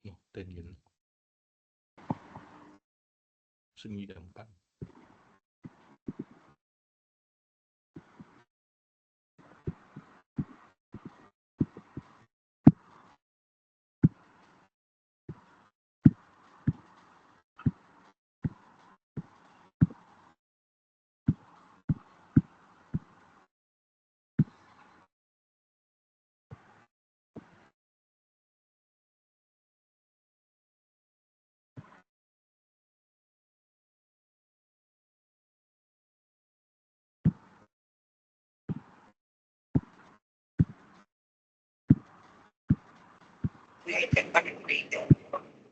No, 10 yun. Sunyi lang pa.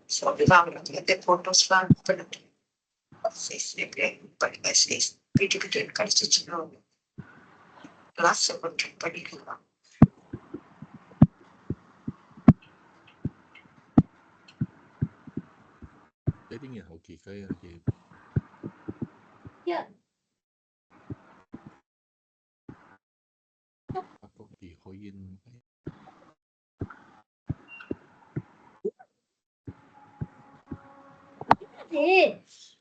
So the photos from PTPTN constitutional last second particular. Pwede nga, okay. Kaya, okay. Yeah. Ako, pihoyin. Yes.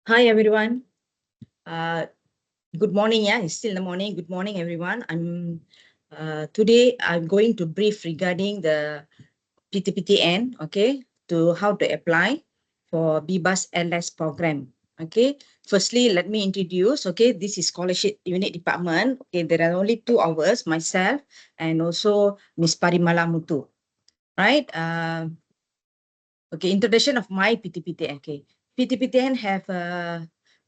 Hi, everyone. Good morning. Yeah, it's still the morning. Good morning, everyone. Today I'm going to brief regarding the PTPTN, okay, to how to apply for BBUS LS program. Okay, firstly, let me introduce, okay, this is scholarship unit department. Okay, there are only 2 hours, myself and also Miss Parimala Mutu, right? Okay, introduction of my PTPTN. Okay, PTPTN have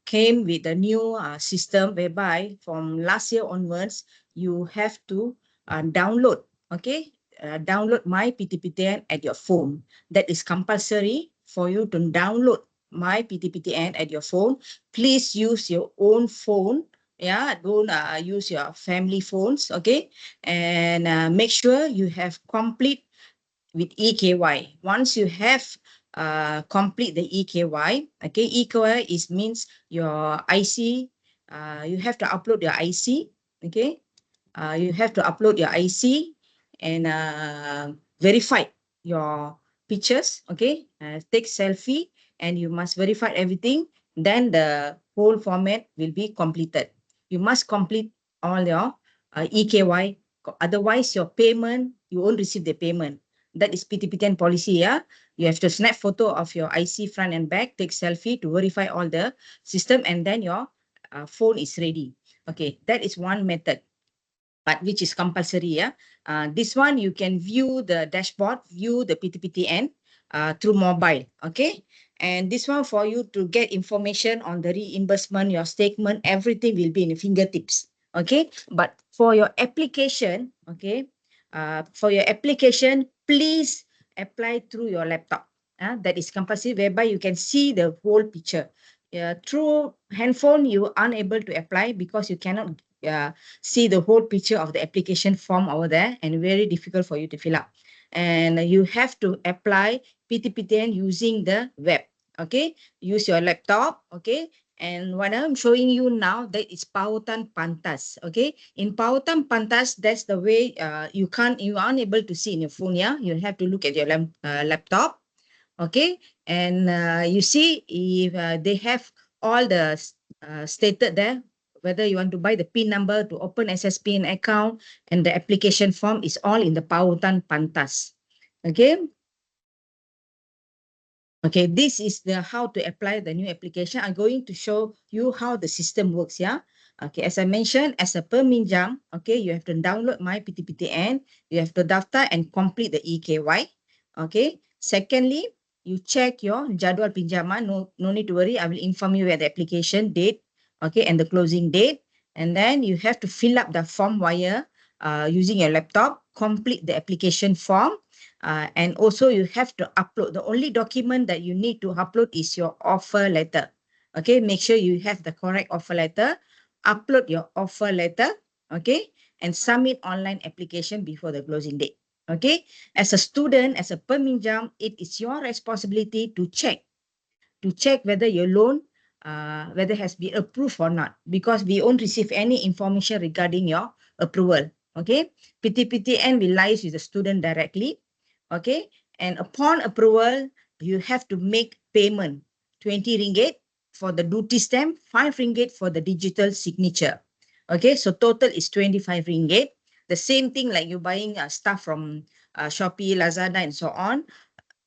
came with a new system whereby from last year onwards, you have to download, okay, download my PTPTN at your phone. That is compulsory for you to download my PTPTN at your phone. Please use your own phone. Yeah, don't use your family phones, okay? And make sure you have complete with EKY. Once you have complete the EKY, okay, EKY means your IC, you have to upload your IC, okay, you have to upload your IC and verify your pictures, okay, take selfie and you must verify everything, then the whole format will be completed. You must complete all your EKY, otherwise your payment, you won't receive the payment. That is PTPTN policy, yeah. You have to snap photo of your IC front and back, take selfie to verify all the system, and then your phone is ready. Okay, that is one method, but which is compulsory. Yeah. This one you can view the dashboard, view the PTPTN through mobile. Okay. And this one for you to get information on the reimbursement, your statement, everything will be in your fingertips. Okay. But for your application, okay, please apply through your laptop. That is compulsory, whereby you can see the whole picture. Through handphone, you are unable to apply because you cannot see the whole picture of the application form over there, and very difficult for you to fill up. And you have to apply PTPTN using the web. Okay, use your laptop. Okay, and what I'm showing you now, that is Pautan Pantas. Okay, in Pautan Pantas, that's the way you are unable to see in your phone. Yeah, you have to look at your laptop. Okay, and you see if they have all the stated there, whether you want to buy the PIN number to open SSPN account, and the application form is all in the Pautan Pantas. Okay. Okay, this is the how to apply the new application. I'm going to show you how the system works. Yeah. Okay, as I mentioned, as a peminjam, okay, you have to download my PTPTN. You have to daftar and complete the EKY. Okay. Secondly, you check your jadual pinjaman. No need to worry. I will inform you where the application date, okay, and the closing date. And then you have to fill up the form via using your laptop. Complete the application form. And also you have to upload. The only document that you need to upload is your offer letter. Okay, make sure you have the correct offer letter. Upload your offer letter. Okay, and submit online application before the closing date. Okay, as a student, as a peminjam, it is your responsibility to check whether your loan whether has been approved or not, because we won't receive any information regarding your approval. Okay, PTPTN will liaise with the student directly. Okay, and upon approval, you have to make payment 20 ringgit for the duty stamp, 5 ringgit for the digital signature. Okay, so total is 25 ringgit. The same thing like you buying stuff from Shopee, Lazada, and so on.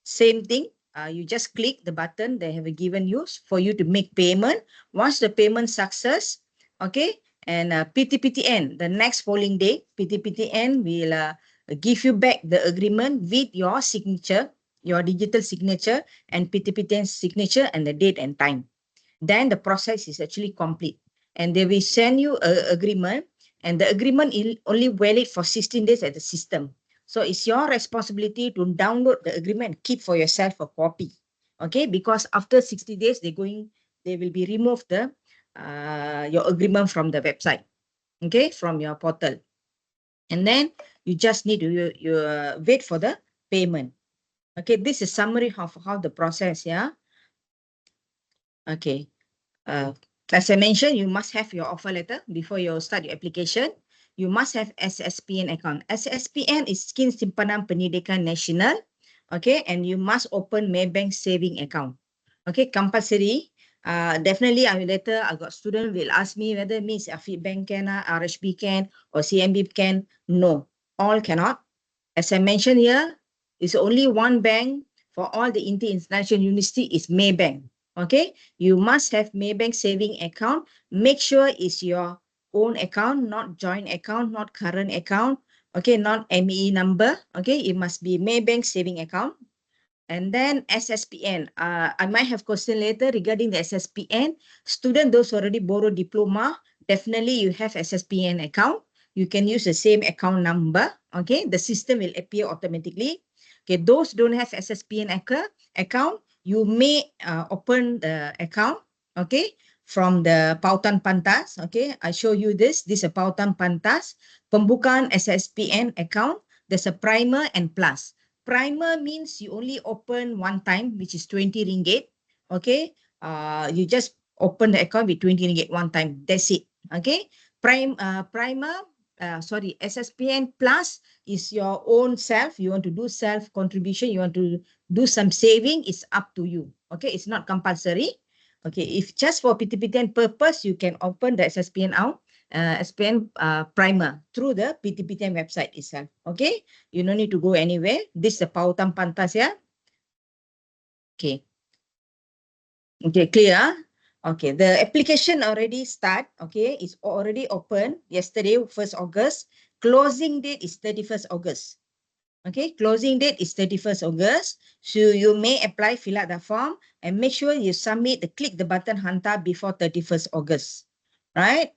Same thing. You just click the button they have given you for you to make payment. Once the payment success, okay, and PTPTN, the next polling day, PTPTN will give you back the agreement with your signature, your digital signature, and PTPTN signature, and the date and time. Then the process is actually complete. And they will send you an agreement, and the agreement is only valid for 16 days at the system. So it's your responsibility to download the agreement and keep for yourself a copy. Okay, because after 60 days, they will be removed your agreement from the website. Okay, from your portal. And then you just need to wait for the payment. Okay, this is summary of how the process. Yeah. Okay. As I mentioned, you must have your offer letter before you start your application. You must have SSPN account. SSPN is Skin Simpanan Pendidikan Nasional. Okay, and you must open Maybank saving account. Okay, compulsory. Definitely, I got student will ask me whether Miss Afid Bank can, RHB can, or CMB can. No, all cannot. As I mentioned here, it's only one bank for all the INTI International University is Maybank. Okay, you must have Maybank saving account. Make sure it's your own account, not joint account, not current account. Okay, not MEE number. Okay, it must be Maybank saving account. And then SSPN. I might have question later regarding the SSPN. Student, those already borrow diploma, definitely you have SSPN account. You can use the same account number. Okay, the system will appear automatically. Okay, those don't have SSPN account, you may open the account. Okay, from the Pautan Pantas. Okay, I show you this. This is a Pautan Pantas. Pembukaan SSPN account. There's a primer and plus. Primer means you only open one time, which is 20 ringgit. Okay, you just open the account with 20 ringgit one time. That's it. Okay, SSPN plus is your own self. You want to do self contribution, you want to do some saving, it's up to you. Okay, it's not compulsory. Okay, if just for PTPTN purpose, you can open the SSPN out. SPN primer through the PTPTN website itself. Okay, you no need to go anywhere. This is the Pautan Pantas. Yeah. Okay. Okay, clear. Okay, the application already start. Okay, it's already open yesterday, 1st August. Closing date is 31st August. Okay, closing date is 31st August. So you may apply, fill out the form, and make sure you submit, click the button hantar before 31st August. Right?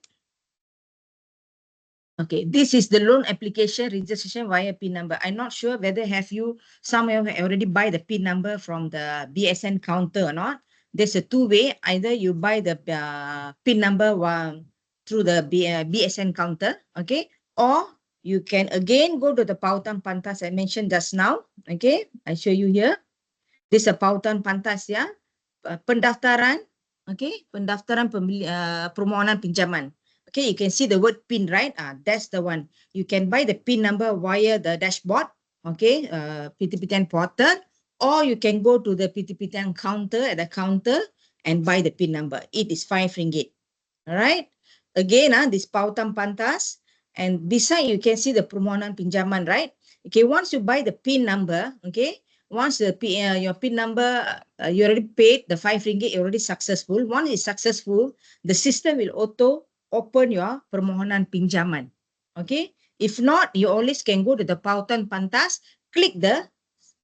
Okay, this is the loan application registration via PIN number. I'm not sure whether some of you have already buy the PIN number from the BSN counter or not. There's a two-way. Either you buy the PIN number through the BSN counter, okay, or you can again go to the Pautan Pantas I mentioned just now. Okay, I show you here. This is a Pautan Pantas ya. Pendaftaran, okay, pendaftaran permohonan pinjaman. Okay, you can see the word PIN, right? That's the one. You can buy the PIN number via the dashboard, okay, PTPTN portal, or you can go to the PTPTN counter at the counter and buy the PIN number. It is RM5. All right. Again, this Pautan Pantas. And beside, you can see the permohonan pinjaman, right? Okay, once you buy the PIN number, okay, once your PIN number, you already paid the RM5 already successful. Once it's successful, the system will auto open your permohonan pinjaman. Okay. If not, you always can go to the Pautan Pantas, click the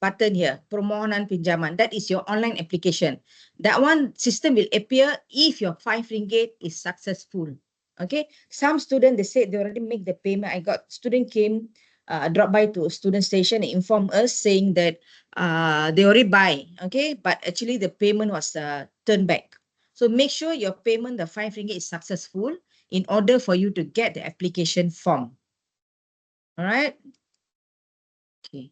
button here, permohonan pinjaman. That is your online application. That one system will appear if your RM5 is successful. Okay. Some student, they said they already make the payment. I got student came, drop by to student station and inform us saying that they already buy. Okay. But actually the payment was turned back. So make sure your payment, the RM5 is successful in order for you to get the application form. All right. Okay.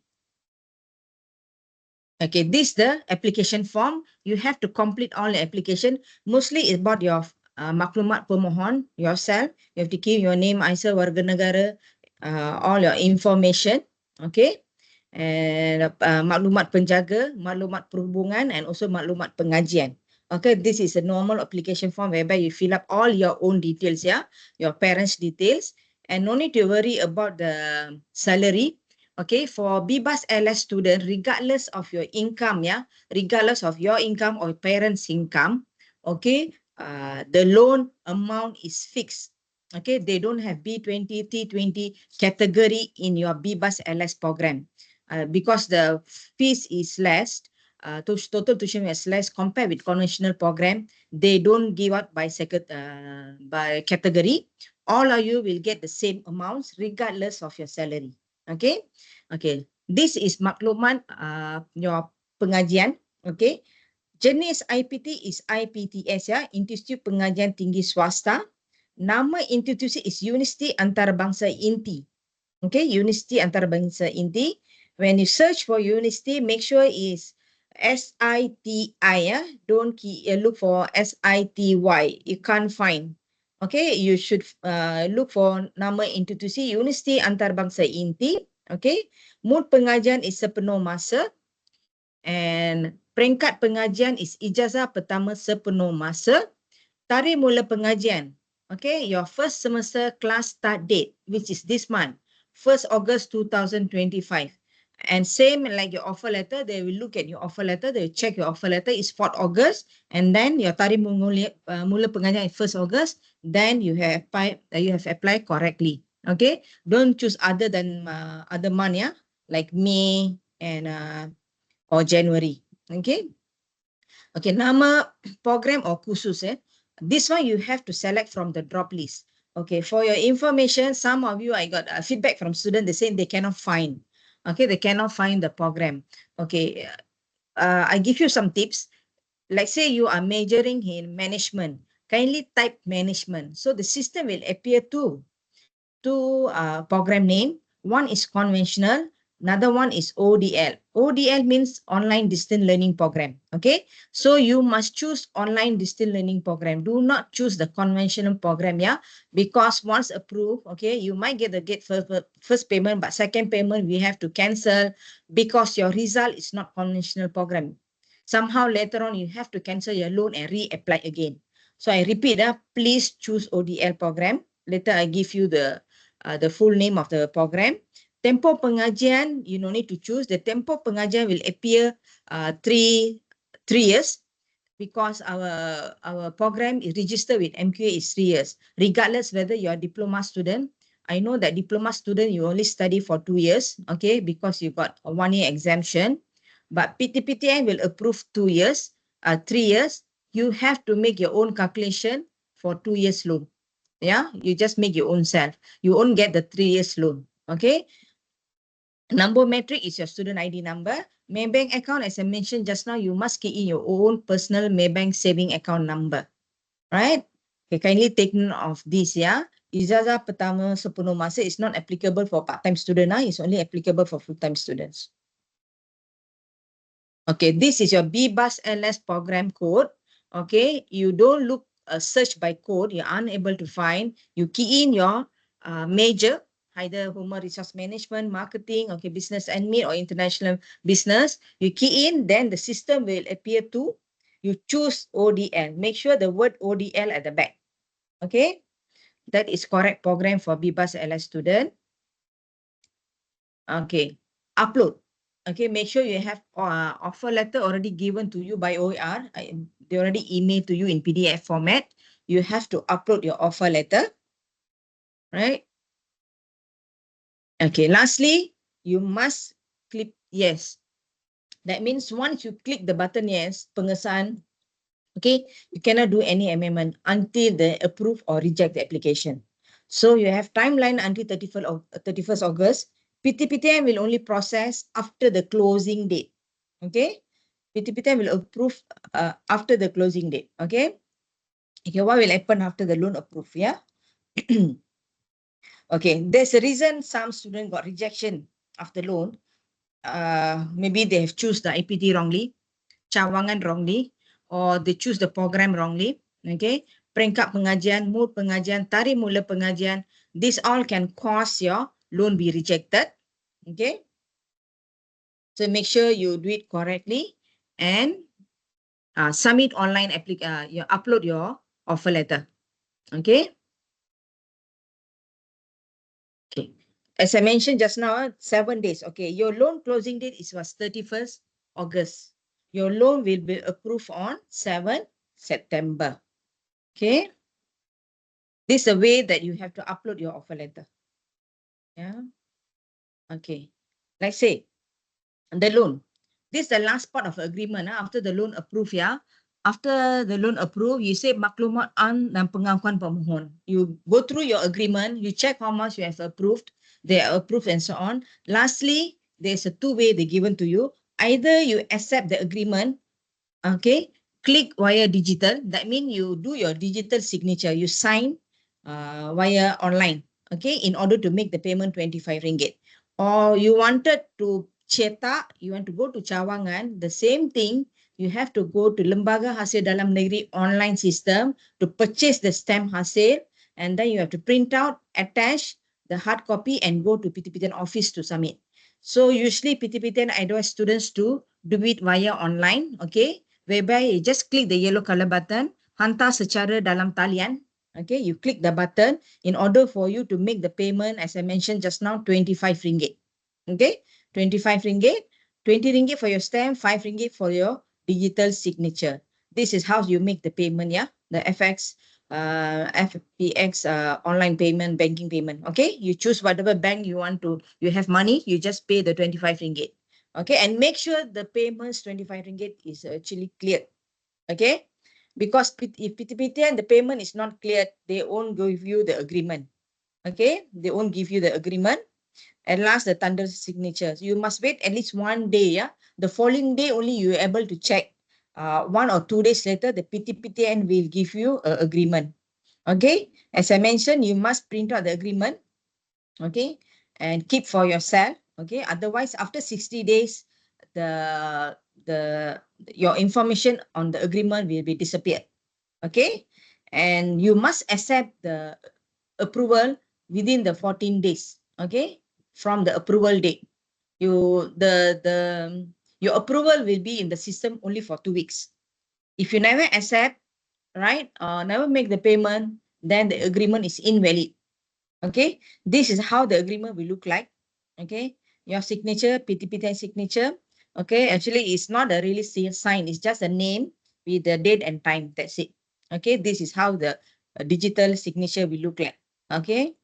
Okay, this is the application form. You have to complete all the application. Mostly it's about your maklumat pemohon, yourself. You have to give your name, ISA, warga negara, all your information. Okay. And maklumat penjaga, maklumat perhubungan, and also maklumat pengajian. Okay, this is a normal application form whereby you fill up all your own details, yeah, your parents' details, and no need to worry about the salary. Okay, for BBAS LS student, regardless of your income, yeah, regardless of your income or parents' income, okay, the loan amount is fixed. Okay, they don't have B20, T20 category in your BBAS LS program because the fees is less. Total tuition is less compared with conventional program. They don't give out by category. All of you will get the same amounts regardless of your salary. Okay. Okay. This is maklumat your pengajian. Okay. Jenis IPT is IPTS ya, Institut Pengajian Tinggi Swasta. Nama institusi is Universiti Antarabangsa INTI. Okay, Universiti Antarabangsa INTI. When you search for university, make sure is SITI ya. Don't look for SITY. You can't find. Okay, you should look for nama institusi Universiti Antarabangsa INTI. Okay, mood pengajian is sepenuh masa. And peringkat pengajian is ijazah pertama sepenuh masa. Tarikh mula pengajian. Okay, your first semester class start date, which is this month, 1st August 2025. And same like your offer letter, they will look at your offer letter, they will check your offer letter is 4th August, and then your tarikh mula pengajian is 1st August, then you have applied correctly. Okay, don't choose other than other month, yeah, like May and or January. Okay. Okay, nama program or kursus. This one you have to select from the drop list. Okay, for your information, some of you, I got feedback from students, they say they cannot find. Okay, they cannot find the program. Okay, I give you some tips. Like say you are majoring in management, kindly type management. So the system will appear two program name. One is conventional, another one is ODL. ODL means online distance learning program. Okay, so you must choose online distance learning program. Do not choose the conventional program, yeah, because once approved, okay, you might get first payment, but second payment we have to cancel because your result is not conventional program. Somehow later on you have to cancel your loan and reapply again. So I repeat, please choose ODL program. Later I give you the full name of the program. Tempo pengajian, you no need to choose. The tempo pengajian will appear 3 years. because our program is registered with MQA is 3 years, regardless whether you're a diploma student. I know that diploma student, you only study for 2 years, okay, because you got a 1 year exemption. But PTPTN will approve 2 years, 3 years. You have to make your own calculation for 2 years loan. Yeah, you just make your own self. You won't get the 3 years loan. Okay. Number metric is your student ID number. Maybank account, as I mentioned just now, you must key in your own personal Maybank saving account number. Right? Okay, kindly take note of this, yeah. Ijazah pertama sepenuh masa is not applicable for part-time student. It's only applicable for full-time students. Okay, this is your BBUS LS program code. Okay, you don't look search by code. You're unable to find. You key in your major, either human resource management, marketing, okay, business admin or international business. You key in, then the system will appear to, you choose ODL. Make sure the word ODL at the back. Okay, that is correct program for BBUS LS student. Okay, upload. Okay, make sure you have offer letter already given to you by OER. They already emailed to you in PDF format. You have to upload your offer letter, right? Okay, lastly, you must click yes. That means once you click the button yes, pengesahan, okay, you cannot do any amendment until they approve or reject the application. So you have timeline until 31st August. PTPTN will only process after the closing date. Okay, PTPTN will approve after the closing date. Okay, okay, what will happen after the loan approve? Yeah. Okay, there's a reason some student got rejection after loan. Maybe they have choose the IPT wrongly, cawangan wrongly, or they choose the program wrongly. Okay, peringkat pengajian, mood pengajian, tarikh mula pengajian, this all can cause your loan be rejected. Okay, so make sure you do it correctly and submit online you upload your offer letter. Okay. Okay. As I mentioned just now, 7 days. Okay, your loan closing date was 31st August. Your loan will be approved on 7 September. Okay. This is the way that you have to upload your offer letter. Yeah. Okay. Like say, the loan. This is the last part of agreement. After the loan approved, yeah. After the loan approved, you say maklumat dan pengakuan pemohon. You go through your agreement, you check how much you have approved, they are approved and so on. Lastly, there's a two-way they given to you. Either you accept the agreement, okay, click via digital. That means you do your digital signature. You sign via online, okay, in order to make the payment 25 ringgit. Or you wanted to cetak, you want to go to Cawangan, the same thing, you have to go to Lembaga Hasil Dalam Negeri online system to purchase the stamp hasil, and then you have to print out, attach the hard copy and go to PTPTN office to submit. So usually PTPTN advise students to do it via online, okay, whereby you just click the yellow color button, hantar secara dalam talian, okay, you click the button in order for you to make the payment, as I mentioned just now, 25 ringgit. Okay, 25 ringgit, 20 ringgit for your stamp, 5 ringgit for your digital signature. This is how you make the payment, yeah, the FPX online payment, banking payment. Okay, you choose whatever bank you want to, you have money, you just pay the 25 ringgit. Okay, and make sure the payments 25 ringgit is actually cleared. Okay, because if PTPTN the payment is not cleared, they won't give you the agreement. Okay, they won't give you the agreement. And last, the thunder signatures. You must wait at least 1 day. Yeah, the following day only you are able to check. 1 or 2 days later, the PTPTN will give you an agreement. Okay, as I mentioned, you must print out the agreement. Okay, and keep for yourself. Okay, otherwise after 60 days, your information on the agreement will be disappeared. Okay, and you must accept the approval within the 14 days. Okay, from the approval date. Your approval will be in the system only for 2 weeks. If you never accept, right, never make the payment, then the agreement is invalid. Okay, this is how the agreement will look like. Okay, your signature, PTPTN signature. Okay, actually it's not a really sign, it's just a name with the date and time. That's it. Okay, this is how the digital signature will look like. Okay.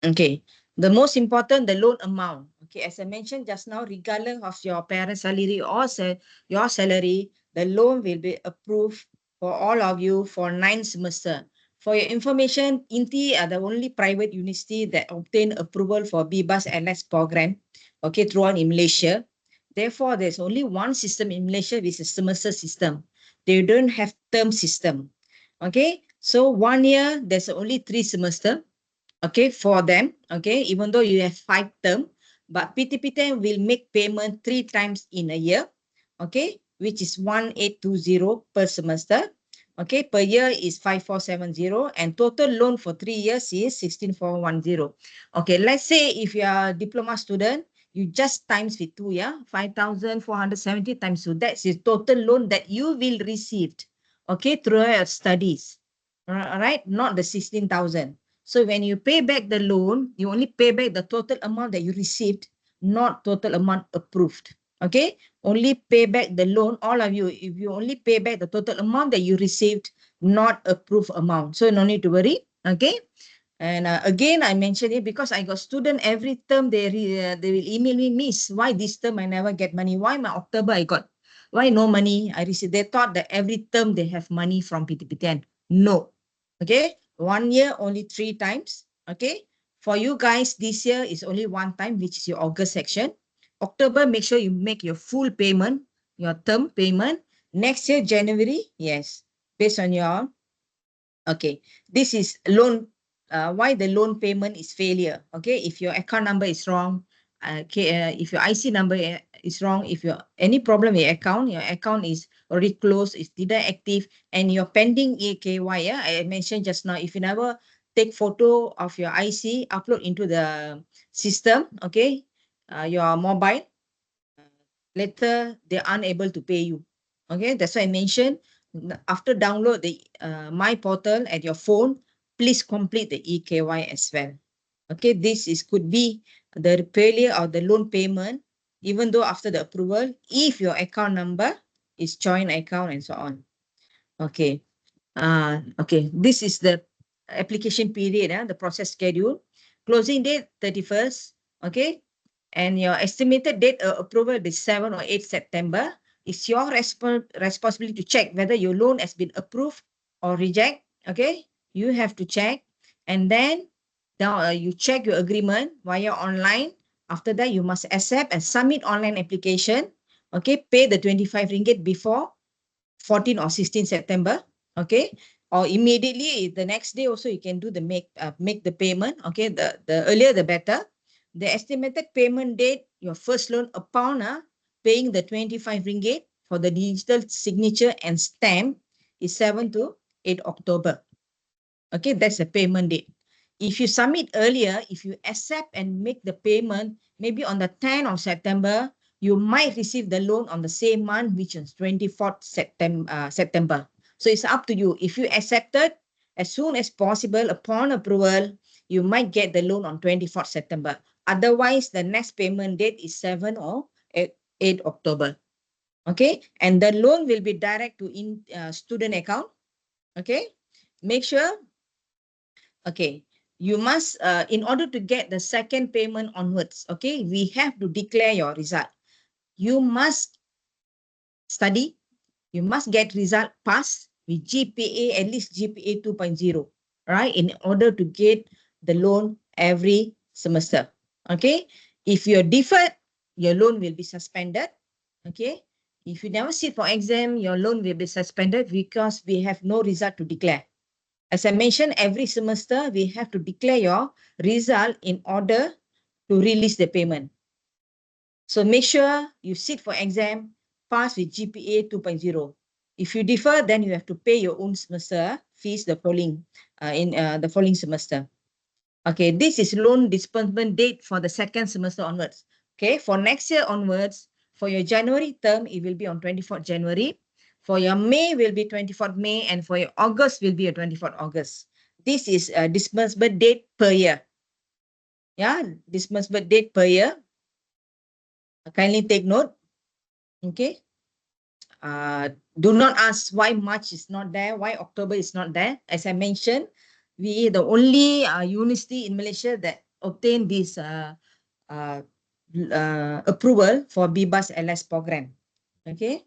Okay. The most important, the loan amount. Okay, as I mentioned just now, regardless of your parents' salary or your salary, the loan will be approved for all of you for 9 semester. For your information, INTI are the only private university that obtain approval for BBAS LS program, okay, throughout in Malaysia. Therefore, there's only one system in Malaysia, which is semester system. They don't have term system. Okay, so 1 year, there's only 3 semester. Okay, for them, okay, even though you have 5 term, but PTPTN will make payment 3 times in a year, okay, which is 1820 per semester. Okay, per year is 5470, and total loan for 3 years is 16410. Okay, let's say if you are a diploma student, you just times with 2, yeah, 5470 times 2. That's the total loan that you will receive, okay, throughout your studies. All right, not the 16,000. So when you pay back the loan, you only pay back the total amount that you received, not total amount approved. Okay, only pay back the loan, all of you, if you only pay back the total amount that you received, not approved amount. So no need to worry. Okay. And again, I mentioned it because I got student every term, they will email me, Miss, why this term I never get money? Why my October I got? Why no money? I received. They thought that every term they have money from PTPTN. No. Okay. 1 year only 3 times. Okay. For you guys, this year is only 1 time, which is your August section. October, make sure you make your full payment, your term payment. Next year, January, yes, based on your, okay, this is loan. Why the loan payment is failure? Okay, if your account number is wrong, if your IC number is wrong, if you any problem with your account is already closed, it's didn't active, and you're pending EKY. Yeah, I mentioned just now. If you never take photo of your IC, upload into the system. Okay, your mobile. Later they're unable to pay you. Okay, that's why I mentioned after download the my portal at your phone, please complete the EKY as well. Okay, this is could be the failure of the loan payment, even though after the approval, if your account number is joint account and so on. Okay. Okay, this is the application period, the process schedule. Closing date 31st. Okay, and your estimated date of approval is 7 or 8 September. It's your responsibility to check whether your loan has been approved or reject. Okay, you have to check, and then you check your agreement via online. After that, you must accept and submit online application. Okay, pay the 25 ringgit before 14 or 16 September. Okay, or immediately the next day also you can do the make the payment. Okay, the earlier the better. The estimated payment date, your first loan upon paying the 25 ringgit for the digital signature and stamp is 7 to 8 October. Okay, that's the payment date. If you submit earlier, if you accept and make the payment, maybe on the 10th of September, you might receive the loan on the same month, which is 24th September. So it's up to you. If you accept it as soon as possible upon approval, you might get the loan on 24th September. Otherwise, the next payment date is 7 or 8 October. Okay, and the loan will be direct to student account. Okay, make sure. Okay, you must, in order to get the second payment onwards, okay, we have to declare your result. You must study, you must get result pass with GPA, at least GPA 2.0, right, in order to get the loan every semester. Okay, if you're deferred, your loan will be suspended. Okay, if you never sit for exam, your loan will be suspended because we have no result to declare. As I mentioned, every semester we have to declare your result in order to release the payment. So make sure you sit for exam, pass with GPA 2.0. If you defer, then you have to pay your own semester fees the following the following semester. Okay, this is loan disbursement date for the second semester onwards. Okay, for next year onwards, for your January term, it will be on 24th January. For your May will be 24th May, and for your August will be a 24th August. This is a disbursement date per year. Yeah, disbursement date per year. Kindly take note. Okay. Do not ask why March is not there, why October is not there. As I mentioned, we the only university in Malaysia that obtained this approval for BBAS LS program. Okay.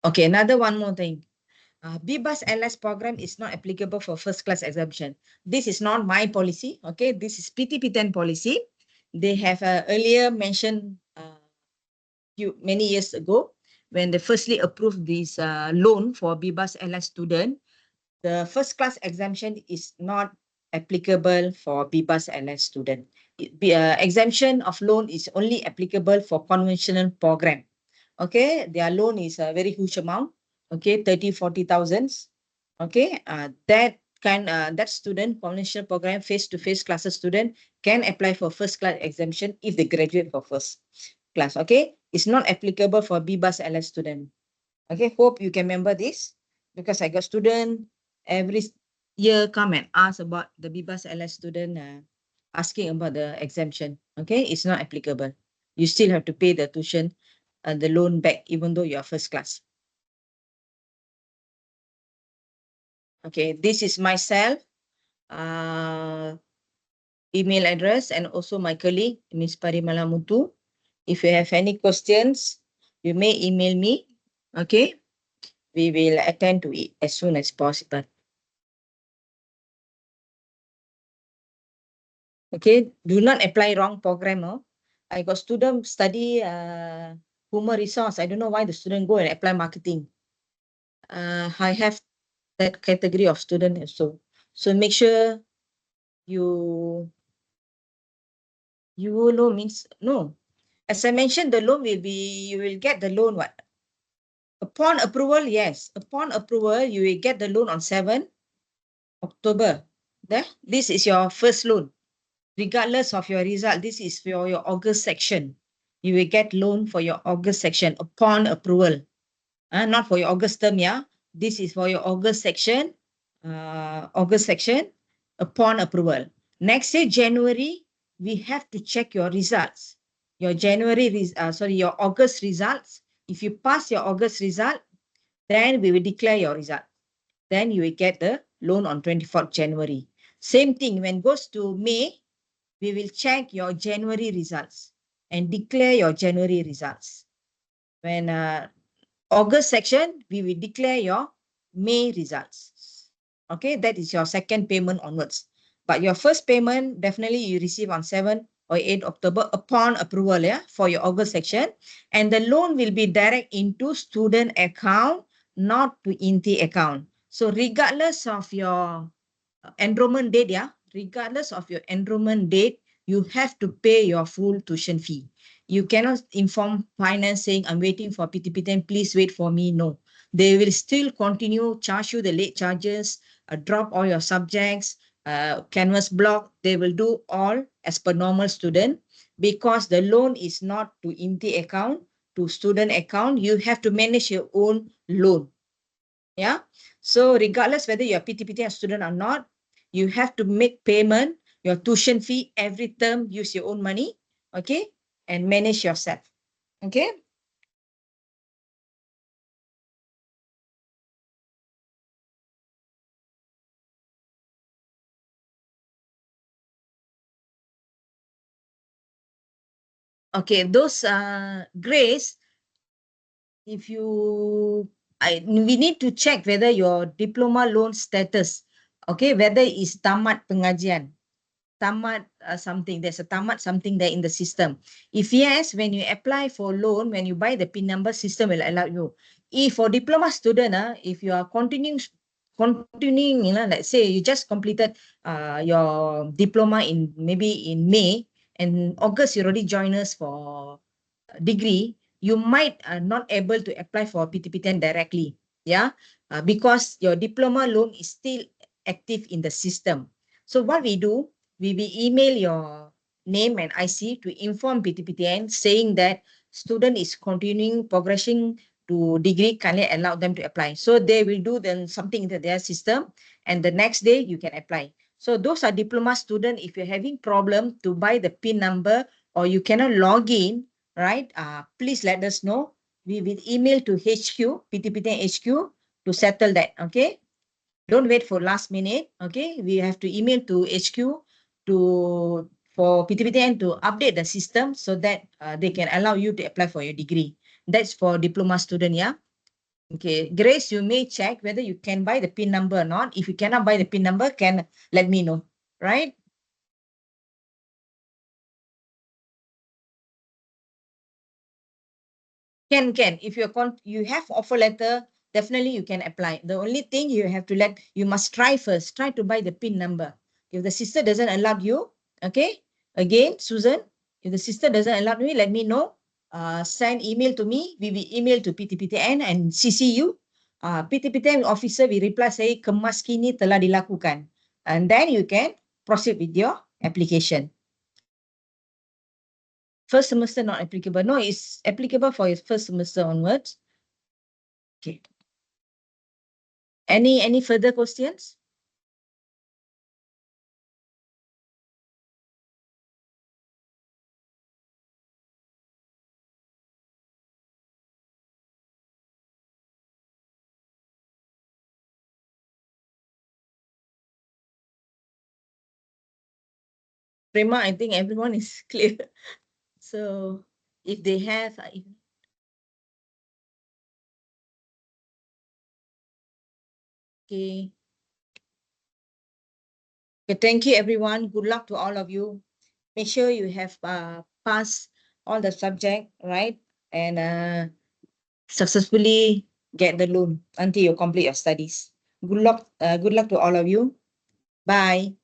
Okay, another one more thing. BBAS LS program is not applicable for first class exemption. This is not my policy. Okay, this is PTPTN policy. They have earlier mentioned many years ago when they firstly approved this loan for BBAS LS student. The first class exemption is not applicable for BBAS LS student. Exemption of loan is only applicable for conventional program. Okay, their loan is a very huge amount. Okay, 30,000-40,000. Okay, that student, conventional program, face-to-face classes student can apply for first class exemption if they graduate for first class. Okay, it's not applicable for BBAS LS student. Okay, hope you can remember this because I got student every year come and ask about the BBAS LS student asking about the exemption. Okay, it's not applicable. You still have to pay the tuition the loan back even though you are first class. Okay, this is myself, email address, and also my colleague, Ms. Parimala Muthu. If you have any questions, you may email me. Okay, we will attend to it as soon as possible. Okay, do not apply wrong program. Oh. I got student study human resource. I don't know why the student go and apply marketing. I have that category of student also. So make sure you will know means no. As I mentioned, the loan will be, you will get the loan what? Upon approval, yes. Upon approval, you will get the loan on 7 October. There, this is your first loan. Regardless of your result, this is for your August section. You will get loan for your August section upon approval. Not for your August term, yeah. This is for your August section. August section upon approval. Next year, January, we have to check your results. Your your August results. If you pass your August result, then we will declare your result. Then you will get the loan on 24th January. Same thing, when it goes to May, we will check your January results and declare your January results. When August section, we will declare your May results. Okay, that is your second payment onwards. But your first payment, definitely you receive on 7 or 8 October upon approval, yeah, for your August section. And the loan will be direct into student account, not to INTI account. So regardless of your enrollment date, yeah, regardless of your enrollment date, you have to pay your full tuition fee. You cannot inform finance saying, I'm waiting for PTPTN, please wait for me. No, they will still continue charge you the late charges, drop all your subjects, canvas block. They will do all as per normal student because the loan is not to INTI account, to student account. You have to manage your own loan. Yeah. So regardless whether you're a PTPTN student or not, you have to make payment, your tuition fee every term, use your own money, okay, and manage yourself. Okay. Okay, those grades, if you, we need to check whether your diploma loan status, okay, whether it's tamat pengajian. Tamat something, there's a tamat something there in the system. If yes, when you apply for loan, when you buy the PIN number, system will allow you. If for diploma student, if you are continuing, let's say you just completed your diploma in maybe in May and August you already join us for degree, you might not able to apply for PTPTN directly, yeah, because your diploma loan is still active in the system. So what we do, we will email your name and IC to inform PTPTN saying that student is continuing progressing to degree, kindly allow them to apply. So they will do then something into their system and the next day you can apply. So those are diploma student, if you're having problem to buy the PIN number or you cannot log in, right? Please let us know. We will email to HQ, PTPTN HQ to settle that, okay? Don't wait for last minute, okay? We have to email to HQ for PTPTN to update the system so that they can allow you to apply for your degree. That's for diploma student, yeah? Okay, Grace, you may check whether you can buy the PIN number or not. If you cannot buy the PIN number, can let me know, right? Can. If you have offer letter, definitely you can apply. The only thing you must try first. Try to buy the PIN number. If the sister doesn't allow you, okay. Again, Susan, if the sister doesn't allow me, let me know. Send email to me. We will email to PTPTN and CC you. PTPTN officer will reply say kemas kini telah dilakukan, and then you can proceed with your application. First semester not applicable. No, it's applicable for your first semester onwards. Okay. Any further questions? Prima, I think everyone is clear. So if they have, okay. Okay, thank you everyone. Good luck to all of you. Make sure you have passed all the subject, right? And successfully get the loan until you complete your studies. Good luck to all of you. Bye.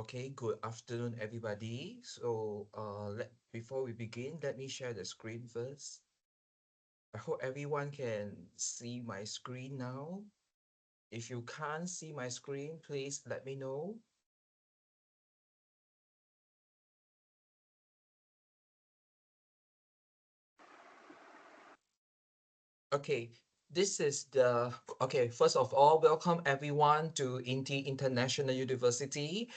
Okay, good afternoon, everybody. So, before we begin, let me share the screen first. I hope everyone can see my screen now. If you can't see my screen, please let me know. Okay, first of all, welcome everyone to INTI International University.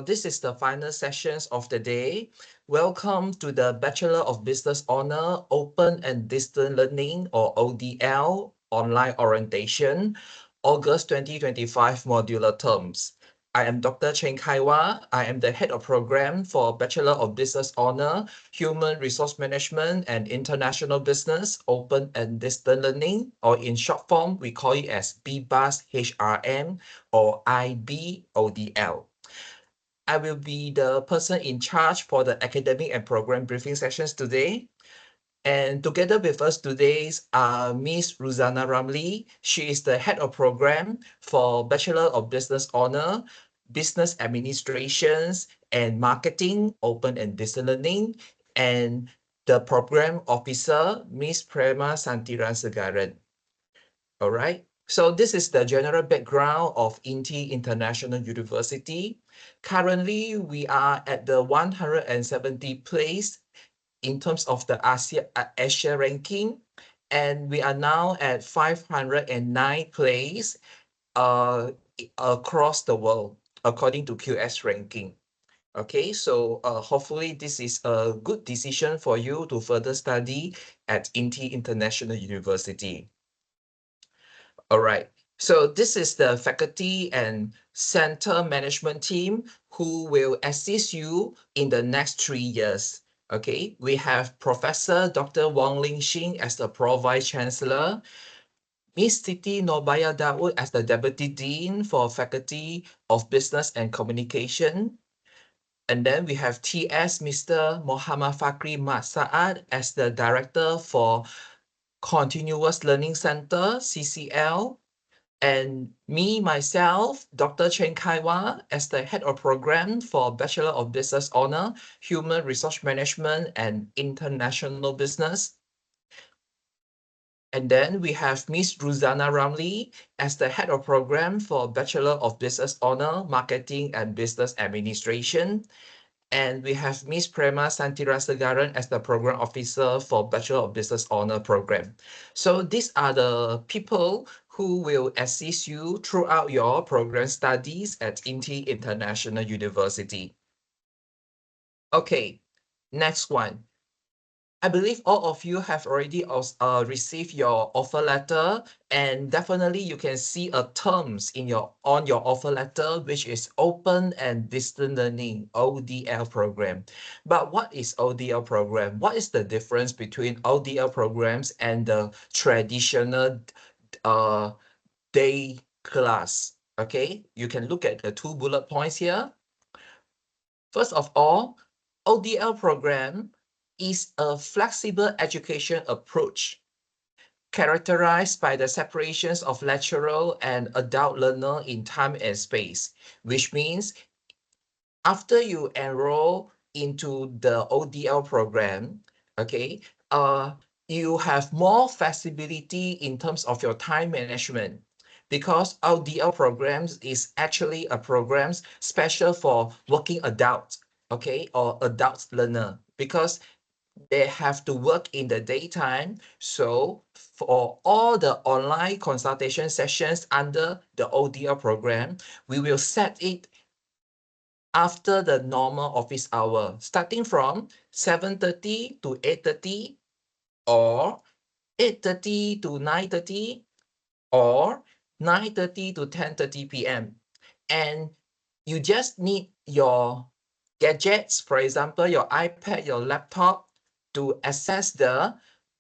This is the final sessions of the day. Welcome to the Bachelor of Business Honor Open and Distance Learning, or ODL, online orientation, August 2025 modular terms. I am Dr. Cheng Kaiwa. I am the head of program for Bachelor of Business Honor, Human Resource Management and International Business, Open and Distance Learning, or in short form, we call it as BBUS HRM or IBODL. I will be the person in charge for the academic and program briefing sessions today. And together with us today are Miss Ruzana Ramli. She is the head of program for Bachelor of Business Honor, Business Administrations and Marketing, Open and Distance Learning, and the program officer, Miss Prema Santiran Segaran. All right. So this is the general background of INTI International University. Currently, we are at the 170th place in terms of the Asia ranking, and we are now at 509 place across the world, according to QS ranking. Okay, so hopefully this is a good decision for you to further study at INTI International University. All right. So this is the faculty and center management team who will assist you in the next 3 years. Okay, we have Professor Dr. Wong Ling Shing as the Pro Vice Chancellor, Miss Siti Nobaya Dawood as the Deputy Dean for Faculty of Business and Communication. And then we have TS Mr. Muhammad Fakri Masaad as the Director for Continuous Learning Center, CCL. And me, myself, Dr. Chen Kaiwa, as the Head of Program for Bachelor of Business Honor, Human Resource Management and International Business. And then we have Miss Ruzana Ramli as the Head of Program for Bachelor of Business Honor, Marketing and Business Administration. And we have Miss Prema Santirasegaran as the Program Officer for Bachelor of Business Honor Program. So these are the people who will assist you throughout your program studies at INTI International University. Okay, next one. I believe all of you have already received your offer letter, and definitely you can see a terms on your offer letter, which is Open and Distance Learning (ODL) program. But what is ODL program? What is the difference between ODL programs and the traditional day class? Okay, you can look at the 2 bullet points here. First of all, ODL program is a flexible education approach characterized by the separations of lecturer and adult learner in time and space, which means after you enroll into the ODL program, okay, you have more flexibility in terms of your time management, because ODL programs is actually a programs special for working adults, okay, or adult learner, because they have to work in the daytime. So for all the online consultation sessions under the ODL program, we will set it after the normal office hour, starting from 7:30 to 8:30, or 8:30 to 9:30, or 9:30 to 10:30 p.m. And you just need your gadgets, for example, your iPad, your laptop, to access the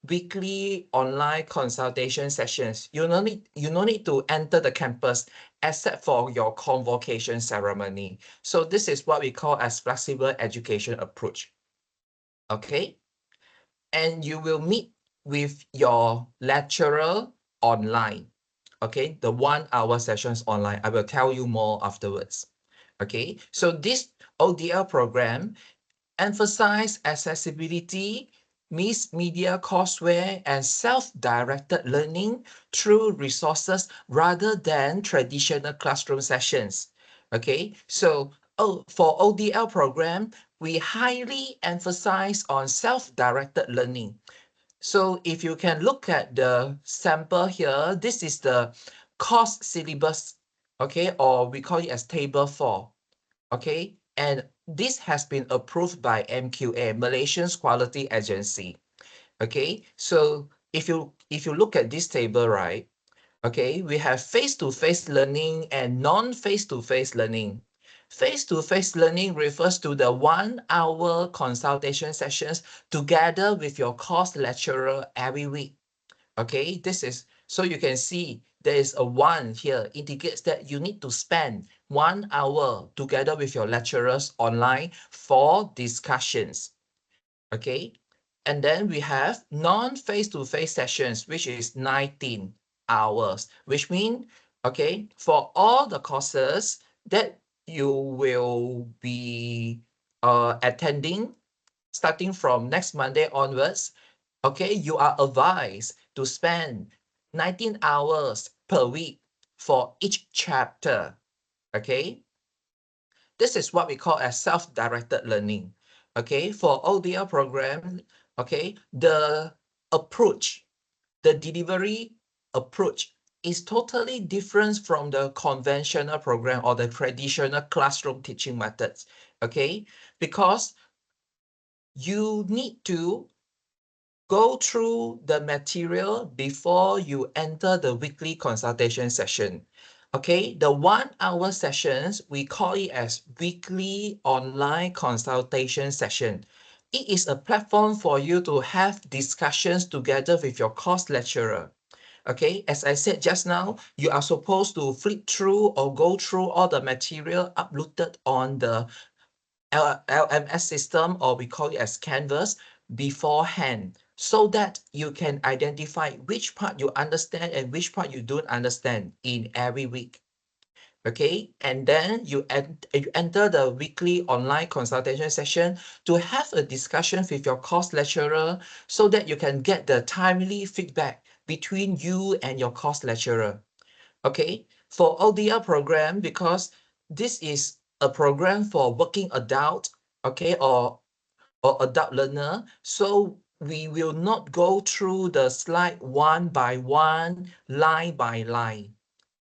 weekly online consultation sessions. You no need to enter the campus except for your convocation ceremony. So this is what we call as flexible education approach. Okay, and you will meet with your lecturer online. Okay, the 1 hour sessions online. I will tell you more afterwards. Okay, so this ODL program emphasize accessibility, mixed media courseware, and self-directed learning through resources rather than traditional classroom sessions. Okay, so for ODL program, we highly emphasize on self-directed learning. So if you can look at the sample here, this is the course syllabus, okay, or we call it as table 4. Okay, and this has been approved by MQA, Malaysia's Quality Agency. Okay, so if you look at this table, right, okay, we have face-to-face learning and non-face-to-face learning. Face-to-face learning refers to the 1 hour consultation sessions together with your course lecturer every week. Okay, this is, so you can see there is a 1 here, indicates that you need to spend 1 hour together with your lecturers online for discussions. Okay, and then we have non-face-to-face sessions, which is 19 hours, which means, okay, for all the courses that you will be attending starting from next Monday onwards, okay, you are advised to spend 19 hours per week for each chapter. Okay, this is what we call as self-directed learning. Okay, for ODL program, okay, the approach, the delivery approach is totally different from the conventional program or the traditional classroom teaching methods. Okay, because you need to go through the material before you enter the weekly consultation session. Okay, the 1 hour sessions, we call it as weekly online consultation session. It is a platform for you to have discussions together with your course lecturer. Okay, as I said just now, you are supposed to flip through or go through all the material uploaded on the LMS system, or we call it as Canvas, beforehand, so that you can identify which part you understand and which part you don't understand in every week. Okay, and then you enter the weekly online consultation session to have a discussion with your course lecturer so that you can get the timely feedback between you and your course lecturer. Okay, for ODR program, because this is a program for working adult, okay, or adult learner, so we will not go through the slide one by one, line by line.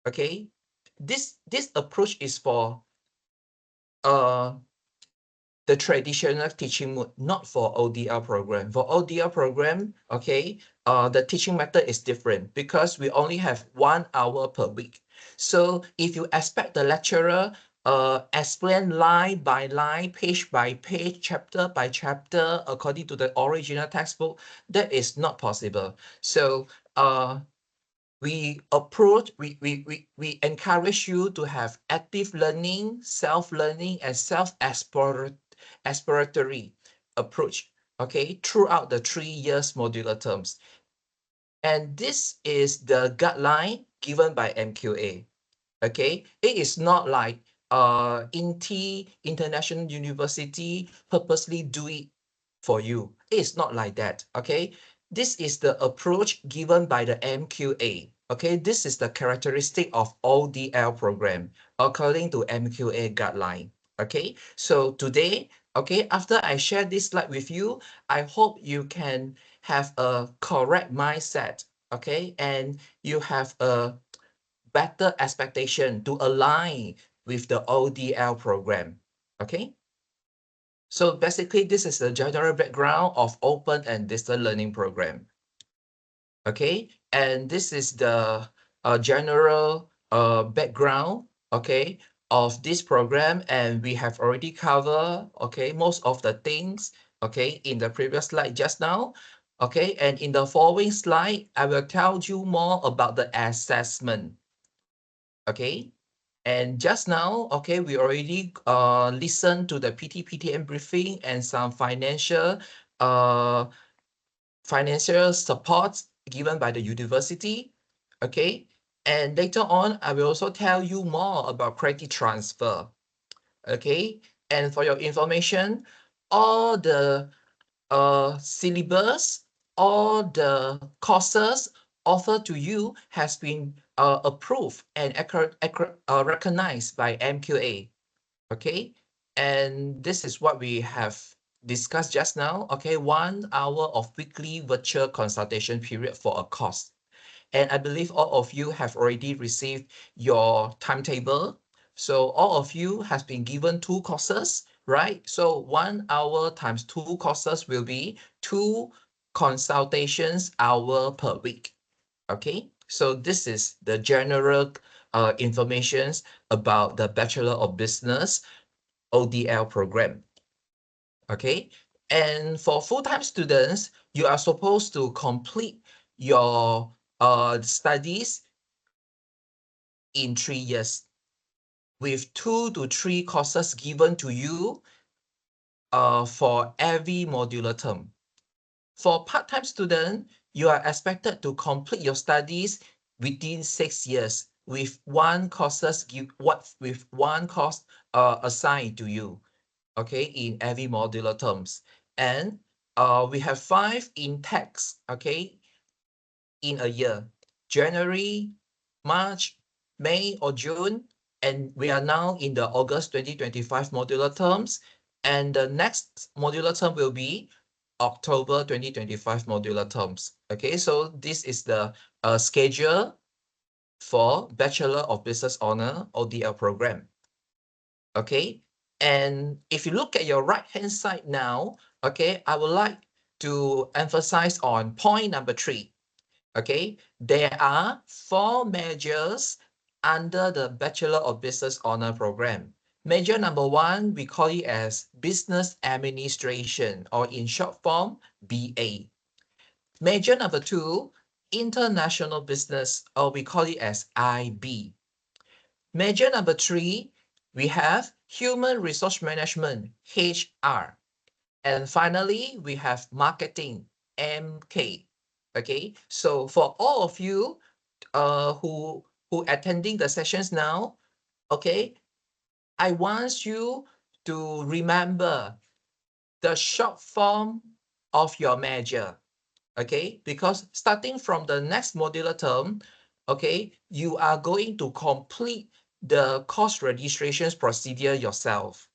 Okay, this approach is for uh the traditional teaching mode, not for ODR program. For ODR program, okay, the teaching method is different because we only have 1 hour per week. So if you expect the lecturer explain line by line, page by page, chapter by chapter, according to the original textbook, that is not possible. So we encourage you to have active learning, self-learning, and self-exploratory approach, okay, throughout the 3 years modular terms. And this is the guideline given by MQA. Okay, it is not like INTI International University purposely do it for you. It's not like that. Okay, this is the approach given by the MQA. Okay, this is the characteristic of ODL program according to MQA guideline. Okay, so today, okay, after I share this slide with you, I hope you can have a correct mindset. Okay, and you have a better expectation to align with the ODL program. Okay. So basically, this is the general background of open and distance learning program. Okay. And this is the general background, okay, of this program. And we have already covered, okay, most of the things, okay, in the previous slide just now. Okay. And in the following slide, I will tell you more about the assessment. Okay. And just now, okay, we already listened to the PTPTN briefing and some financial support given by the university. Okay. And later on, I will also tell you more about credit transfer. Okay. And for your information, all the syllabus, all the courses offered to you has been approved and recognized by MQA. Okay, and this is what we have discussed just now. Okay, 1 hour of weekly virtual consultation period for a course. And I believe all of you have already received your timetable. So all of you has been given 2 courses, right? So 1 hour times 2 courses will be 2 consultations hour per week. Okay, so this is the general informations about the Bachelor of Business ODL program. Okay, and for full-time students, you are supposed to complete your studies in 3 years with 2 to 3 courses given to you for every modular term. For part-time student, you are expected to complete your studies within 6 years with one course assigned to you, okay, in every modular terms. And we have 5 intakes, okay, in a year: January, March, May, or June, and we are now in the August 2025 modular terms, and the next modular term will be October 2025 modular terms. Okay, so this is the schedule for Bachelor of Business Honor ODL program. Okay, and if you look at your right hand side now, okay, I would like to emphasize on point number 3. Okay, there are 4 majors under the Bachelor of Business Honor program. Major number 1, we call it as Business Administration, or in short form, BA. Major number 2, International Business, or we call it as IB. Major number 3, we have Human Resource Management, HR. And finally, we have Marketing, MK. Okay, so for all of you who attending the sessions now, okay, I want you to remember the short form of your major. Okay, because starting from the next modular term, okay, you are going to complete the course registrations procedure yourself.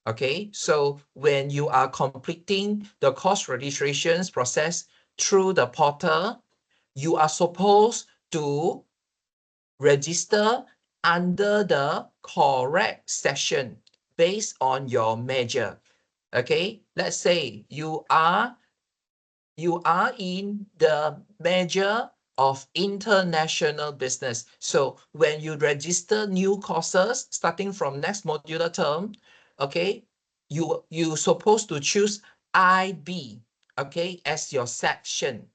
Okay, so when you are completing the course registrations process through the portal, you are supposed to register under the correct session based on your major. Okay, let's say you are in the major of international business. So when you register new courses starting from next modular term, okay, you supposed to choose IB, okay, as your section.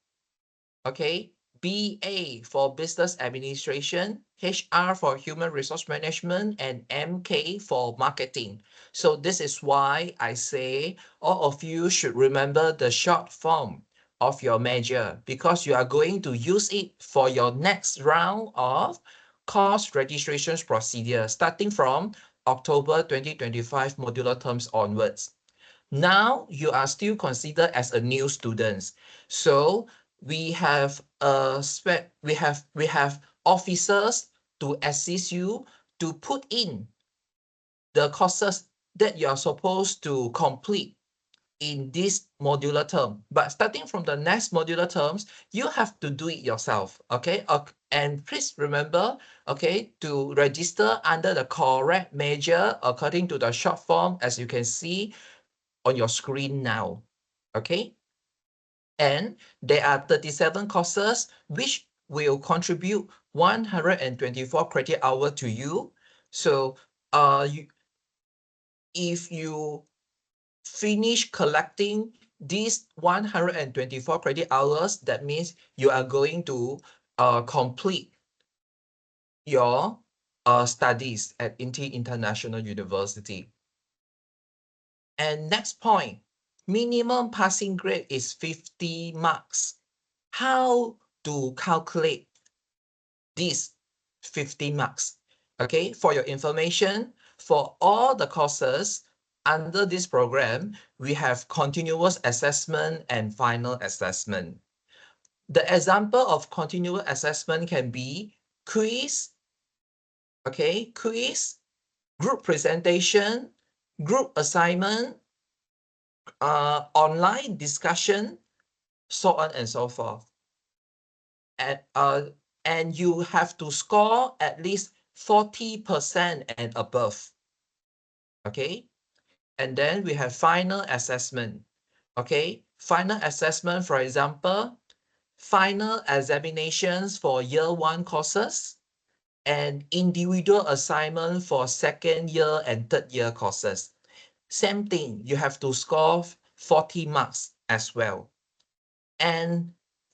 Okay, BA for business administration, HR for human resource management, and MK for marketing. So this is why I say all of you should remember the short form of your major, because you are going to use it for your next round of course registrations procedure starting from October 2025 modular terms onwards. Now you are still considered as a new student. So we have we have officers to assist you to put in the courses that you are supposed to complete in this modular term. But starting from the next modular terms, you have to do it yourself. Okay. And please remember, okay, to register under the correct major according to the short form, as you can see on your screen now. Okay. And there are 37 courses which will contribute 124 credit hour to you. So if you finish collecting these 124 credit hours, that means you are going to complete your studies at INTI International University. And next point, minimum passing grade is 50 marks. How to calculate these 50 marks? Okay, for your information, for all the courses under this program, we have continuous assessment and final assessment. The example of continuous assessment can be quiz, okay, quiz, group presentation, group assignment, online discussion, so on and so forth. And you have to score at least 40% and above. Okay. And then we have final assessment. Okay. Final assessment, for example, final examinations for year 1 courses and individual assignment for second year and third year courses. Same thing, you have to score 40 marks as well. And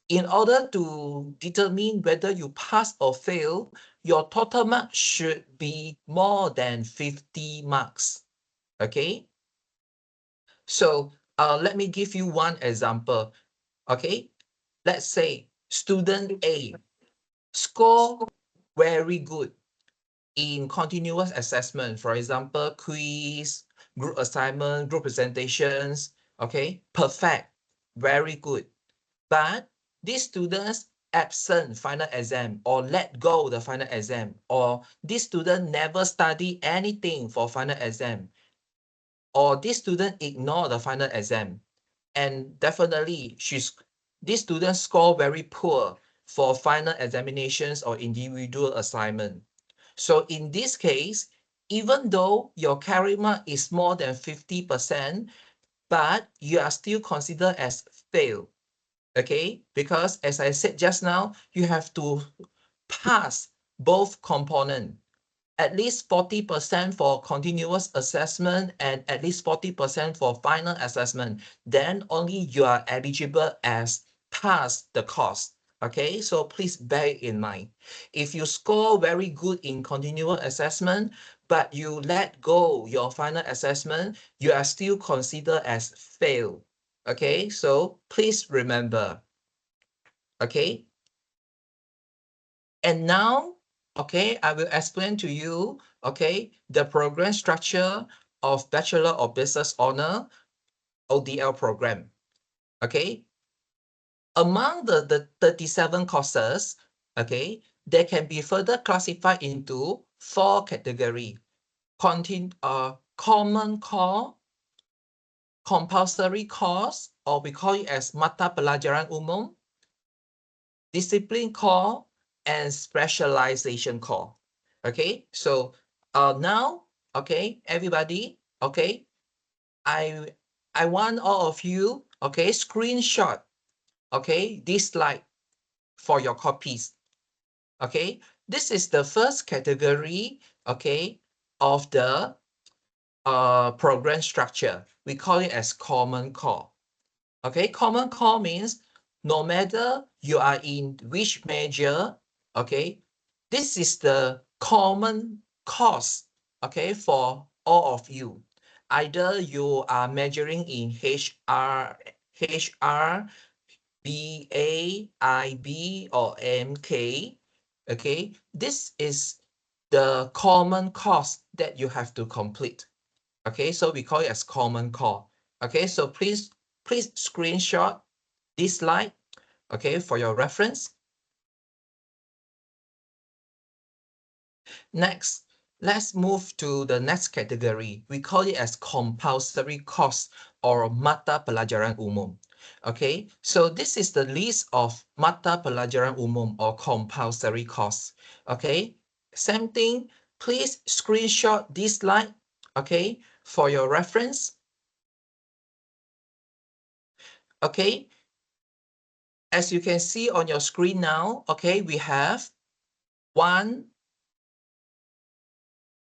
in order to determine whether you pass or fail, your total mark should be more than 50 marks. Okay. So let me give you one example. Okay. Let's say student A score very good in continuous assessment. For example, quiz, group assignment, group presentations. Okay. Perfect. Very good. But these students absent final exam or let go the final exam, or this student never study anything for final exam, or this student ignore the final exam, and definitely this student score very poor for final examinations or individual assignment. So in this case, even though your carry mark is more than 50%, but you are still considered as fail. Okay, because as I said just now, you have to pass both components. At least 40% for continuous assessment and at least 40% for final assessment. Then only you are eligible as pass the course. Okay, so please bear in mind. If you score very good in continuous assessment, but you let go your final assessment, you are still considered as fail. Okay, so please remember. Okay, and now, okay, I will explain to you, okay, the program structure of Bachelor of Business Honor ODL program. Okay, among the 37 courses, okay, they can be further classified into 4 categories. Common core, compulsory course, or we call it as mata pelajaran umum, discipline core, and specialization core. Okay, so now, okay, everybody, okay, I want all of you, okay, screenshot, okay, this slide for your copies. Okay, this is the first category, okay, of the program structure. We call it as common core. Okay, common core means no matter you are in which major, okay, this is the common course, okay, for all of you. Either you are majoring in HR, BA, IB, or MK, okay, this is the common course that you have to complete. Okay, so we call it as common core. Okay, so please screenshot this slide, okay, for your reference. Next, let's move to the next category. We call it as compulsory course or mata pelajaran umum. Okay, so this is the list of mata pelajaran umum or compulsory course. Okay, same thing, please screenshot this slide, okay, for your reference. Okay, as you can see on your screen now, okay, we have 1,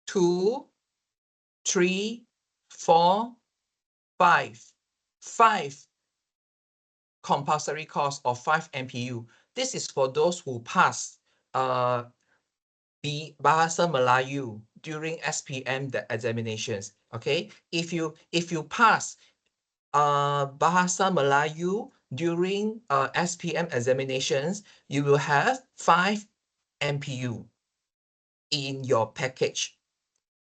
2, 3, 4, 5. 5 compulsory course of 5 MPU. This is for those who pass Bahasa Melayu during SPM examinations. Okay, if you pass Bahasa Melayu during SPM examinations, you will have 5 MPU in your package.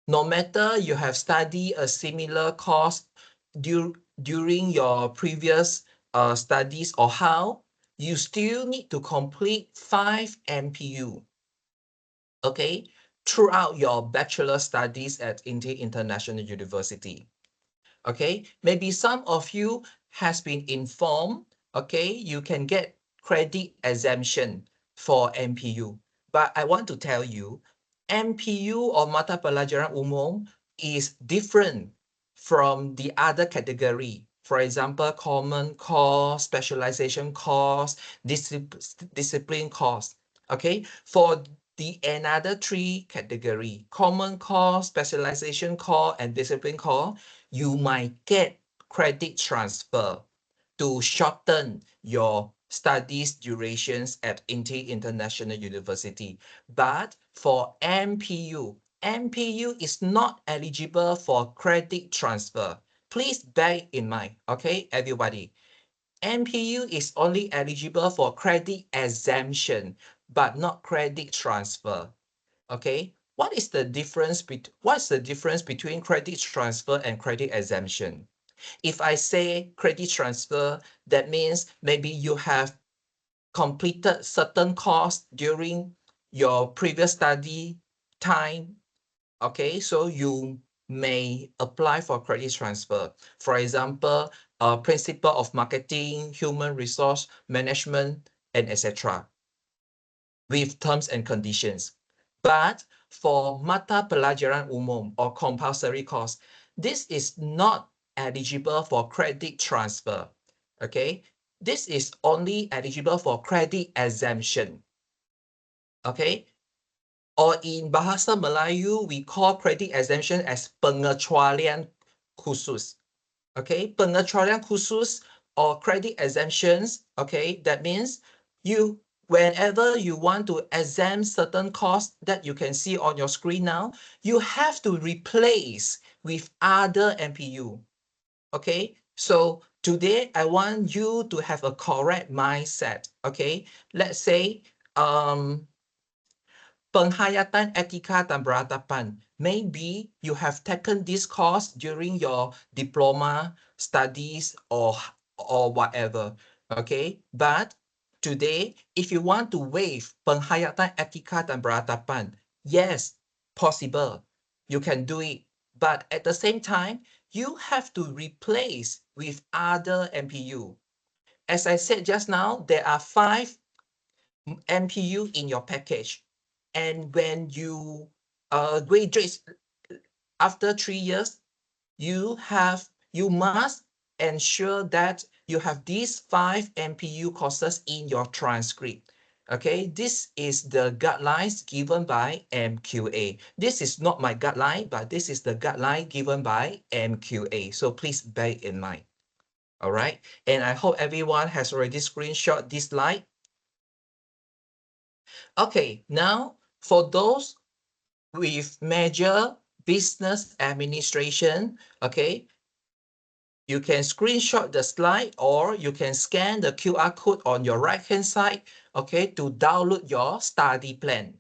No matter you have studied a similar course during your previous studies or how, you still need to complete 5 MPU, okay, throughout your bachelor studies at INTI International University. Okay, maybe some of you has been informed, okay, you can get credit exemption for MPU. But I want to tell you, MPU or mata pelajaran umum is different from the other category. For example, common course, specialization course, discipline course. Okay, for the another 3 category, common core, specialization core, and discipline core, you might get credit transfer to shorten your studies durations at INTI International University. But for MPU, MPU is not eligible for credit transfer. Please bear in mind, okay, everybody. MPU is only eligible for credit exemption, but not credit transfer. Okay, what's the difference between credit transfer and credit exemption? If I say credit transfer, that means maybe you have completed certain course during your previous study time. Okay, so you may apply for credit transfer. For example, principle of marketing, human resource management, and etc. with terms and conditions. But for mata pelajaran umum or compulsory course, this is not eligible for credit transfer. Okay, this is only eligible for credit exemption. Okay? Or in Bahasa Melayu, we call credit exemption as pengecualian khusus. Okay, pengecualian khusus or credit exemptions, okay, that means whenever you want to exempt certain costs that you can see on your screen now, you have to replace with other MPU. Okay, so today I want you to have a correct mindset. Okay, let's say penghayatan etika dan beradaban. Maybe you have taken this course during your diploma studies or whatever. Okay, but today, if you want to waive penghayatan etika dan beradaban, yes, possible. You can do it. But at the same time, you have to replace with other MPU. As I said just now, there are 5 MPU in your package. And when you graduate after 3 years, you must ensure that you have these 5 MPU courses in your transcript. Okay, this is the guidelines given by MQA. This is not my guideline, but this is the guideline given by MQA. So please bear in mind. All right, and I hope everyone has already screenshot this slide. Okay, now for those with major business administration, okay, you can screenshot the slide or you can scan the QR code on your right hand side, okay, to download your study plan.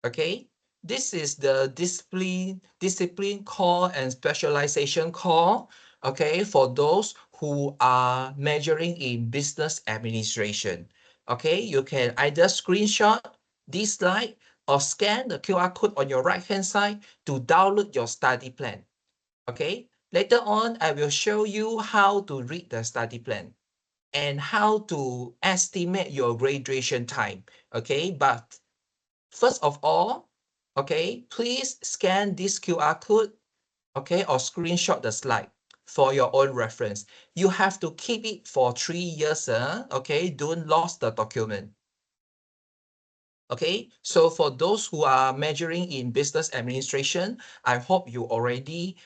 Okay, this is the discipline core and specialization core, okay, for those who are majoring in business administration. Okay, you can either screenshot this slide or scan the QR code on your right hand side to download your study plan. Okay, later on I will show you how to read the study plan and how to estimate your graduation time. Okay, but first of all, okay, please scan this QR code, okay, or screenshot the slide for your own reference. You have to keep it for 3 years, okay? Don't lose the document. Okay, so for those who are majoring in business administration, I hope you already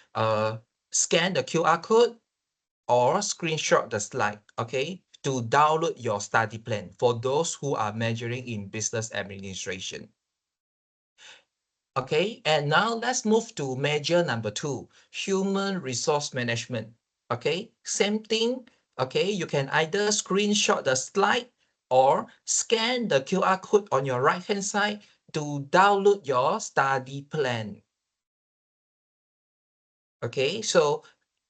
scan the QR code or screenshot the slide, okay, to download your study plan for those who are majoring in business administration. Okay, and now let's move to major number 2, human resource management. Okay, same thing. Okay, you can either screenshot the slide or scan the QR code on your right hand side to download your study plan. Okay, so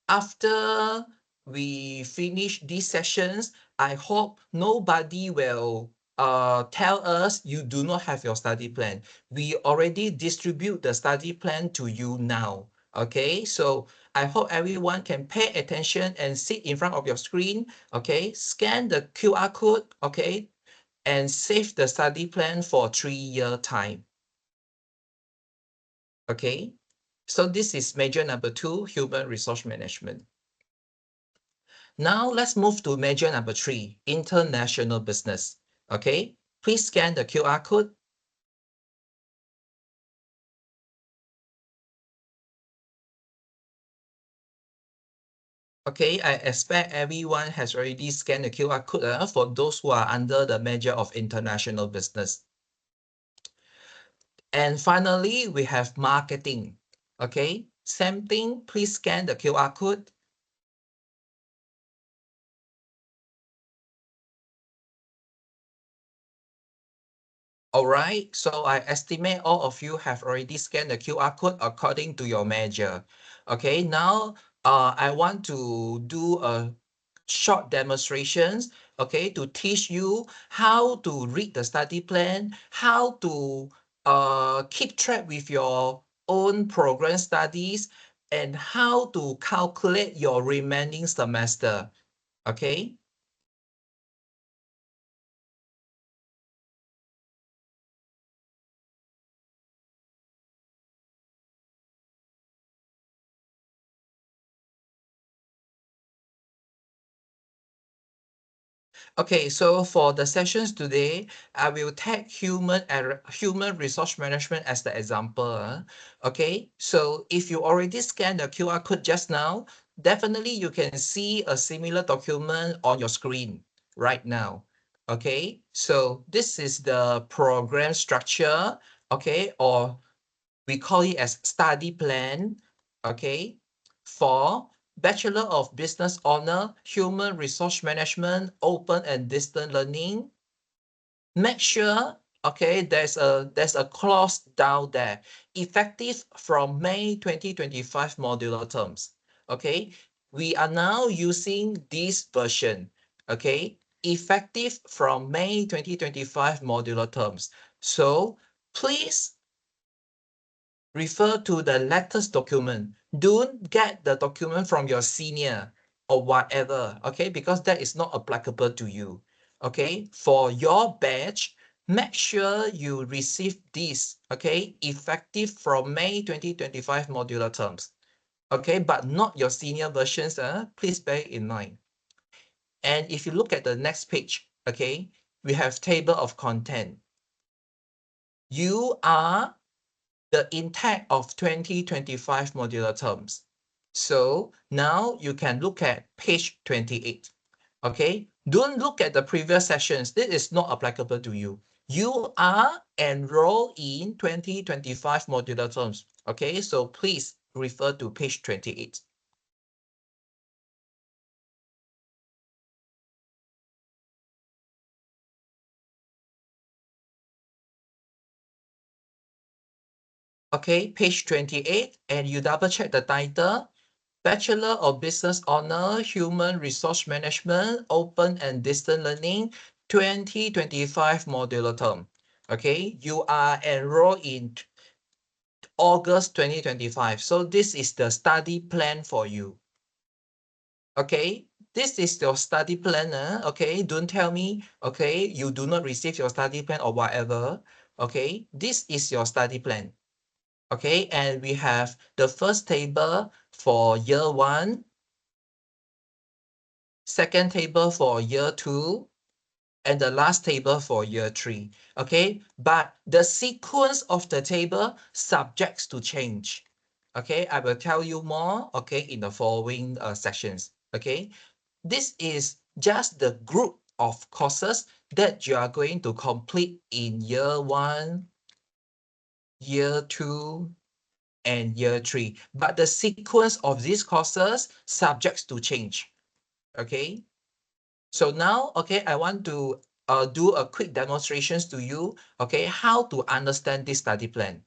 after we finish these sessions, I hope nobody will tell us you do not have your study plan. We already distribute the study plan to you now. Okay, so I hope everyone can pay attention and sit in front of your screen. Okay, scan the QR code. Okay, and save the study plan for 3-year time. Okay, so this is major number 2, human resource management. Now let's move to major number 3, international business. Okay, please scan the QR code. Okay, I expect everyone has already scanned the QR code for those who are under the major of international business. And finally, we have marketing. Okay, same thing, please scan the QR code. All right, so I estimate all of you have already scanned the QR code according to your major. Okay, now I want to do a short demonstrations, okay, to teach you how to read the study plan, how to keep track with your own program studies, and how to calculate your remaining semester, okay? Okay, so for the sessions today, I will take human resource management as the example. Okay, so if you already scanned the QR code just now, definitely you can see a similar document on your screen right now. Okay, so this is the program structure, okay, or we call it as study plan, okay, for Bachelor of Business Honor, Human Resource Management, Open and Distance Learning. Make sure, okay, there's a clause down there, effective from May 2025 modular terms. Okay, we are now using this version, okay, effective from May 2025 modular terms. So please refer to the latest document. Don't get the document from your senior or whatever, okay? Because that is not applicable to you, okay? For your batch, make sure you receive this, okay? Effective from May 2025 modular terms, okay? But not your senior versions, please bear in mind. And if you look at the next page, okay, we have table of content. You are the intake of 2025 modular terms. So now you can look at page 28. Okay, don't look at the previous sessions. This is not applicable to you. You are enrolled in 2025 modular terms. Okay, so please refer to page 28. Okay, page 28, and you double check the title. Bachelor of Business Honor, Human Resource Management, Open and Distance Learning, 2025 modular term. Okay, you are enrolled in August 2025. So this is the study plan for you. Okay, this is your study plan. Okay, don't tell me, okay, you do not receive your study plan or whatever. Okay, this is your study plan. Okay, and we have the first table for year 1, second table for year 2, and the last table for year 3. Okay, but the sequence of the table subjects to change. Okay, I will tell you more, okay, in the following sessions. Okay, this is just the group of courses that you are going to complete in year 1, year 2, and year 3. But the sequence of these courses subjects to change. Okay, so now, okay, I want to do a quick demonstrations to you, okay, how to understand this study plan.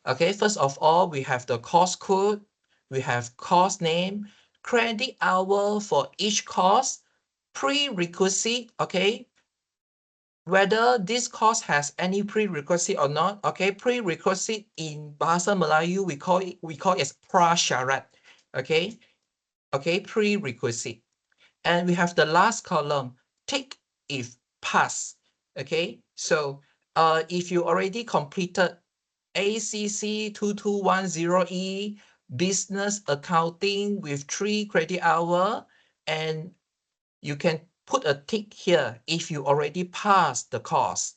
Okay, first of all, we have the course code, we have course name, credit hour for each course, prerequisite, okay, whether this course has any prerequisite or not, okay, prerequisite in Bahasa Melayu, we call it as prasyarat, okay, okay, prerequisite. And we have the last column, tick if pass. Okay, so if you already completed ACC 2210E, business accounting with 3 credit hour, and you can put a tick here if you already passed the course.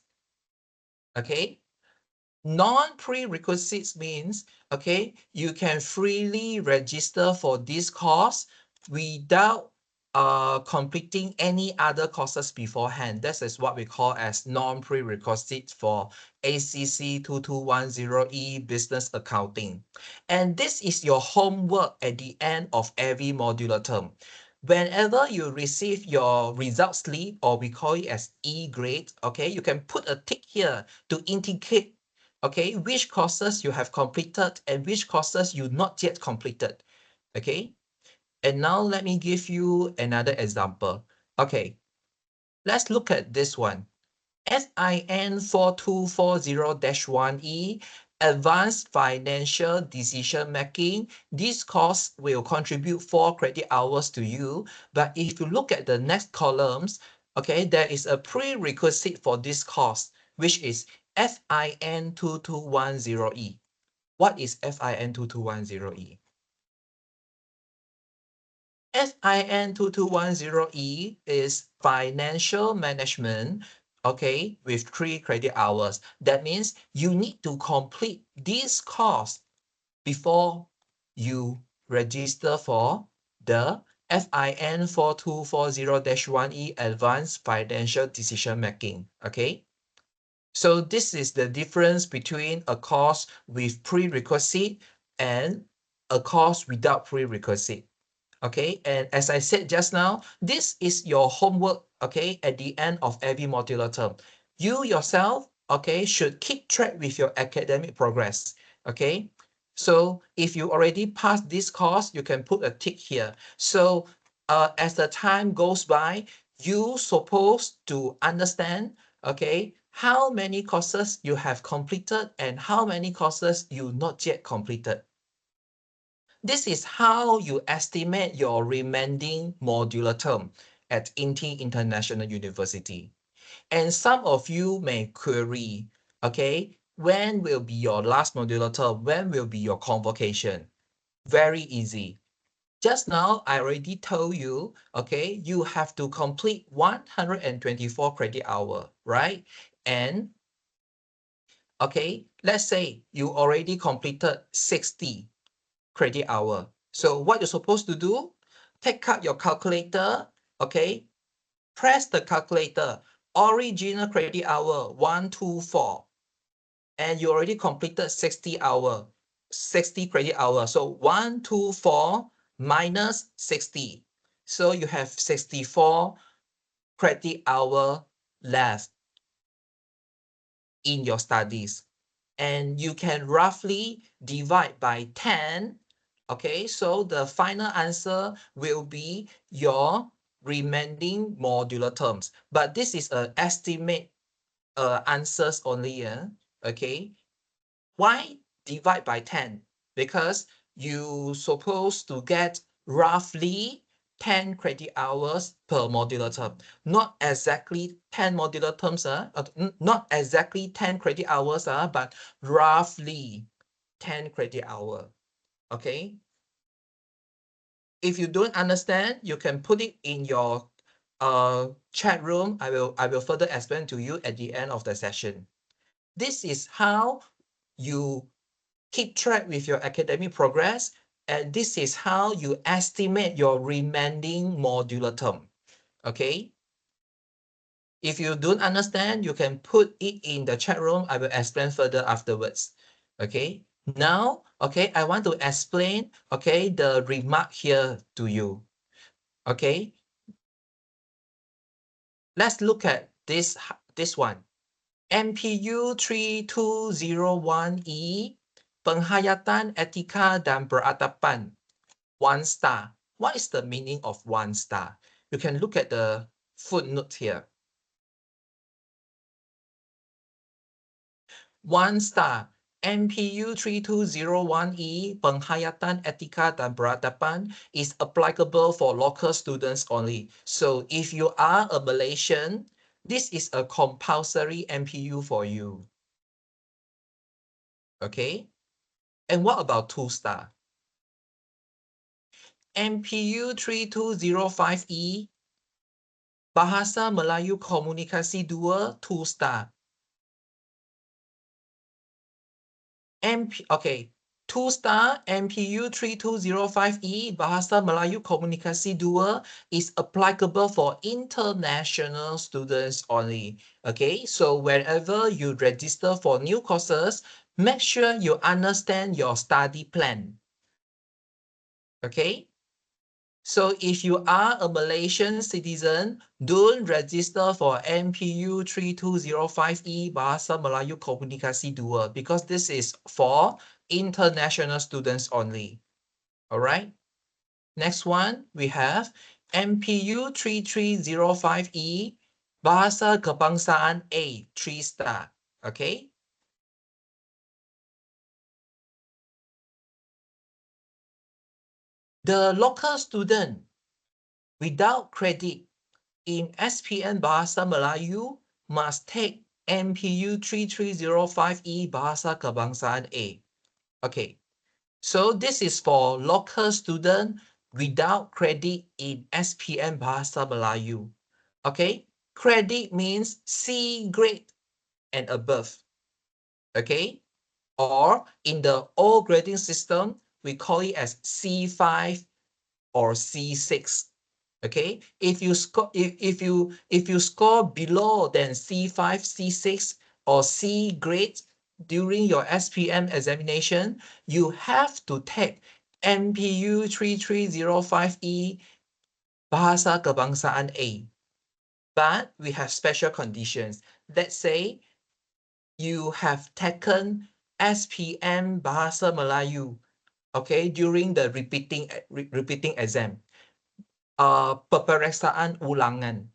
Okay, non-prerequisites means, okay, you can freely register for this course without completing any other courses beforehand. This is what we call as non-prerequisite for ACC 2210E Business Accounting. And this is your homework at the end of every modular term. Whenever you receive your result slip, or we call it as E-grade, okay, you can put a tick here to indicate, okay, which courses you have completed and which courses you not yet completed. Okay, and now let me give you another example. Okay, let's look at this one. SIN 4240-1E, Advanced Financial Decision Making. This course will contribute 4 credit hours to you. But if you look at the next columns, okay, there is a prerequisite for this course, which is FIN 2210E. What is FIN 2210E? FIN 2210E is financial management, okay, with 3 credit hours. That means you need to complete this course before you register for the FIN 4240-1E Advanced Financial Decision Making, okay? So this is the difference between a course with prerequisite and a course without prerequisite. Okay, and as I said just now, this is your homework, okay, at the end of every modular term. You yourself, okay, should keep track with your academic progress, okay? So if you already passed this course, you can put a tick here. So as the time goes by, you supposed to understand, okay, how many courses you have completed and how many courses you not yet completed. This is how you estimate your remaining modular term at INTI International University. And some of you may query, okay, when will be your last modular term? When will be your convocation? Very easy. Just now, I already told you, okay, you have to complete 124 credit hour, right? And, okay, let's say you already completed 60 credit hour. So what you're supposed to do, take out your calculator, okay? Press the calculator, original credit hour 124, and you already completed 60 hour, 60 credit hour. So 124 minus 60. So you have 64 credit hour left in your studies. And you can roughly divide by 10. Okay, so the final answer will be your remaining modular terms. But this is an estimate answers only. Okay, why divide by 10? Because you supposed to get roughly 10 credit hours per modular term. Not exactly 10 modular terms, not exactly 10 credit hours, but roughly 10 credit hour. Okay. If you don't understand, you can put it in your chat room. I will further explain to you at the end of the session. This is how you keep track with your academic progress, and this is how you estimate your remaining modular term. Okay. If you don't understand, you can put it in the chat room. I will explain further afterwards. Okay. Now, okay, I want to explain, okay, the remark here to you. Okay. Let's look at this one. MPU 3201E, penghayatan etika dan beradaban. 1 star. What is the meaning of 1 star? You can look at the footnote here. 1 star. MPU 3201E, penghayatan etika dan beradaban is applicable for local students only. So if you are a Malaysian, this is a compulsory MPU for you. Okay. And what about 2 star? MPU 3205E, Bahasa Melayu Komunikasi 2, 2 star. Okay, 2 star MPU 3205E, Bahasa Melayu Komunikasi 2 is applicable for international students only. Okay, so whenever you register for new courses, make sure you understand your study plan. Okay. So if you are a Malaysian citizen, don't register for MPU 3205E Bahasa Melayu Komunikasi 2 because this is for international students only. All right. Next one, we have MPU 3305E Bahasa Kebangsaan A, 3 star. Okay. The local student without credit in SPN Bahasa Melayu must take MPU 3305E Bahasa Kebangsaan A. Okay, so this is for local student without credit in SPM Bahasa Melayu. Okay, credit means C grade and above. Okay, or in the old grading system, we call it as C5 or C6. Okay, if you score if you score below than C5, C6 or C grade during your SPM examination, you have to take MPU 3305E Bahasa Kebangsaan A. But we have special conditions. Let's say you have taken SPM Bahasa Melayu, okay, during the repeating exam. Peperiksaan ulangan.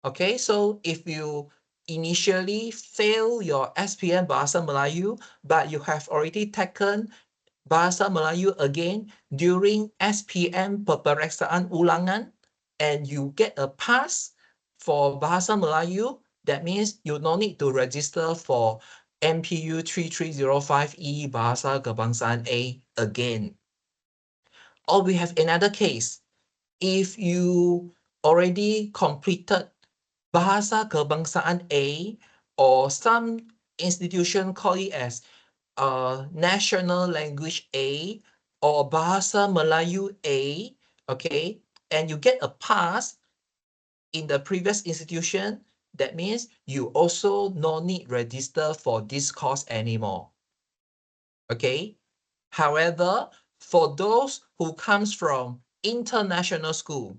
Okay, so if you initially fail your SPM Bahasa Melayu, but you have already taken Bahasa Melayu again during SPM Peperiksaan ulangan, and you get a pass for Bahasa Melayu, that means you no need to register for MPU 3305E Bahasa Kebangsaan A again. Or we have another case. If you already completed Bahasa Kebangsaan A, or some institution call it as National Language A or Bahasa Melayu A, okay, and you get a pass in the previous institution, that means you also no need register for this course anymore. Okay. However, for those who comes from international school,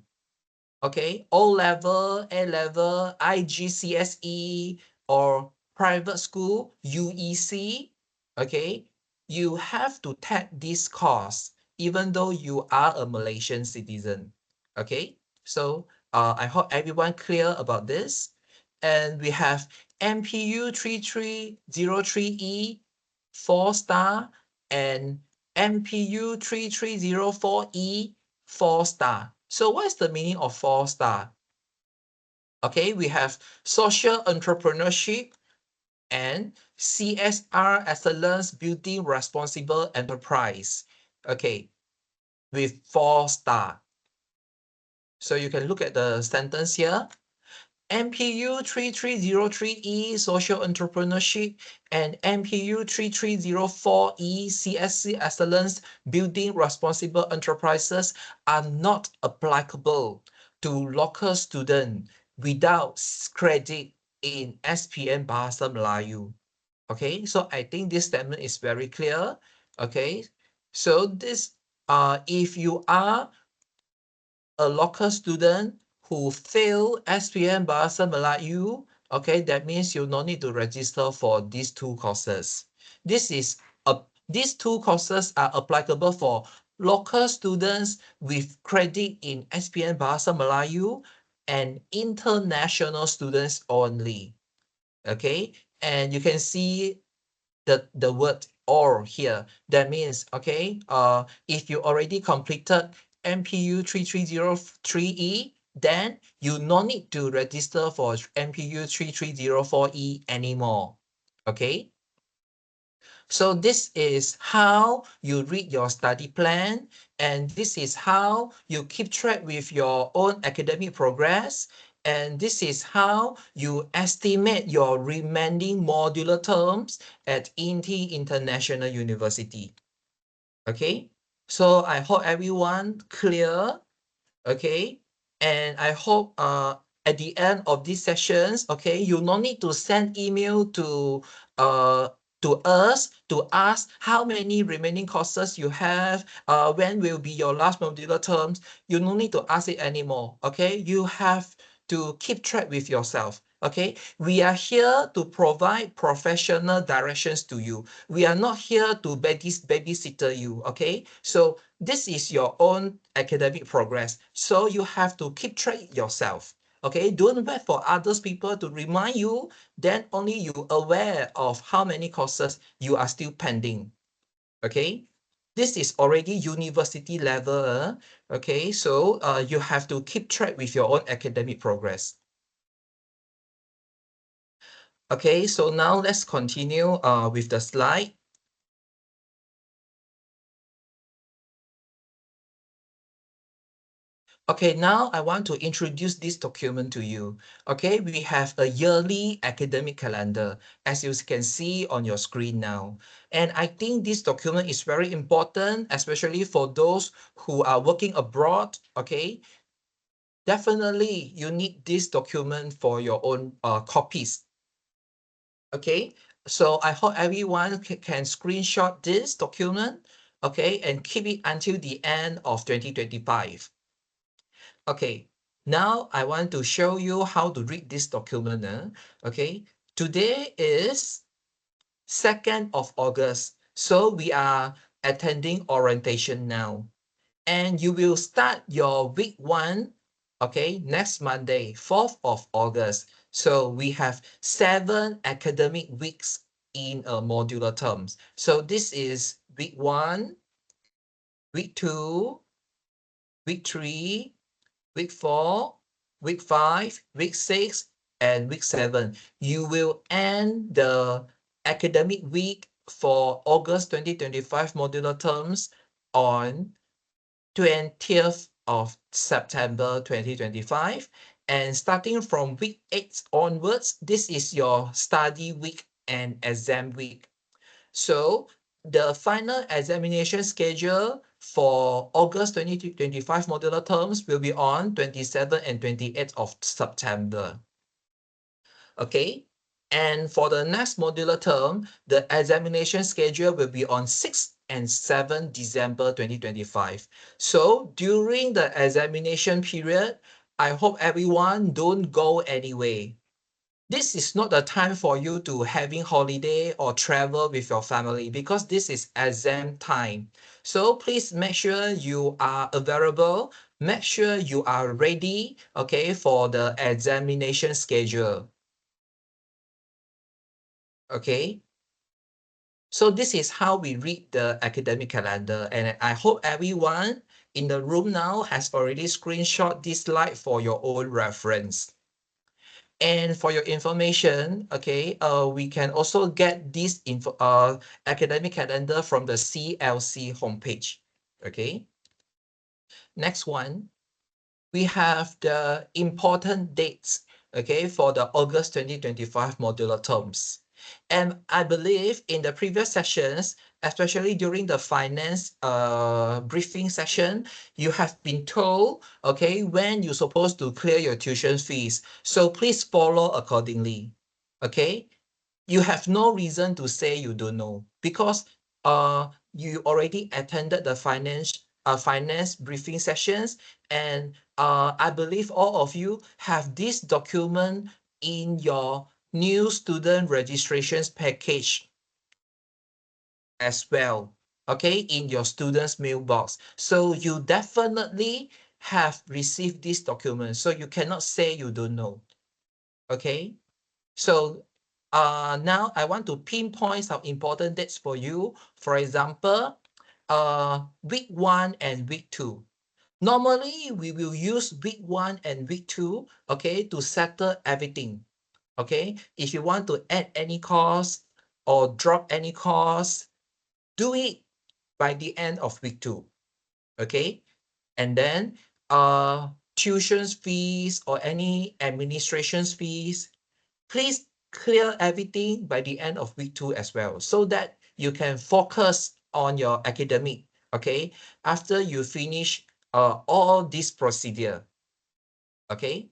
okay, O level, A level, IGCSE, or private school, UEC, okay, you have to take this course even though you are a Malaysian citizen. Okay, so I hope everyone clear about this. And we have MPU 3303E 4-star and MPU 3304E 4-star. So what's the meaning of 4-star? Okay, we have social entrepreneurship and CSR excellence building responsible enterprise. Okay, with 4-star. So you can look at the sentence here. MPU 3303E social entrepreneurship and MPU 3304E CSC excellence building responsible enterprises are not applicable to local students without credit in SPM Bahasa Melayu. Okay, so I think this statement is very clear. Okay, so this if you are a local student who fail SPM Bahasa Melayu, okay, that means you no need to register for these two courses. These two courses are applicable for local students with credit in SPM Bahasa Melayu and international students only. Okay, and you can see the word or here. That means, okay, if you already completed MPU 3303E, then you no need to register for MPU 3304E anymore. Okay. So this is how you read your study plan, and this is how you keep track with your own academic progress, and this is how you estimate your remaining modular terms at INTI International University. Okay, so I hope everyone clear. Okay, and I hope at the end of these sessions, okay, you no need to send email uh to us to ask how many remaining courses you have, when will be your last modular terms. You no need to ask it anymore. Okay, you have to keep track with yourself. Okay, we are here to provide professional directions to you. We are not here to babysitter you. Okay, so this is your own academic progress. So you have to keep track yourself. Okay, don't wait for others people to remind you, then only you aware of how many courses you are still pending. Okay, this is already university level. Okay, so you have to keep track with your own academic progress. Okay, so now let's continue with the slide. Okay, now I want to introduce this document to you. Okay, we have a yearly academic calendar, as you can see on your screen now. And I think this document is very important, especially for those who are working abroad. Okay, definitely you need this document for your own copies. Okay, so I hope everyone can screenshot this document, okay, and keep it until the end of 2025. Okay, now I want to show you how to read this document. Okay, today is 2nd of August, so we are attending orientation now. And you will start your week 1, okay, next Monday, 4th of August. So we have 7 academic weeks in a modular terms. So this is week 1, week 2, week 3, week 4, week 5, week 6, and week 7. You will end the academic week for August 2025 modular terms on 20th of September 2025. And starting from week 8 onwards, this is your study week and exam week. So the final examination schedule for August 2025 modular terms will be on 27 and 28th of September. Okay. And for the next modular term, the examination schedule will be on 6 and 7 December 2025. So during the examination period, I hope everyone don't go anywhere. This is not the time for you to having holiday or travel with your family because this is exam time. So please make sure you are available, make sure you are ready, okay, for the examination schedule. Okay. So this is how we read the academic calendar, and I hope everyone in the room now has already screenshot this slide for your own reference. And for your information, okay, we can also get this academic calendar from the CLC homepage. Okay. Next one, we have the important dates, okay, for the August 2025 modular terms. And I believe in the previous sessions, especially during the finance briefing session, you have been told, okay, when you're supposed to clear your tuition fees. So please follow accordingly, okay? You have no reason to say you don't know because you already attended the finance briefing sessions, and I believe all of you have this document in your new student registrations package as well, okay, in your student's mailbox. So you definitely have received this document, so you cannot say you don't know, okay? So now I want to pinpoint some important dates for you. For example, week 1 and week 2. Normally, we will use week 1 and week 2, okay, to settle everything. Okay, if you want to add any course or drop any course, do it by the end of week 2. Okay, and then tuition fees or any administration fees, please clear everything by the end of week 2 as well, so that you can focus on your academic, okay, after you finish all this procedure, okay?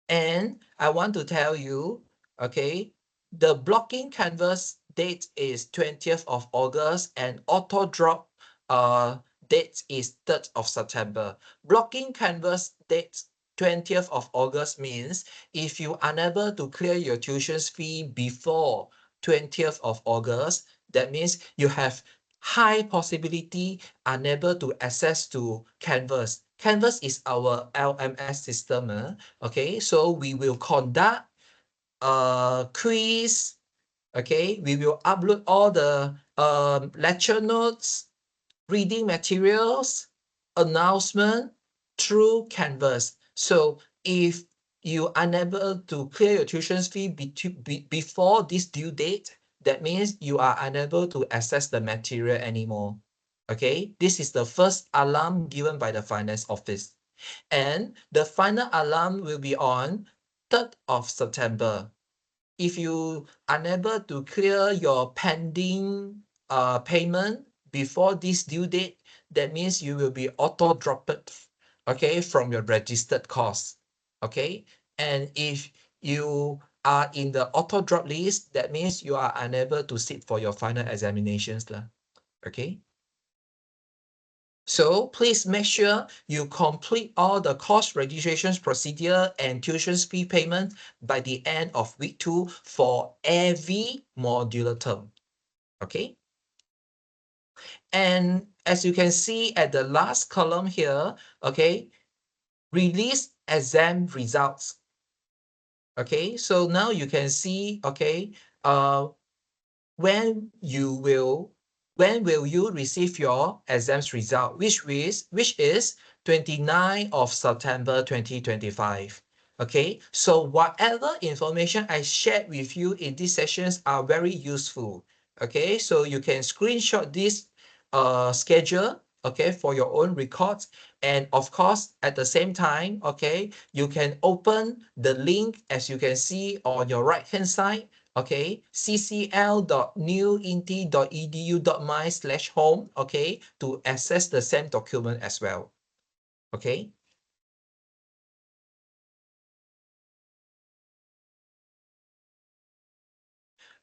And I want to tell you, okay, the blocking canvas date is 20th of August and auto drop date is 3rd of September. Blocking canvas date 20th of August means if you are unable to clear your tuition fee before 20th of August, that means you have high possibility unable to access to Canvas. Canvas is our LMS system. Okay, so we will conduct a quiz. Okay, we will upload all the lecture notes, reading materials, announcement through Canvas. So if you are unable to clear your tuition fee before this due date, that means you are unable to access the material anymore. Okay, this is the first alarm given by the finance office. And the final alarm will be on 3rd of September. If you are unable to clear your pending payment before this due date, that means you will be auto dropped, okay, from your registered course, okay? And if you are in the auto drop list, that means you are unable to sit for your final examinations, okay? So please make sure you complete all the course registrations procedure and tuition fee payment by the end of week 2 for every modular term. Okay. And as you can see at the last column here, okay, release exam results. Okay, so now you can see, okay, when will you receive your exams result, which is 29th of September 2025. Okay, so whatever information I shared with you in these sessions are very useful. Okay, so you can screenshot this schedule, okay, for your own records. And of course, at the same time, okay, you can open the link as you can see on your right hand side, okay, ccl.newinti.edu.my/home, okay, to access the same document as well, okay.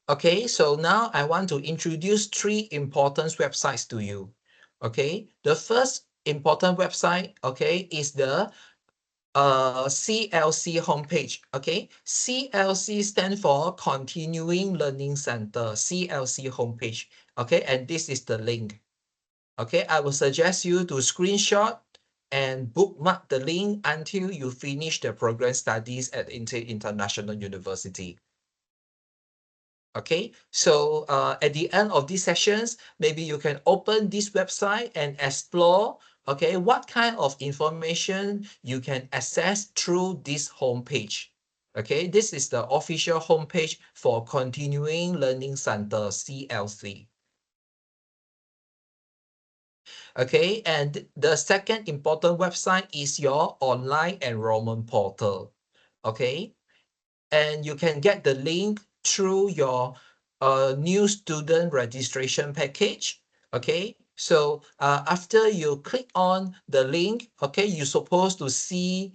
Okay, so now I want to introduce 3 important websites to you. Okay, the first important website, okay, is the CLC homepage. Okay, CLC stand for Continuing Learning Center, CLC homepage. Okay, and this is the link. Okay, I will suggest you to screenshot and bookmark the link until you finish the program studies at INTI International University. Okay, so at the end of these sessions, maybe you can open this website and explore, okay, what kind of information you can access through this homepage. Okay, this is the official homepage for Continuing Learning Center, CLC. Okay, and the second important website is your online enrollment portal. Okay, and you can get the link through your new student registration package. Okay, so after you click on the link, okay, you're supposed to see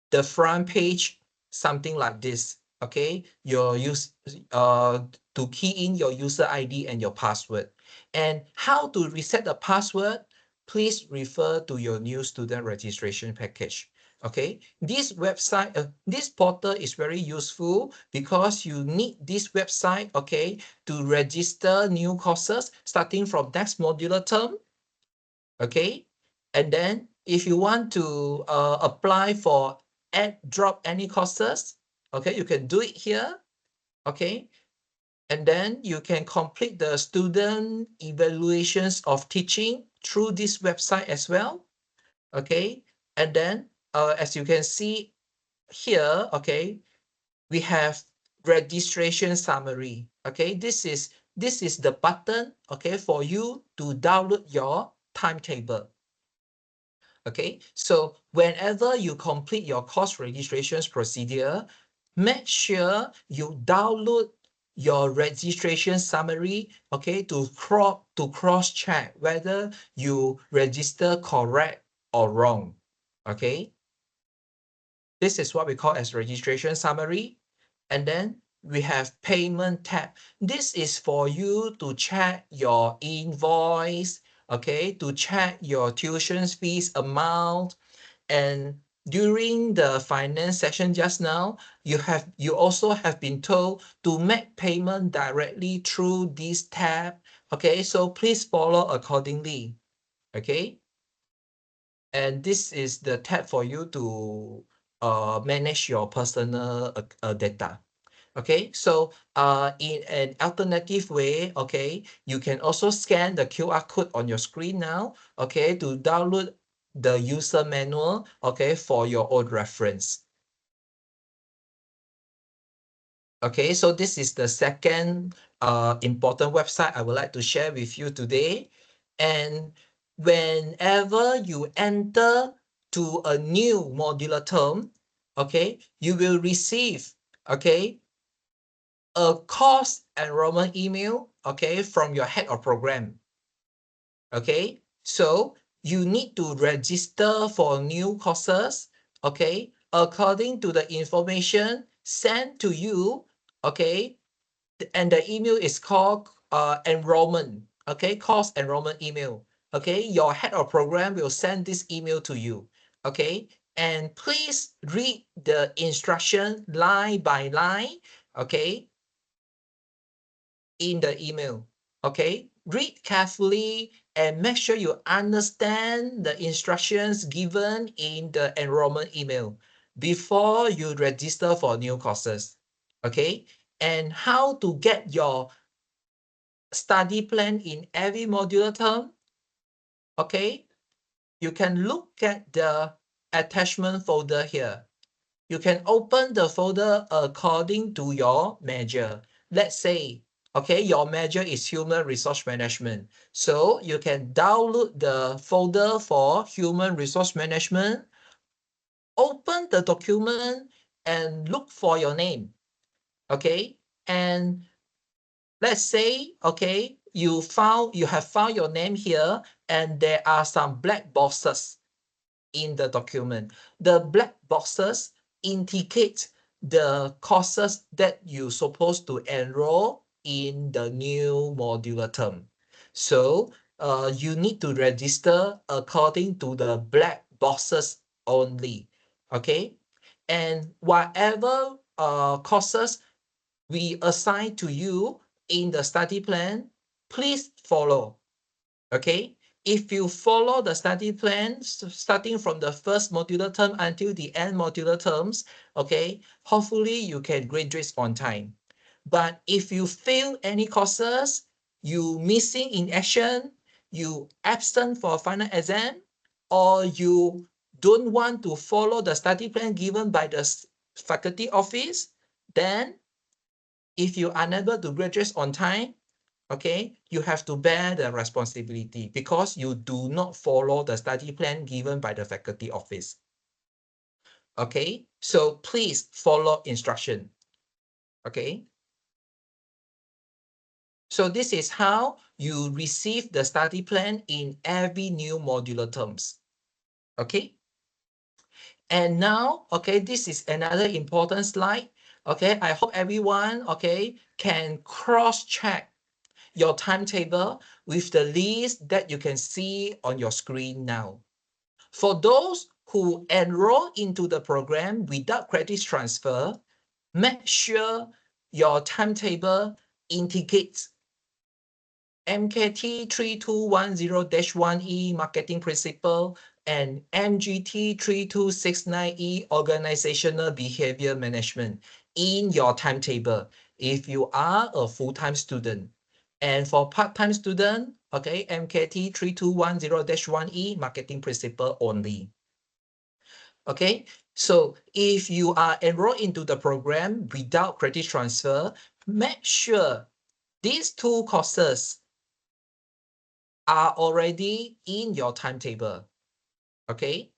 the front page, something like this. Okay, to key in your user ID and your password. And how to reset the password, please refer to your new student registration package. Okay, this website, this portal is very useful because you need this website, okay, to register new courses starting from next modular term. Okay, and then if you want to apply for drop any courses, okay, you can do it here. Okay, and then you can complete the student evaluations of teaching through this website as well. Okay, and then as you can see here, okay, we have registration summary. Okay, this is the button, okay, for you to download your timetable. Okay, so whenever you complete your course registrations procedure, make sure you download your registration summary, okay, to cross check whether you register correct or wrong. Okay, this is what we call as registration summary. And then we have payment tab. This is for you to check your invoice, okay, to check your tuition fees amount. And during the finance session just now, you also have been told to make payment directly through this tab. Okay, so please follow accordingly. Okay, and this is the tab for you to manage your personal data. Okay, so in an alternative way, okay, you can also scan the QR code on your screen now, okay, to download the user manual, okay, for your own reference. Okay, so this is the second important website I would like to share with you today. And whenever you enter to a new modular term, okay, you will receive, okay, a course enrollment email, okay, from your head of program. Okay, so you need to register for new courses, okay, according to the information sent to you, okay, and the email is called enrollment, okay, course enrollment email. Okay, your head of program will send this email to you. Okay, and please read the instruction line by line, okay, in the email. Okay, read carefully and make sure you understand the instructions given in the enrollment email before you register for new courses. Okay, and how to get your study plan in every modular term. Okay, you can look at the attachment folder here. You can open the folder according to your major. Let's say, okay, your major is human resource management. So you can download the folder for human resource management, open the document and look for your name. Okay, and let's say, okay, you have found your name here and there are some black boxes in the document. The black boxes indicate the courses that you're supposed to enroll in the new modular term. So you need to register according to the black boxes only. Okay, and whatever courses we assign to you in the study plan, please follow. Okay, if you follow the study plan starting from the first modular term until the end modular terms, okay, hopefully you can graduate on time. But if you fail any courses, you missing in action, you absent for final exam, or you don't want to follow the study plan given by the faculty office, then if you are unable to graduate on time, okay, you have to bear the responsibility because you do not follow the study plan given by the faculty office. Okay, so please follow instruction. Okay, so this is how you receive the study plan in every new modular terms. Okay, and now, okay, this is another important slide. Okay, I hope everyone, okay, can cross-check your timetable with the list that you can see on your screen now. For those who enroll into the program without credit transfer, make sure your timetable indicates MKT 3210-1E Marketing Principle and MGT 3269E Organizational Behavior Management in your timetable if you are a full-time student. And for part-time student, okay, MKT 3210-1E Marketing Principle only. Okay, so if you are enrolled into the program without credit transfer, make sure these two courses are already in your timetable, okay,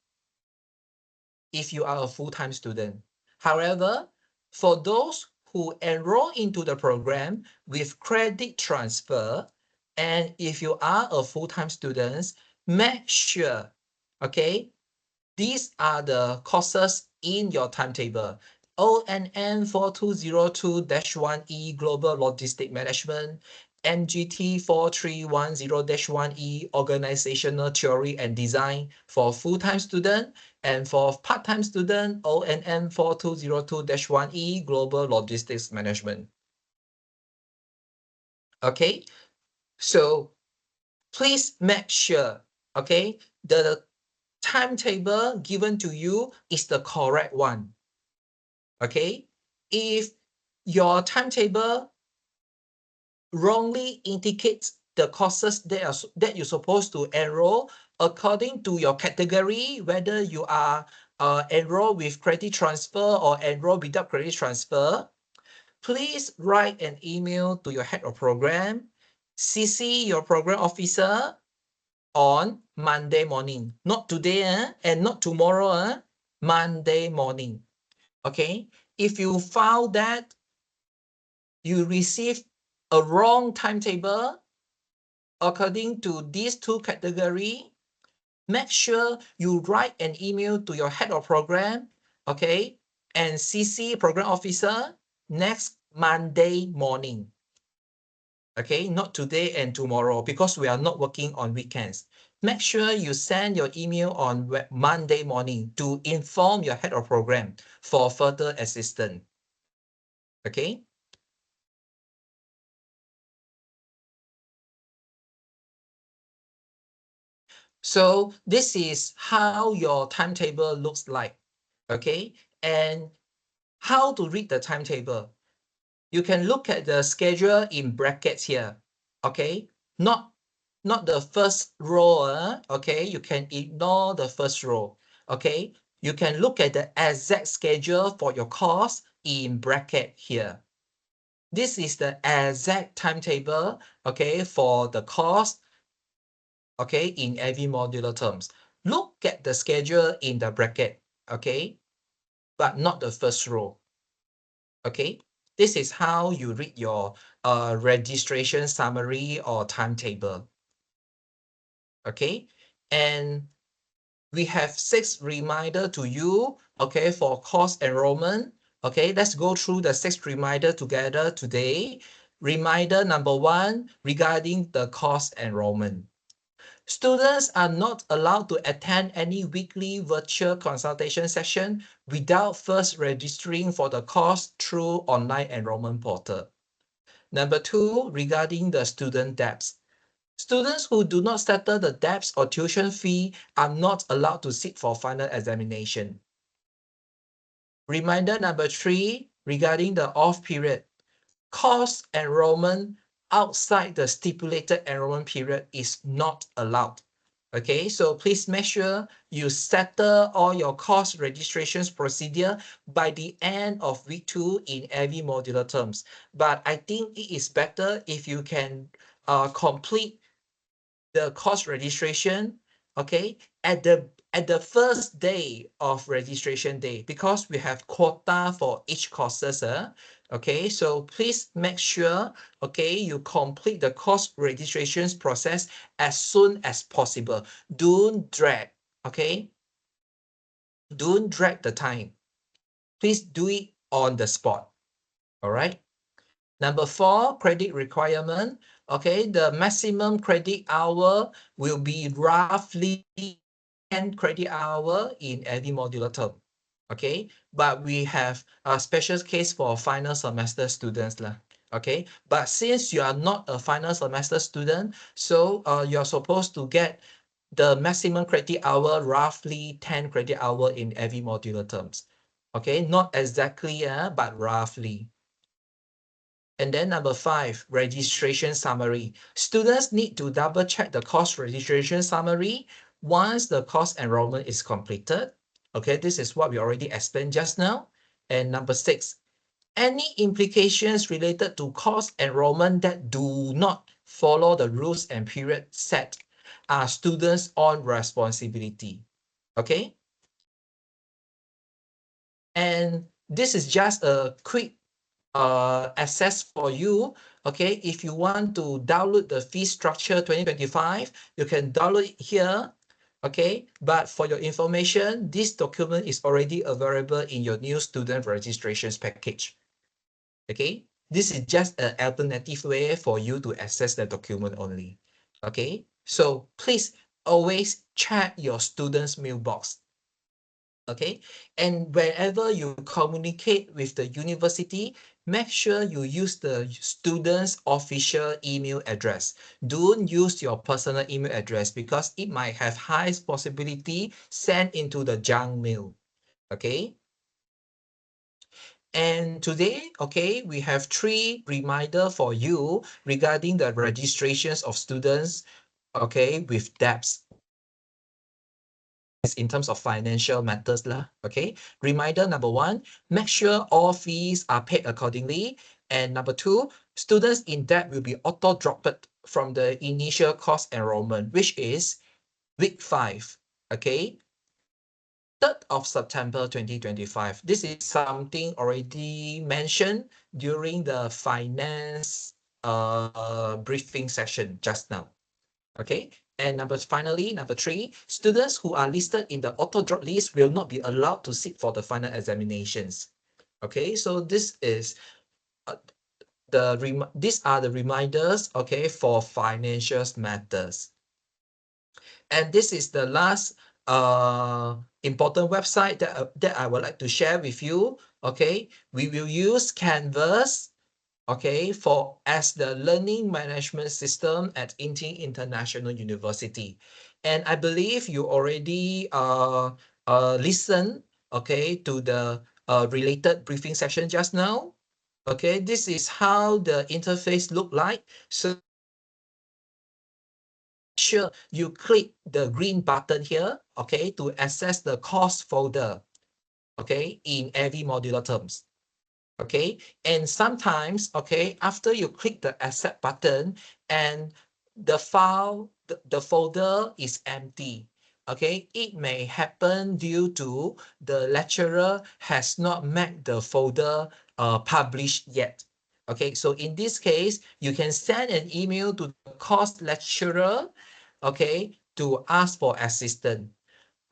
if you are a full-time student. However, for those who enroll into the program with credit transfer, and if you are a full-time student, make sure, okay, these are the courses in your timetable. ONN 4202-1E Global Logistic Management, MGT 4310-1E Organizational Theory and Design for full-time student, and for part-time student, ONN 4202-1E Global Logistics Management. Okay, so please make sure, okay, the timetable given to you is the correct one. Okay, if your timetable wrongly indicates the courses that you're supposed to enroll according to your category, whether you are enrolled with credit transfer or enrolled without credit transfer, please write an email to your head of program, CC your program officer, on Monday morning, not today and not tomorrow, Monday morning. Okay, if you found that you received a wrong timetable according to these two categories, make sure you write an email to your head of program, okay, and CC program officer next Monday morning. Okay, not today and tomorrow because we are not working on weekends. Make sure you send your email on Monday morning to inform your head of program for further assistance. Okay. So this is how your timetable looks like. Okay. And how to read the timetable. You can look at the schedule in brackets here. Okay. Not the first row, okay? You can ignore the first row, okay? You can look at the exact schedule for your course in bracket here. This is the exact timetable, okay, for the course, okay, in every modular terms. Look at the schedule in the bracket, okay, but not the first row, okay? This is how you read your registration summary or timetable. Okay, and we have 6 reminder to you, okay, for course enrollment. Okay, let's go through the 6 reminder together today. Reminder number 1 regarding the course enrollment. Students are not allowed to attend any weekly virtual consultation session without first registering for the course through online enrollment portal. Number 2, regarding the student debts. Students who do not settle the debts or tuition fee are not allowed to sit for final examination. Reminder number 3, regarding the off period. Course enrollment outside the stipulated enrollment period is not allowed. Okay, so please make sure you settle all your course registrations procedure by the end of week 2 in every modular terms. But I think it is better if you can complete the course registration, okay, at the first day of registration day, because we have quota for each courses, okay, so please make sure, okay, you complete the course registrations process as soon as possible. Don't drag, okay, don't drag the time. Please do it on the spot. All right. Number 4, credit requirement. Okay, the maximum credit hour will be roughly 10 credit hour in every modular term. Okay, but we have a special case for final semester students lah. Okay, but since you are not a final semester student, so you're supposed to get the maximum credit hour roughly 10 credit hour in every modular terms. Okay, not exactly, but roughly. And then number 5, registration summary. Students need to double check the course registration summary once the course enrollment is completed. Okay, this is what we already explained just now. And number 6, any implications related to course enrollment that do not follow the rules and period set are students' own responsibility. Okay? And this is just a quick access for you. Okay, if you want to download the fee structure 2025, you can download it here. Okay, but for your information, this document is already available in your new student registrations package. Okay, this is just an alternative way for you to access the document only. Okay, so please always check your student's mailbox. Okay, and whenever you communicate with the university, make sure you use the student's official email address. Don't use your personal email address because it might have high possibility sent into the junk mail. Okay. And today, okay, we have 3 reminder for you regarding the registrations of students, okay, with debts. In terms of financial matters lah, okay. Reminder number 1, make sure all fees are paid accordingly. And number 2, students in debt will be auto dropped from the initial course enrollment, which is week 5, okay, 3rd of September 2025. This is something already mentioned during the finance briefing session just now. Okay, and finally, number 3, students who are listed in the auto drop list will not be allowed to sit for the final examinations. Okay, so this is these are the reminders, okay, for financial matters. And this is the last important website that I would like to share with you. Okay, we will use Canvas, okay, for as the learning management system at INTI International University. And I believe you already listen, okay, to the related briefing session just now. Okay, this is how the interface look like. So sure you click the green button here, okay, to access the course folder, okay, in every modular terms. Okay, and sometimes, okay, after you click the accept button and the file, the folder is empty, okay, it may happen due to the lecturer has not made the folder published yet. Okay, so in this case, you can send an email to the course lecturer, okay, to ask for assistance.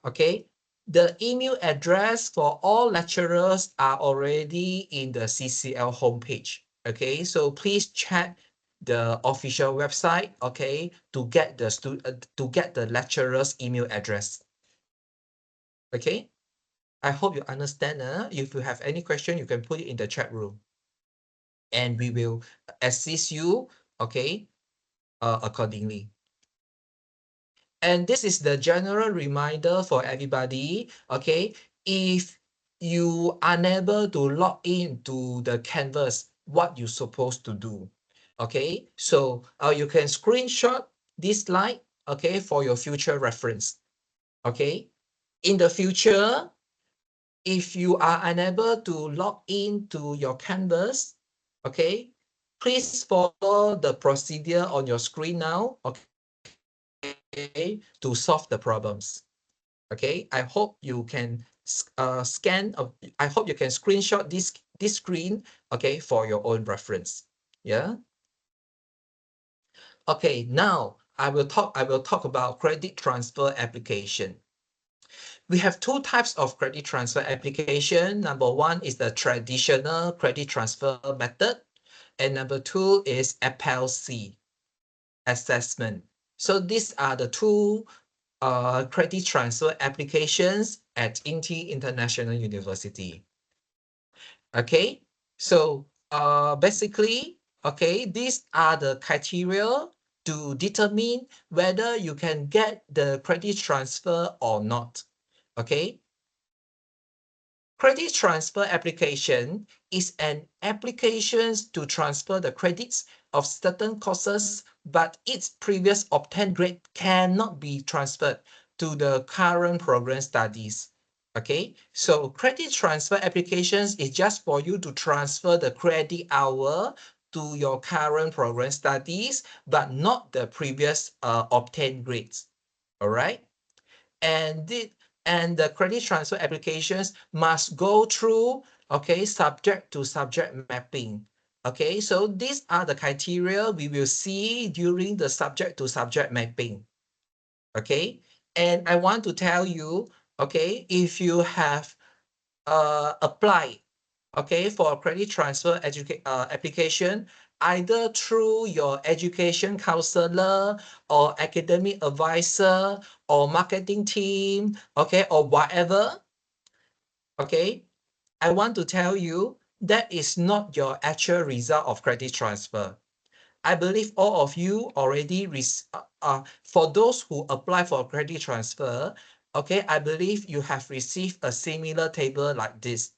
Okay, the email address for all lecturers are already in the CCL homepage. Okay, so please check the official website, okay, to get the lecturer's email address. Okay, I hope you understand. If you have any question, you can put it in the chat room, and we will assist you, okay, accordingly. And this is the general reminder for everybody, okay? If you are unable to log in to the Canvas, what you're supposed to do, okay? So you can screenshot this slide, okay, for your future reference, okay? In the future, if you are unable to log in to your Canvas, okay, please follow the procedure on your screen now, okay, to solve the problems. Okay, I hope you can I hope you can screenshot this screen, okay, for your own reference. Yeah. Okay, now I will talk about credit transfer application. We have two types of credit transfer application. Number one is the traditional credit transfer method, and number two is FLC assessment. So these are the two credit transfer applications at INTI International University. Okay, so basically, okay, these are the criteria to determine whether you can get the credit transfer or not. Okay, credit transfer application is an application to transfer the credits of certain courses, but its previous obtained grade cannot be transferred to the current program studies. Okay, so credit transfer applications is just for you to transfer the credit hour to your current program studies, but not the previous obtained grades. All right, and the credit transfer applications must go through, okay, subject to subject mapping. Okay, so these are the criteria we will see during the subject to subject mapping. Okay, and I want to tell you, okay, if you have applied, okay, for a credit transfer application, either through your education counselor or academic advisor or marketing team, okay, or whatever, okay, I want to tell you that is not your actual result of credit transfer. I believe all of you already, for those who apply for credit transfer, okay, I believe you have received a similar table like this.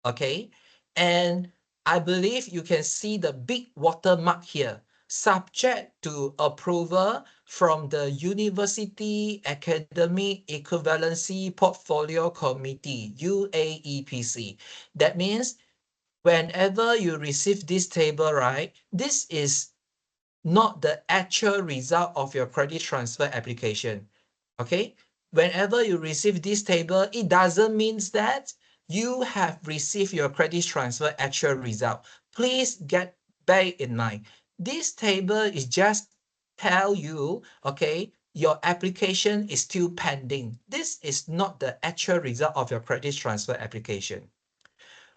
Okay, and I believe you can see the big watermark here, subject to approval from the University Academic Equivalency Portfolio Committee, UAEPC. That means whenever you receive this table, right, this is not the actual result of your credit transfer application. Okay, whenever you receive this table, it doesn't mean that you have received your credit transfer actual result. Please bear in mind, this table is just tell you, okay, your application is still pending. This is not the actual result of your credit transfer application.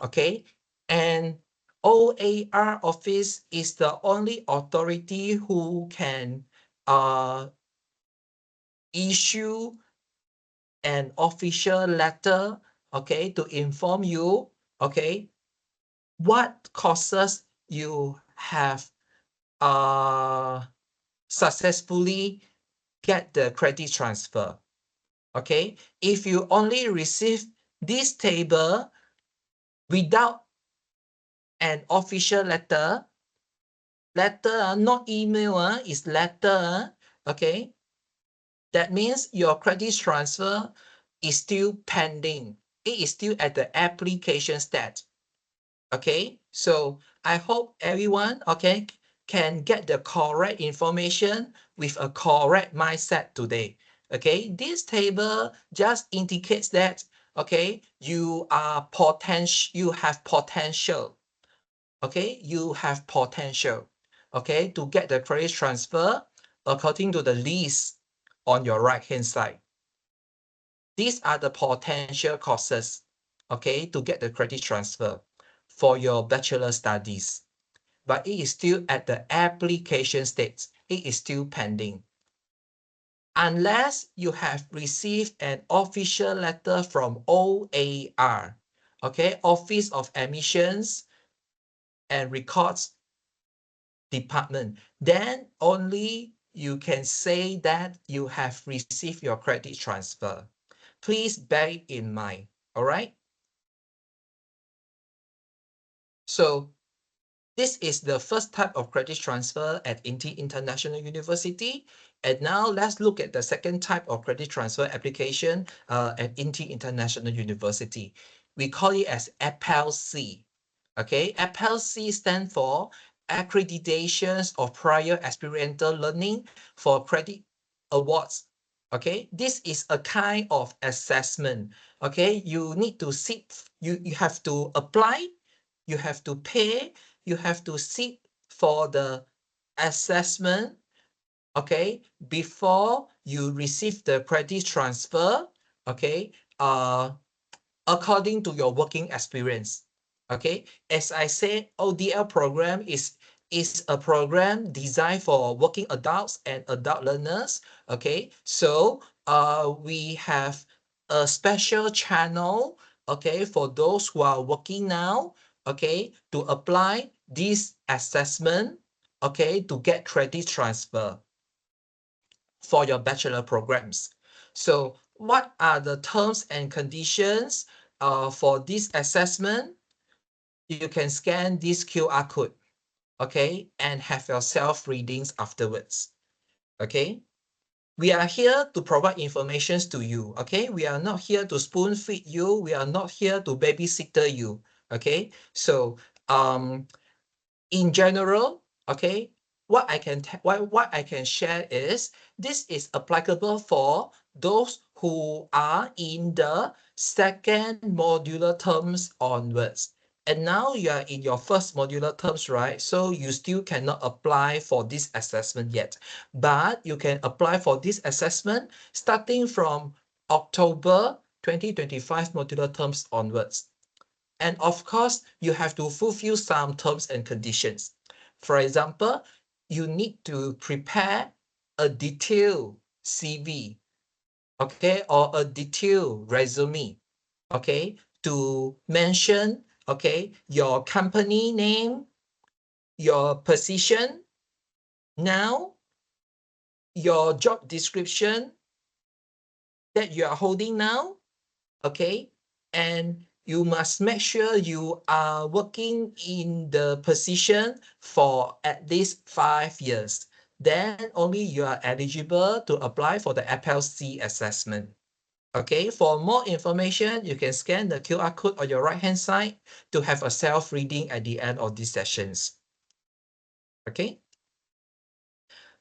Okay, and OAR office is the only authority who can issue an official letter, okay, to inform you, okay, what courses you have successfully get the credit transfer. Okay, if you only receive this table without an official letter, not email, is letter, okay, that means your credit transfer is still pending. It is still at the application stage. Okay, so I hope everyone, okay, can get the correct information with a correct mindset today. Okay, this table just indicates that, okay, you have potential. Okay, you have potential, okay, to get the credit transfer according to the list on your right hand side. These are the potential courses, okay, to get the credit transfer for your bachelor studies, but it is still at the application stage. It is still pending. Unless you have received an official letter from OAR, okay, Office of Admissions and Records Department, then only you can say that you have received your credit transfer. Please bear in mind, all right? So this is the first type of credit transfer at INTI International University. And now let's look at the second type of credit transfer application at INTI International University. We call it as APEL-C. Okay, APEL-C stands for Accreditations of Prior Experiential Learning for Credit Awards. Okay, this is a kind of assessment. Okay, you need to sit, you have to apply, you have to pay, you have to sit for the assessment, okay, before you receive the credit transfer, okay, according to your working experience. Okay, as I said, ODL program is a program designed for working adults and adult learners. Okay, so we have a special channel, okay, for those who are working now, okay, to apply this assessment, okay, to get credit transfer for your bachelor programs. So what are the terms and conditions for this assessment? You can scan this QR code, okay, and have your self-readings afterwards, okay? We are here to provide information to you, okay? We are not here to spoon feed you. We are not here to babysitter you, okay? So in general, okay, what I can share is this is applicable for those who are in the second modular terms onwards. And now you are in your first modular terms, right? So you still cannot apply for this assessment yet. But you can apply for this assessment starting from October 2025 modular terms onwards. And of course, you have to fulfill some terms and conditions. For example, you need to prepare a detailed CV, okay, or a detailed resume, okay, to mention, okay, your company name, your position now, your job description that you are holding now, okay, and you must make sure you are working in the position for at least 5 years. Then only you are eligible to apply for the APEL-C assessment. Okay, for more information, you can scan the QR code on your right-hand side to have a self-reading at the end of these sessions. Okay.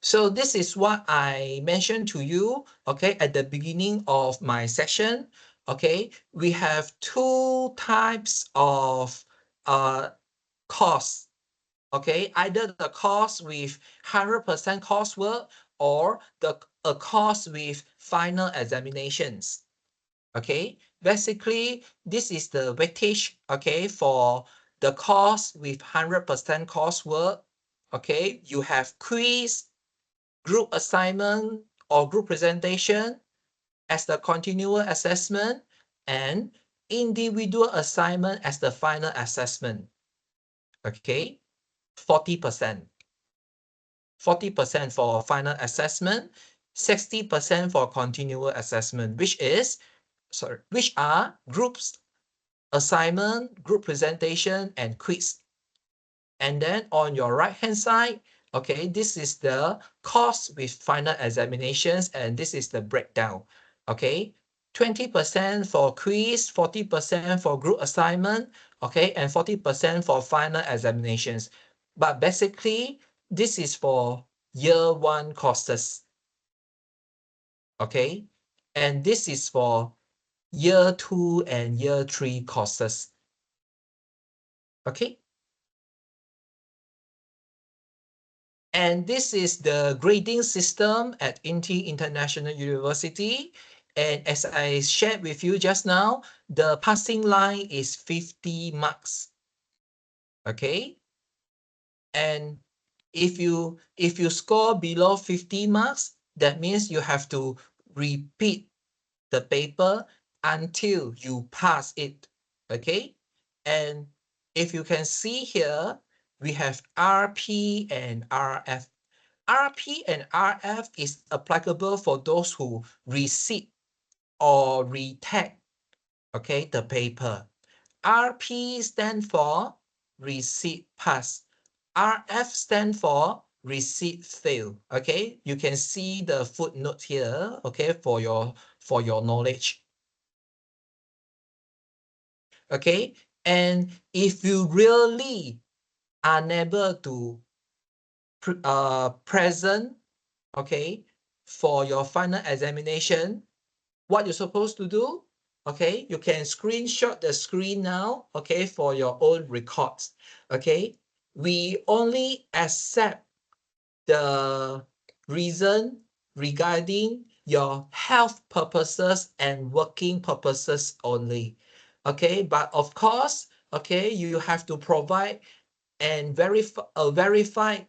So this is what I mentioned to you, okay, at the beginning of my session. Okay, we have two types of course. Okay, either the course with 100% coursework or a course with final examinations. Okay, basically this is the weightage, okay, for the course with 100% coursework. Okay, you have quiz, group assignment or group presentation as the continual assessment, and individual assignment as the final assessment. Okay, 40%. 40% for final assessment, 60% for continual assessment, which are groups assignment, group presentation, and quiz. And then on your right hand side, okay, this is the course with final examinations, and this is the breakdown. Okay, 20% for quiz, 40% for group assignment, okay, and 40% for final examinations. But basically, this is for year 1 courses. Okay, and this is for year 2 and year 3 courses. Okay. And this is the grading system at INTI International University. And as I shared with you just now, the passing line is 50 marks. Okay. And if you score below 50 marks, that means you have to repeat the paper until you pass it. Okay. And if you can see here, we have RP and RF. RP and RF is applicable for those who receive or retake, okay, the paper. RP stand for receive pass. RF stand for receive fail. Okay, you can see the footnote here, okay, for your knowledge. Okay, and if you really unable to present, okay, for your final examination, what you're supposed to do, okay, you can screenshot the screen now, okay, for your own records. Okay, we only accept the reason regarding your health purposes and working purposes only. Okay, but of course, okay, you have to provide and verified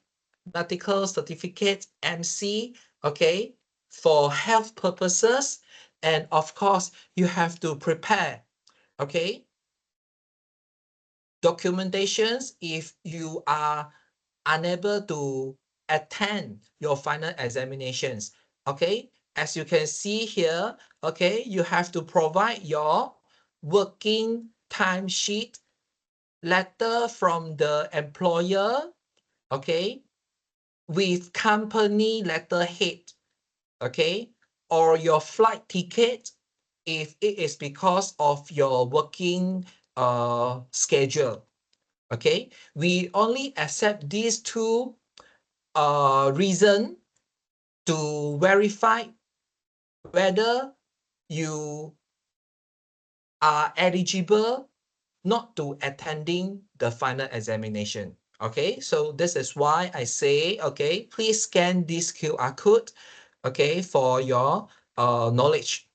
medical certificate MC, okay, for health purposes. And of course, you have to prepare, okay, documentations if you are unable to attend your final examinations. Okay, as you can see here, okay, you have to provide your working timesheet, letter from the employer, okay, with company letterhead, okay, or your flight ticket if it is because of your working schedule. Okay, we only accept these two reasons to verify whether you are eligible not to attending the final examination. Okay, so this is why I say, okay, please scan this QR code, okay, for your knowledge.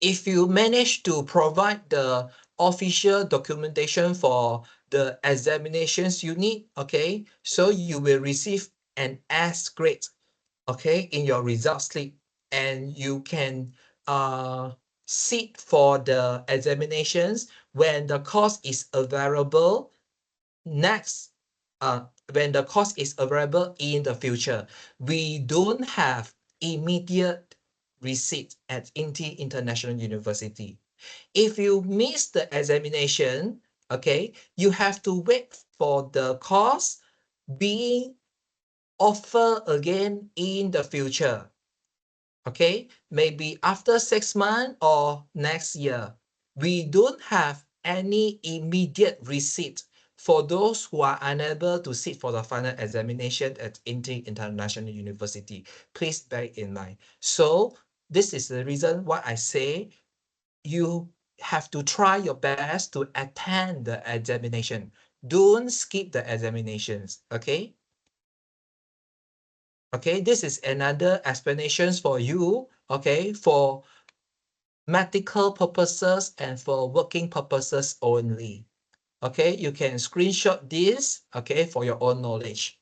If you manage to provide the official documentation for the examinations you need, okay, so you will receive an S grade, okay, in your result slip, and you can sit for the examinations when the course is available next, when the course is available in the future. We don't have immediate receipt at INTI International University. If you miss the examination, okay, you have to wait for the course being offered again in the future. Okay, maybe after 6 months or next year. We don't have any immediate receipt for those who are unable to sit for the final examination at INTI International University. Please bear in mind. So this is the reason why I say you have to try your best to attend the examination. Don't skip the examinations, okay? Okay, this is another explanations for you, okay, for medical purposes and for working purposes only. Okay, you can screenshot this, okay, for your own knowledge.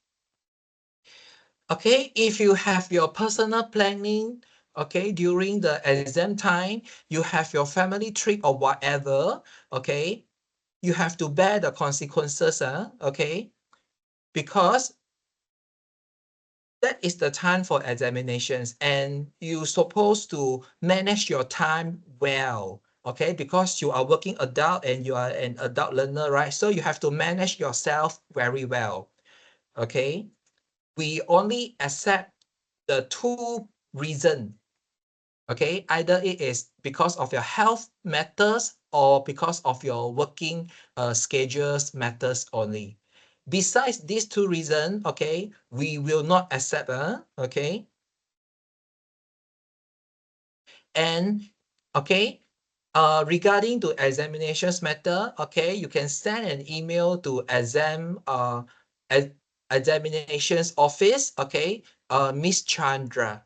Okay, if you have your personal planning, okay, during the exam time, you have your family trip or whatever, okay, you have to bear the consequences, okay, because that is the time for examinations and you're supposed to manage your time well, okay, because you are working adult and you are an adult learner, right? So you have to manage yourself very well, okay? We only accept the two reasons, okay? Either it is because of your health matters or because of your working schedules matters only. Besides these two reasons, okay, we will not accept, okay? And, okay, regarding to examinations matter, okay, you can send an email to examinations office, okay, Miss Chandra,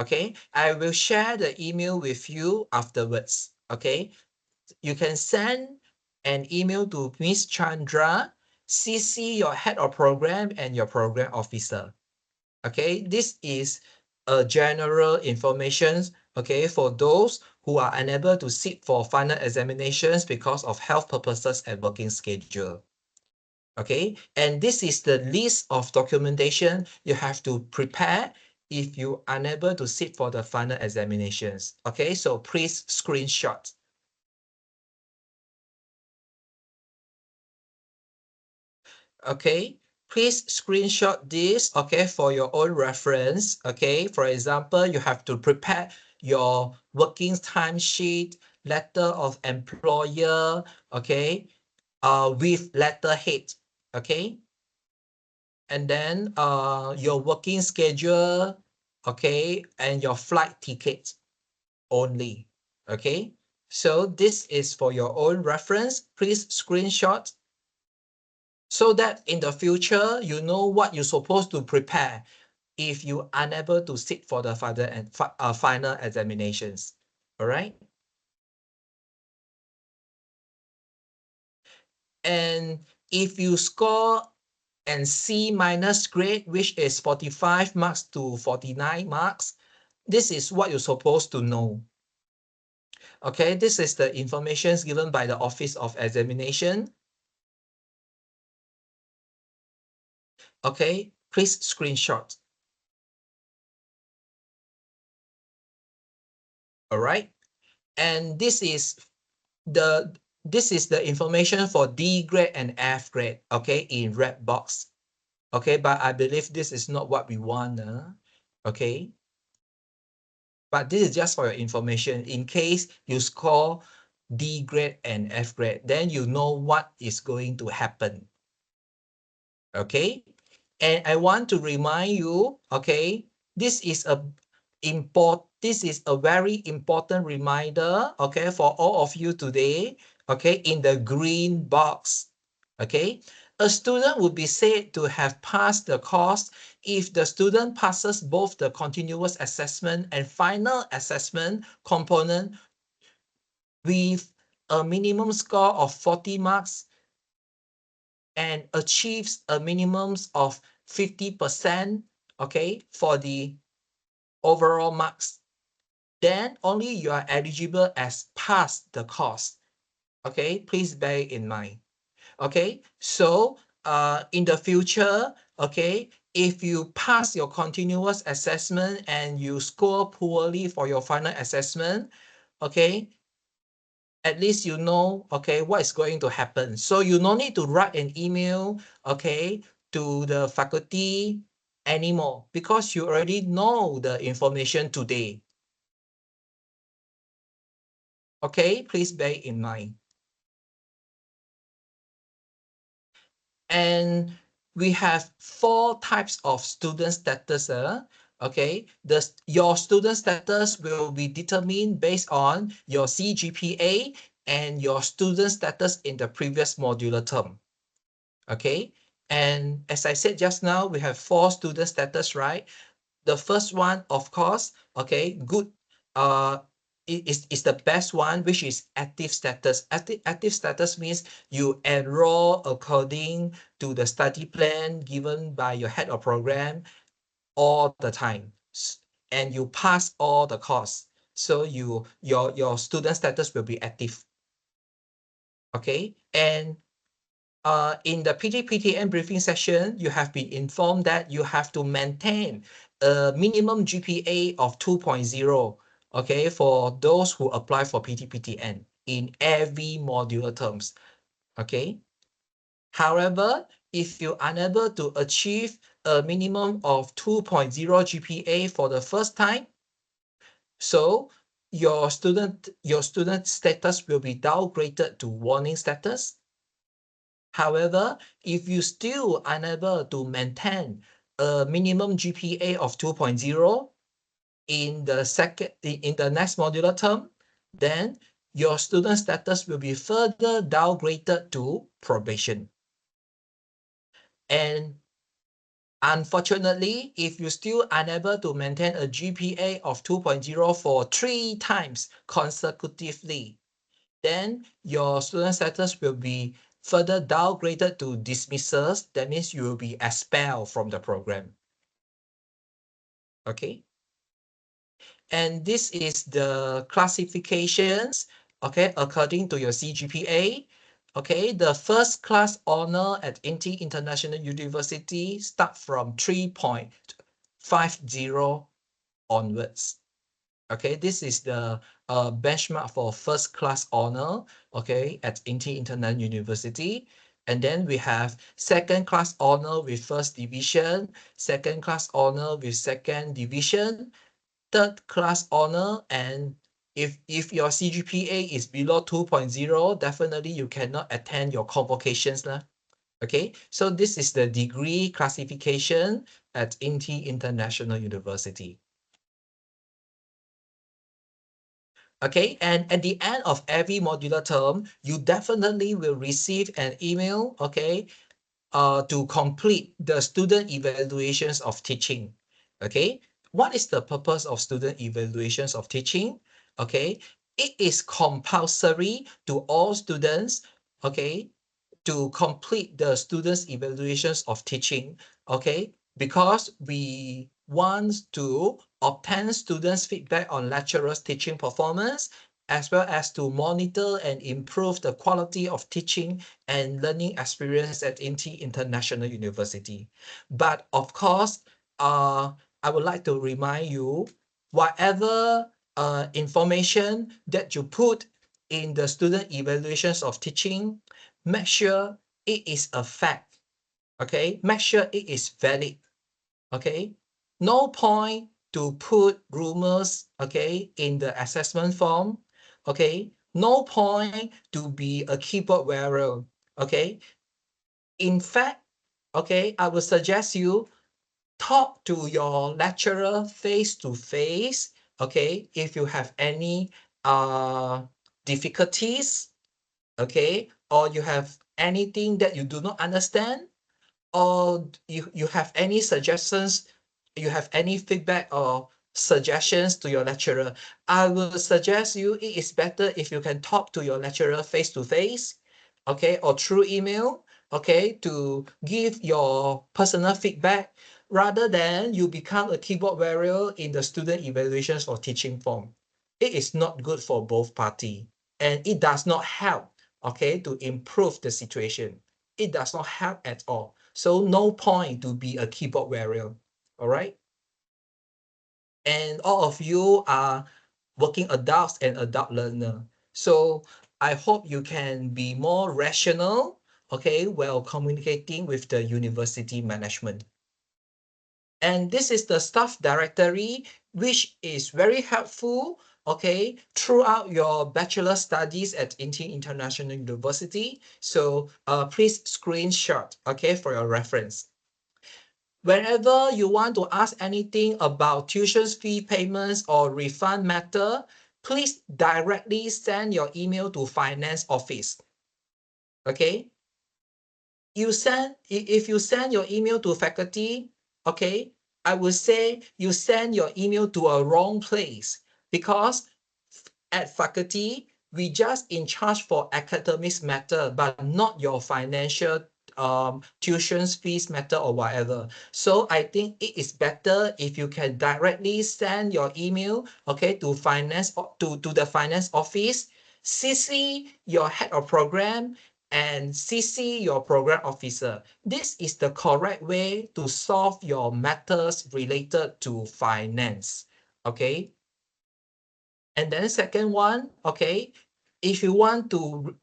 okay. I will share the email with you afterwards, okay. You can send an email to Miss Chandra, CC your head of program and your program officer. Okay, this is a general information, okay, for those who are unable to sit for final examinations because of health purposes and working schedule. Okay, and this is the list of documentation you have to prepare if you are unable to sit for the final examinations. Okay, so please screenshot. Okay, please screenshot this, okay, for your own reference. Okay, for example, you have to prepare your working timesheet, letter of employer, okay, with letterhead, okay, and then your working schedule, okay, and your flight tickets only, okay. So this is for your own reference. Please screenshot so that in the future, you know what you're supposed to prepare if you're unable to sit for the final examinations. All right. And if you score an C minus grade, which is 45 marks to 49 marks, this is what you're supposed to know. Okay, this is the information given by the Office of Examination. Okay, please screenshot. All right, and this is the information for D grade and F grade, okay, in red box. Okay, but I believe this is not what we want, okay. But this is just for your information. In case you score D grade and F grade, then you know what is going to happen. Okay, and I want to remind you, okay, this is a very important reminder, okay, for all of you today, okay, in the green box, okay. A student would be said to have passed the course if the student passes both the continuous assessment and final assessment component with a minimum score of 40 marks and achieves a minimum of 50%, okay, for the overall marks, then only you are eligible as pass the course. Okay, please bear in mind. Okay, so in the future, okay, if you pass your continuous assessment and you score poorly for your final assessment, okay, at least you know, okay, what is going to happen. So you no need to write an email, okay, to the faculty anymore because you already know the information today. Okay, please bear in mind. And we have 4 types of student status. Okay, your student status will be determined based on your CGPA and your student status in the previous modular term. Okay, and as I said just now, we have 4 student status, right? The first one, of course, okay, good, is the best one, which is active status. Active status means you enroll according to the study plan given by your head of program all the time, and you pass all the course. So your student status will be active. Okay, and in the PTPTN briefing session, you have been informed that you have to maintain a minimum GPA of 2.0, okay, for those who apply for PTPTN in every modular terms, okay? However, if you're unable to achieve a minimum of 2.0 GPA for the first time, so your student status will be downgraded to warning status. However, if you still unable to maintain a minimum GPA of 2.0 in the next modular term, then your student status will be further downgraded to probation. And unfortunately, if you still unable to maintain a GPA of 2.0 for 3 times consecutively, then your student status will be further downgraded to dismissals. That means you will be expelled from the program. Okay. And this is the classifications, okay, according to your CGPA. Okay, the first class honor at INTI International University start from 3.50 onwards. Okay, this is the benchmark for first class honor, okay, at INTI International University. And then we have second class honor with first division, second class honor with second division, third class honor, and if your CGPA is below 2.0, definitely you cannot attend your convocations. Okay, so this is the degree classification at INTI International University. Okay, and at the end of every modular term, you definitely will receive an email, okay, to complete the student evaluations of teaching. Okay, what is the purpose of student evaluations of teaching? Okay, it is compulsory to all students, okay, to complete the students evaluations of teaching, okay, because we want to obtain students feedback on lecturers teaching performance, as well as to monitor and improve the quality of teaching and learning experience at INTI International University. But of course, I would like to remind you, whatever information that you put in the student evaluations of teaching, make sure it is a fact, okay? Make sure it is valid, okay? No point to put rumors, okay, in the assessment form, okay? No point to be a keyboard warrior, okay? In fact, okay, I would suggest you talk to your lecturer face to face, okay, if you have any difficulties, okay, or you have anything that you do not understand, or you have any suggestions, you have any feedback or suggestions to your lecturer, I will suggest you it is better if you can talk to your lecturer face to face, okay, or through email, okay, to give your personal feedback rather than you become a keyboard warrior in the student evaluations or teaching form. It is not good for both parties, and it does not help, okay, to improve the situation. It does not help at all. So no point to be a keyboard warrior, all right? And all of you are working adults and adult learner. So I hope you can be more rational, okay, while communicating with the university management. And this is the staff directory, which is very helpful, okay, throughout your bachelor studies at INTI International University. So please screenshot, okay, for your reference. Whenever you want to ask anything about tuition fee payments or refund matter, please directly send your email to finance office. Okay. If you send your email to faculty, okay, I would say you send your email to a wrong place, because at faculty, we just in charge for academics matter, but not your financial tuition fees matter or whatever. So I think it is better if you can directly send your email, okay, to the finance office, CC your head of program, and CC your program officer. This is the correct way to solve your matters related to finance. Okay. And then second one, okay, if you want to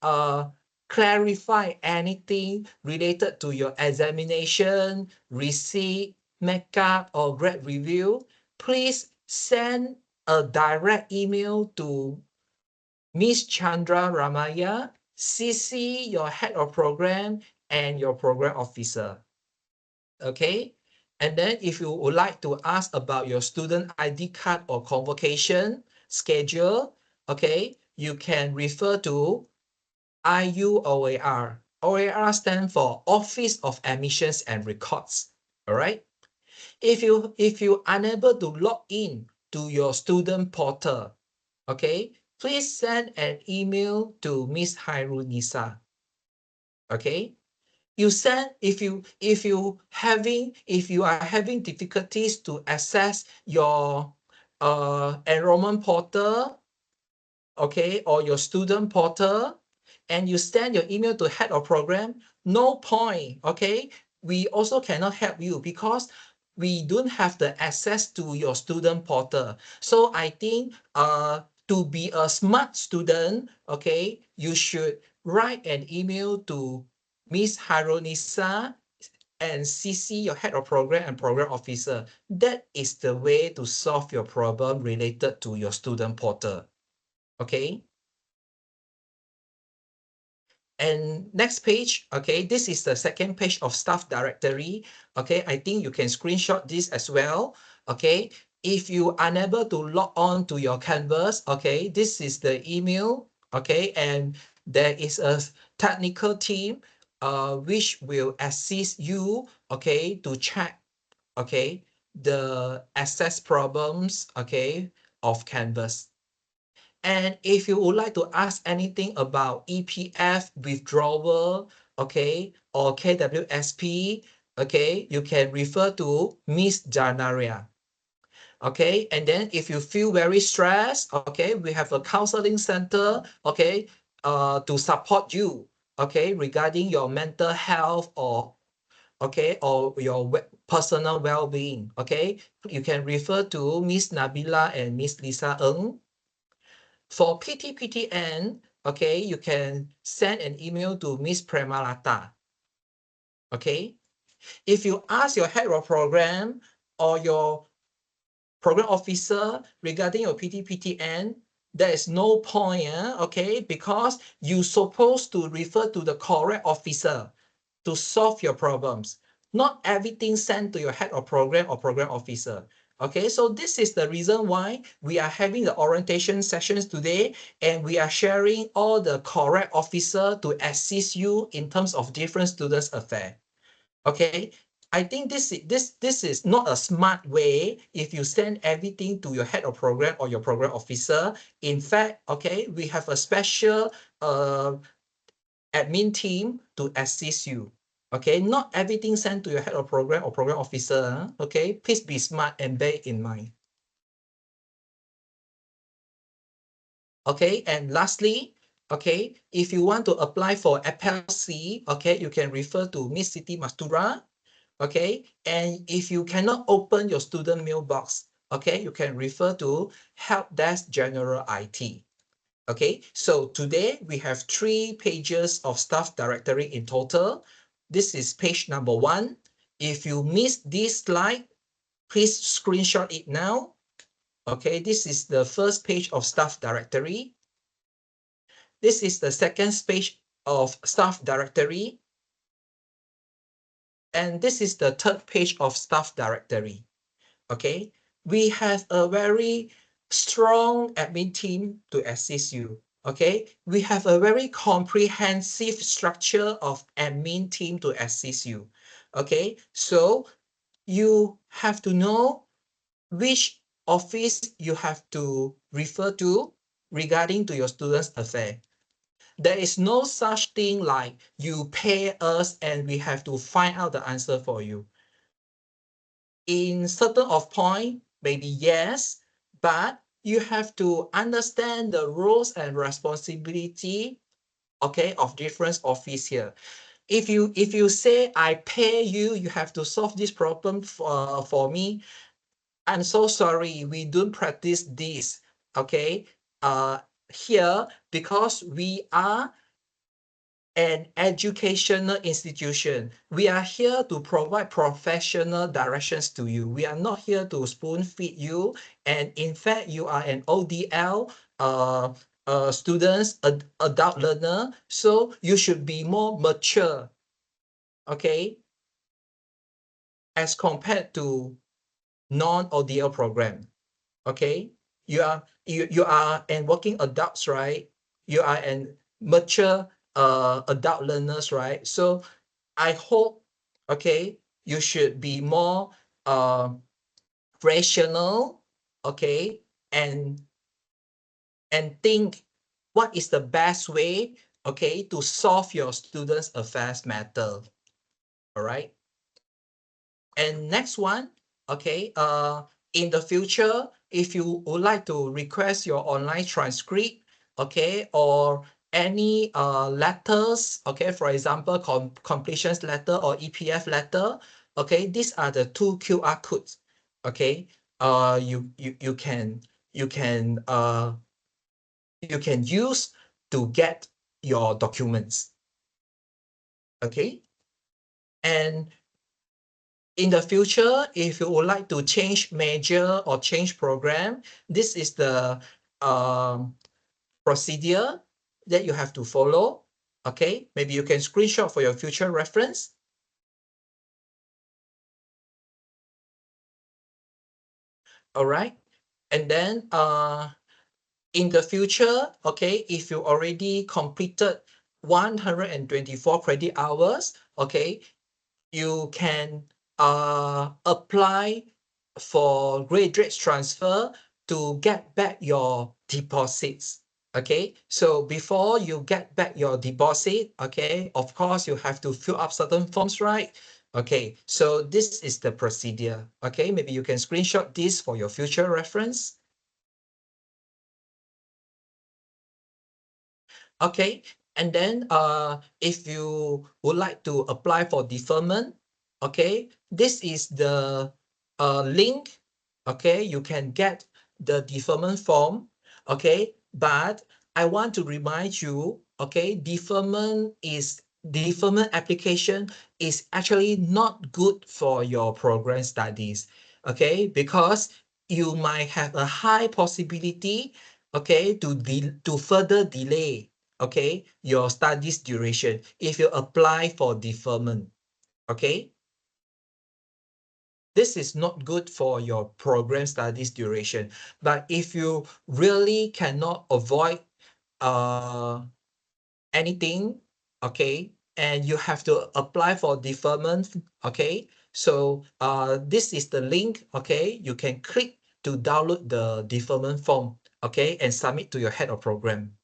clarify anything related to your examination, receipt, makeup, or grade review, please send a direct email to Miss Chandra Ramaya, CC your head of program and your program officer. Okay. And then if you would like to ask about your student ID card or convocation schedule, okay, you can refer to IUOAR. OAR stands for Office of Admissions and Records. All right. If you unable to log in to your student portal, okay, please send an email to Miss Hairunisa. Okay. You send if you are having difficulties to access your enrollment portal, okay, or your student portal, and you send your email to head of program, no point, okay. We also cannot help you because we don't have the access to your student portal. So I think to be a smart student, okay, you should write an email to Miss Haronisa and CC your head of program and program officer. That is the way to solve your problem related to your student portal. Okay. And next page, okay, this is the second page of staff directory. Okay, I think you can screenshot this as well. Okay, if you are unable to log on to your Canvas, okay, this is the email. Okay, and there is a technical team which will assist you, okay, to check, okay, the access problems, okay, of Canvas. And if you would like to ask anything about EPF withdrawal, okay, or KWSP, okay, you can refer to Miss Janaria. Okay, and then if you feel very stressed, okay, we have a counseling center, okay, to support you, okay, regarding your mental health or okay, or your personal well-being, okay, you can refer to Miss Nabila and Miss Lisa Ng. For PTPTN, okay, you can send an email to Miss Premalata. Okay, if you ask your head of program or your program officer regarding your PTPTN, there is no point, okay, because you're supposed to refer to the correct officer to solve your problems. Not everything sent to your head of program or program officer. Okay, so this is the reason why we are having the orientation sessions today, and we are sharing all the correct officer to assist you in terms of different students' affair. Okay, I think this is not a smart way if you send everything to your head of program or your program officer. In fact, okay, we have a special admin team to assist you. Okay, not everything sent to your head of program or program officer. Okay, please be smart and bear in mind. Okay, and lastly, okay, if you want to apply for FLC, okay, you can refer to Miss Siti Mastura. Okay, and if you cannot open your student mailbox, okay, you can refer to Help Desk General IT. Okay, so today we have 3 pages of staff directory in total. This is page number 1. If you missed this slide, please screenshot it now. Okay, this is the first page of staff directory. This is the second page of staff directory. And this is the third page of staff directory. Okay, we have a very strong admin team to assist you. Okay, we have a very comprehensive structure of admin team to assist you. Okay, so you have to know which office you have to refer to regarding to your students' affair. There is no such thing like you pay us and we have to find out the answer for you. In certain of point, maybe yes, but you have to understand the roles and responsibility, okay, of different office here. If you say I pay you, you have to solve this problem for me. I'm so sorry, we don't practice this, okay, here, because we are an educational institution. We are here to provide professional directions to you. We are not here to spoon feed you. And in fact, you are an ODL students, adult learner, so you should be more mature, okay, as compared to non-ODL program. Okay, you are an working adults, right? You are an mature adult learners, right? So I hope, okay, you should be more rational, okay, and think what is the best way, okay, to solve your students' affairs matter. All right. And next one, okay, in the future, if you would like to request your online transcript, okay, or any letters, okay, for example, completions letter or EPF letter, okay, these are the two QR codes, okay, you can you can you can use to get your documents, okay, and in the future, if you would like to change major or change program, this is the procedure that you have to follow. Okay, maybe you can screenshot for your future reference. All right, and then in the future, okay, if you already completed 124 credit hours, okay, you can apply for grade transfer to get back your deposits. Okay, so before you get back your deposit, okay, of course you have to fill up certain forms, right? Okay, so this is the procedure. Okay, maybe you can screenshot this for your future reference. Okay, and then if you would like to apply for deferment, okay, this is the link, okay, you can get the deferment form, okay, but I want to remind you, okay, deferment application is actually not good for your program studies, okay, because you might have a high possibility, okay, to further delay, okay, your studies duration if you apply for deferment, okay? This is not good for your program studies duration. But if you really cannot avoid anything, okay, and you have to apply for deferment, okay, so this is the link, okay, you can click to download the deferment form, okay, and submit to your head of program.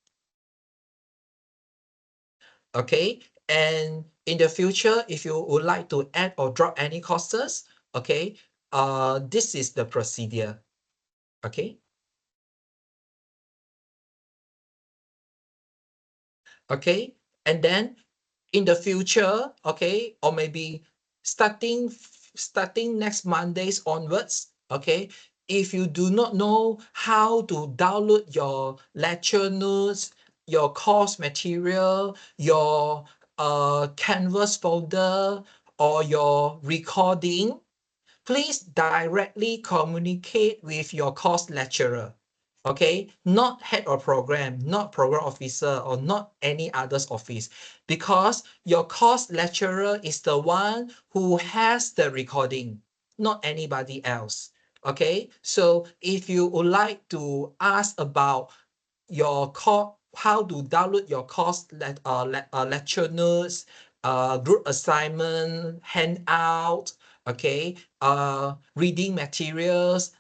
Okay, and in the future, if you would like to add or drop any courses, okay, this is the procedure, okay. Okay, and then in the future, okay, or maybe starting next Mondays onwards, okay, if you do not know how to download your lecture notes, your course material, your Canvas folder, or your recording, please directly communicate with your course lecturer. Okay, not head of program, not program officer, or not any other's office, because your course lecturer is the one who has the recording, not anybody else. Okay, so if you would like to ask about your course, how to download your course lecture notes, group assignment, handout, okay, reading materials,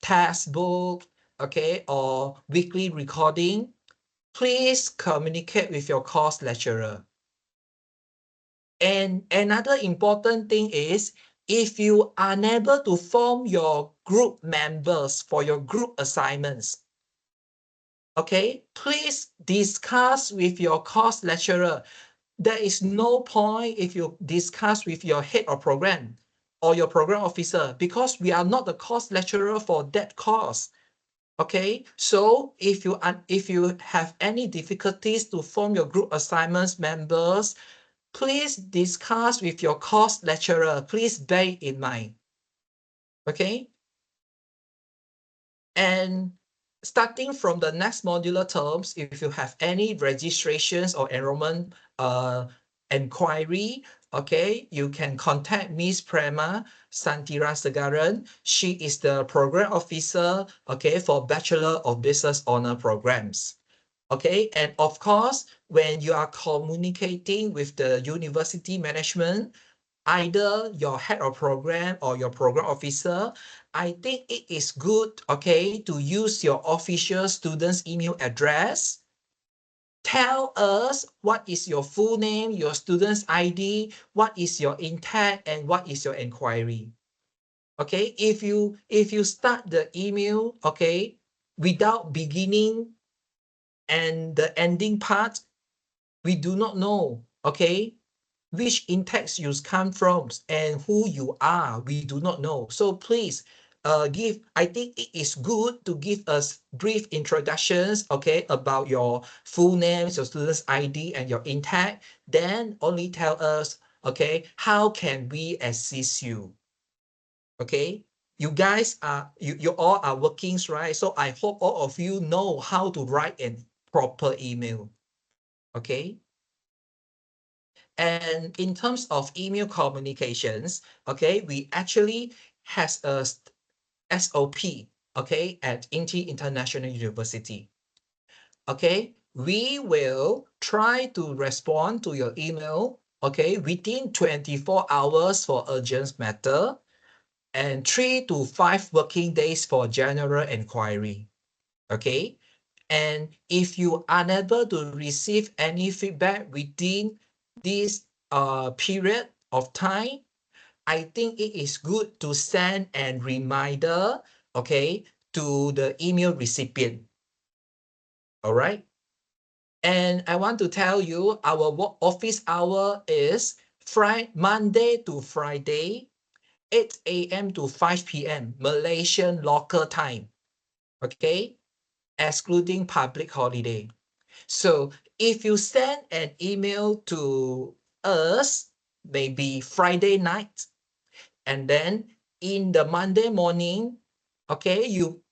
textbook, okay, or weekly recording, please communicate with your course lecturer. And another important thing is, if you are unable to form your group members for your group assignments, okay, please discuss with your course lecturer. There is no point if you discuss with your head of program or your program officer, because we are not the course lecturer for that course. Okay, so if you have any difficulties to form your group assignments members, please discuss with your course lecturer. Please bear in mind. Okay, and starting from the next modular terms, if you have any registrations or enrollment inquiry, okay, you can contact Miss Prema Santirasegaran. She is the program officer, okay, for Bachelor of Business Honor programs. Okay, and of course, when you are communicating with the university management, either your head of program or your program officer, I think it is good, okay, to use your official student's email address. Tell us what is your full name, your student's ID, what is your intent, and what is your inquiry. Okay, if you start the email, okay, without beginning and the ending part, we do not know, okay, which in-text you come from and who you are, we do not know. So please I think it is good to give us brief introductions, okay, about your full names, your student's ID, and your intent. Then only tell us, okay, how can we assist you? Okay, you guys are, you all are workings, right? So I hope all of you know how to write a proper email. Okay. And in terms of email communications, okay, we actually has a SOP, okay, at INTI International University. Okay, we will try to respond to your email, okay, within 24 hours for urgent matter and 3 to 5 working days for general inquiry. Okay, and if you are unable to receive any feedback within this period of time, I think it is good to send a reminder, okay, to the email recipient. All right. And I want to tell you, our office hour is Monday to Friday, 8 a.m. to 5 p.m. Malaysian local time. Okay, excluding public holiday. So if you send an email to us, maybe Friday night, and then in the Monday morning, okay, you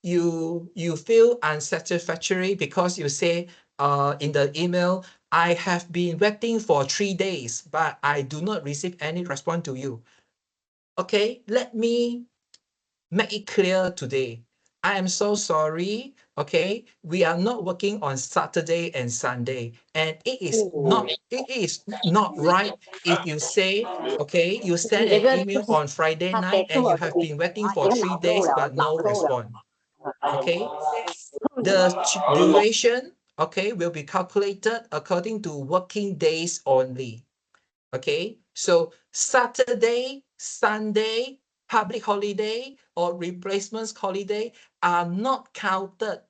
feel unsatisfactory because you say in the email, I have been waiting for 3 days, but I do not receive any response to you. Okay, let me make it clear today. I am so sorry. Okay, we are not working on Saturday and Sunday, and it is not right if you say, okay, you send an email on Friday night and you have been waiting for 3 days but no response. Okay, the duration, okay, will be calculated according to working days only. Okay, so Saturday, Sunday, public holiday or replacement holiday are not counted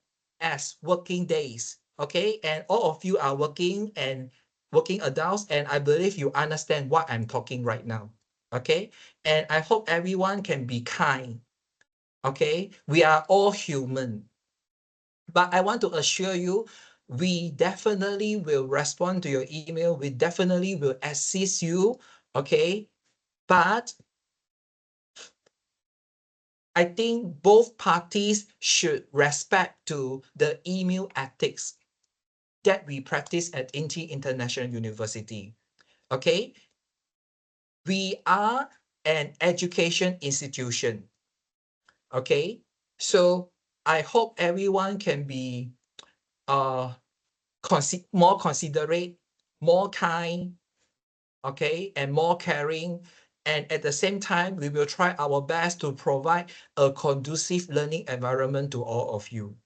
as working days. Okay, and all of you are working and working adults, and I believe you understand what I'm talking right now. Okay, and I hope everyone can be kind. Okay, we are all human. But I want to assure you, we definitely will respond to your email. We definitely will assist you. Okay. But I think both parties should respect to the email ethics that we practice at INTI International University. Okay, we are an education institution. Okay, so I hope everyone can be more considerate, more kind, okay, and more caring. And at the same time, we will try our best to provide a conducive learning environment to all of you.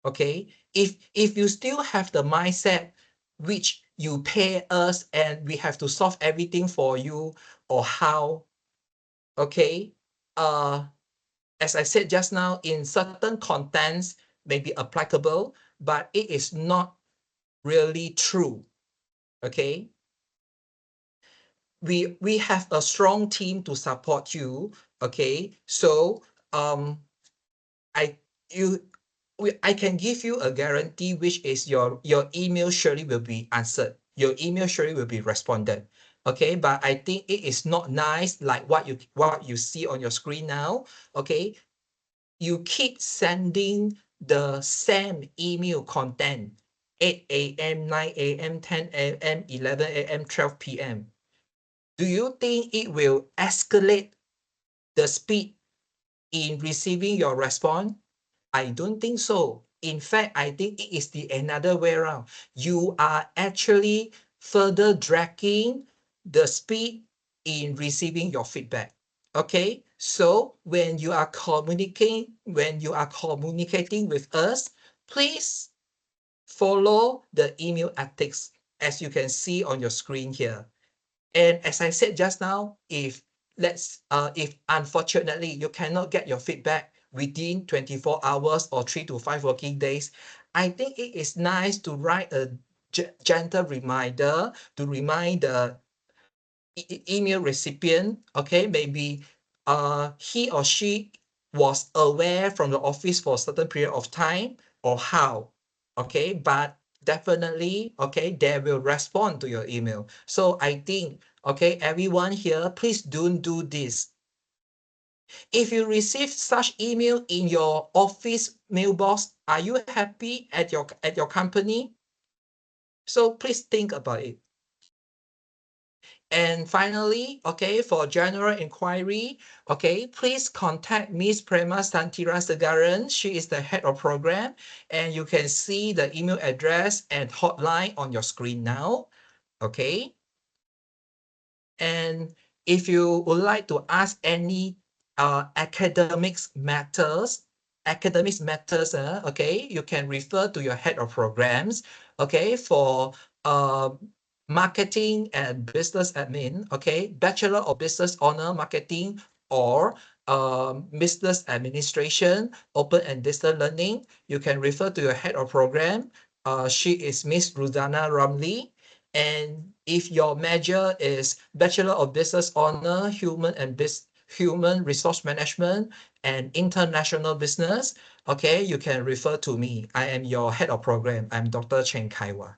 Okay, if you still have the mindset which you pay us and we have to solve everything for you, or how, okay, as I said just now, in certain contents may be applicable, but it is not really true. Okay, we have a strong team to support you. Okay, so I you I can give you a guarantee, which is your email surely will be answered. Your email surely will be responded. Okay, but I think it is not nice like what you see on your screen now. Okay, you keep sending the same email content 8 a.m., 9 a.m., 10 a.m., 11 a.m., 12 p.m. Do you think it will escalate the speed in receiving your response? I don't think so. In fact, I think it is the another way around. You are actually further dragging the speed in receiving your feedback. Okay, so when you are communicating with us, please follow the email ethics as you can see on your screen here. And as I said just now, if unfortunately you cannot get your feedback within 24 hours or 3 to 5 working days, I think it is nice to write a gentle reminder to remind the email recipient. Okay, maybe he or she was aware from the office for a certain period of time, or how. Okay, but definitely, okay, they will respond to your email. So I think, okay, everyone here, please don't do this. If you receive such email in your office mailbox, are you happy at your company? So please think about it. And finally, okay, for general inquiry, okay, please contact Miss Prema Santira Segaran. She is the head of program, and you can see the email address and hotline on your screen now, okay? And if you would like to ask any academics matters, okay, you can refer to your head of programs, okay, for marketing and business admin, okay, Bachelor of Business Honor Marketing, or business administration, open and distance learning. You can refer to your head of program. She is Miss Rudana Ramli. And if your major is Bachelor of Business Honor, Human Resource Management and International Business, okay, you can refer to me. I am your head of program. I'm Dr. Chen Kaiwa.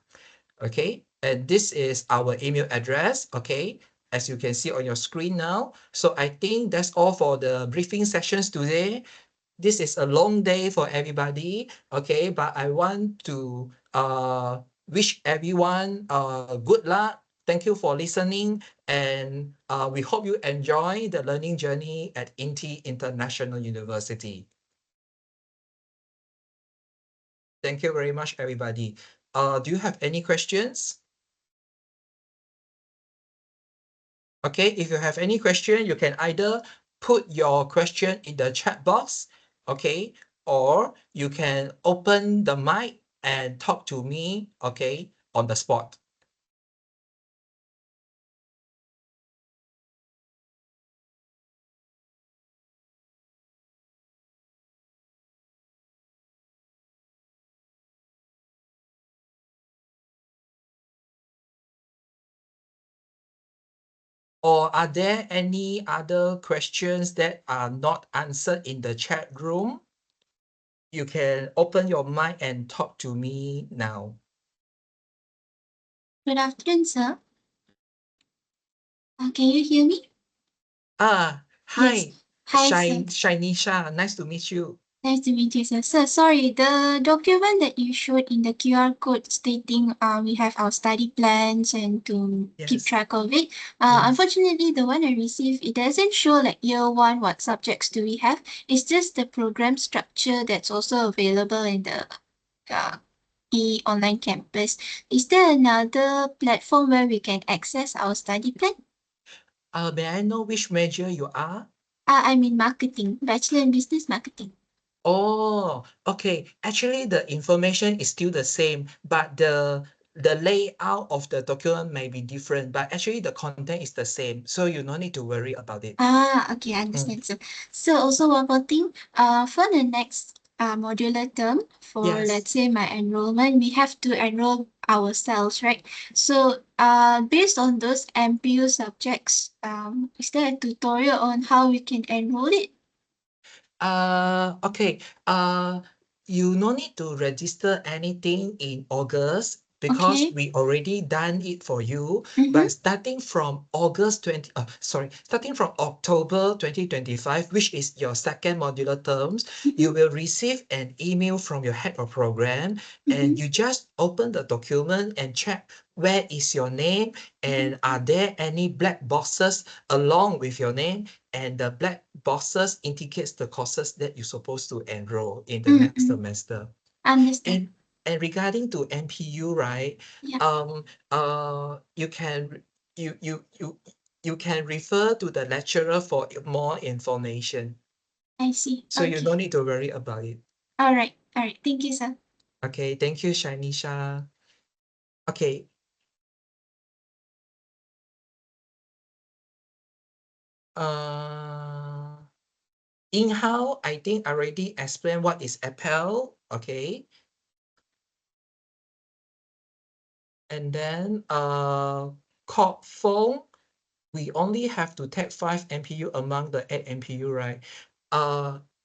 Okay, and this is our email address. Okay, as you can see on your screen now. So I think that's all for the briefing sessions today. This is a long day for everybody, okay, but I want to wish everyone good luck. Thank you for listening, and we hope you enjoy the learning journey at INTI International University. Thank you very much, everybody. Do you have any questions? Okay, if you have any question, you can either put your question in the chat box, okay, or you can open the mic and talk to me, okay, on the spot. Or are there any other questions that are not answered in the chat room? You can open your mic and talk to me now. Good afternoon, sir. Can you hear me? Hi. Yes. Hi, sir. Shainisha, nice to meet you. Nice to meet you, sir. Sir, sorry, the document that you showed in the QR code stating we have our study plans and to keep Yes. track of it. Yes. Unfortunately, the one I received, it doesn't show like year one, what subjects do we have. It's just the program structure that's also available in the e-online campus. Is there another platform where we can access our study plan? May I know which major you are? I'm in marketing, Bachelor in Business Marketing. Oh, okay. Actually, the information is still the same, but the layout of the document may be different, but actually the content is the same, so you no need to worry about it. Okay, I understand. So also one more thing, for the next modular term, for Yes. let's say my enrollment, we have to enroll ourselves, right? So based on those MPU subjects, is there a tutorial on how we can enroll it? Okay. You no need to register anything in August because Okay. we already done it for you. Mm-hmm. But starting from starting from October 2025, which is your second modular terms, you will receive an email from your head of program, and you just open the document and check where is your name and are there any black boxes along with your name, and the black boxes indicates the courses that you're supposed to enroll in the next semester. Understand. And regarding to MPU, right? Yeah. You can you can refer to the lecturer for more information. I see. So you don't need to worry about it. All right. Thank you, sir. Okay, thank you, Shainisha. Okay. In-house, I think I already explained what is Appel. Okay. And then core phone, we only have to take 5 MPU among the 8 MPU, right?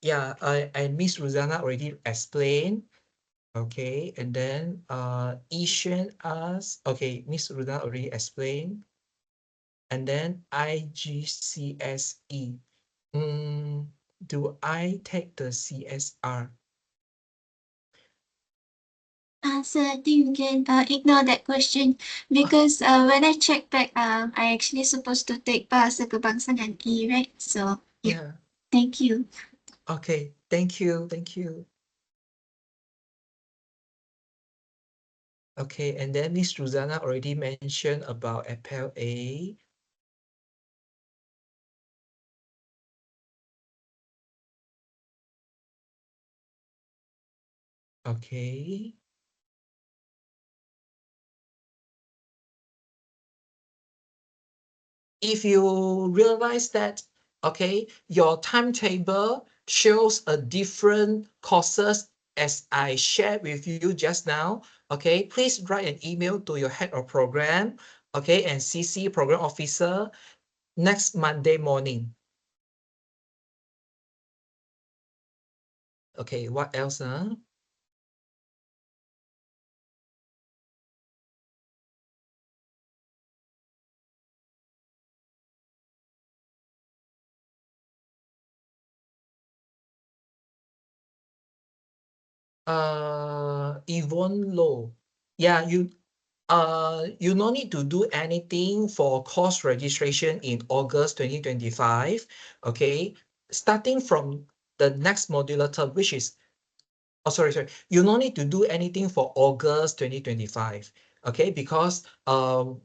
Yeah, and Miss Rosanna already explained. Okay, and then Ishan asked, okay, Miss Rosanna already explained. And then IGCSE. Do I take the CSR? So I think you can ignore that question because when I check back, I actually supposed to take Bahasa Kebangsaan E, right? So Yeah. thank you. Okay, thank you, thank you. Okay, and then Miss Rosanna already mentioned about Appel A. Okay. If you realize that, okay, your timetable shows a different courses as I shared with you just now, okay, please write an email to your head of program, okay, and CC program officer next Monday morning. Okay, what else? Yvonne Low. Yeah, you no need to do anything for course registration in August 2025. Okay, starting from the next modular term, which is, oh, sorry. You no need to do anything for August 2025. Okay, because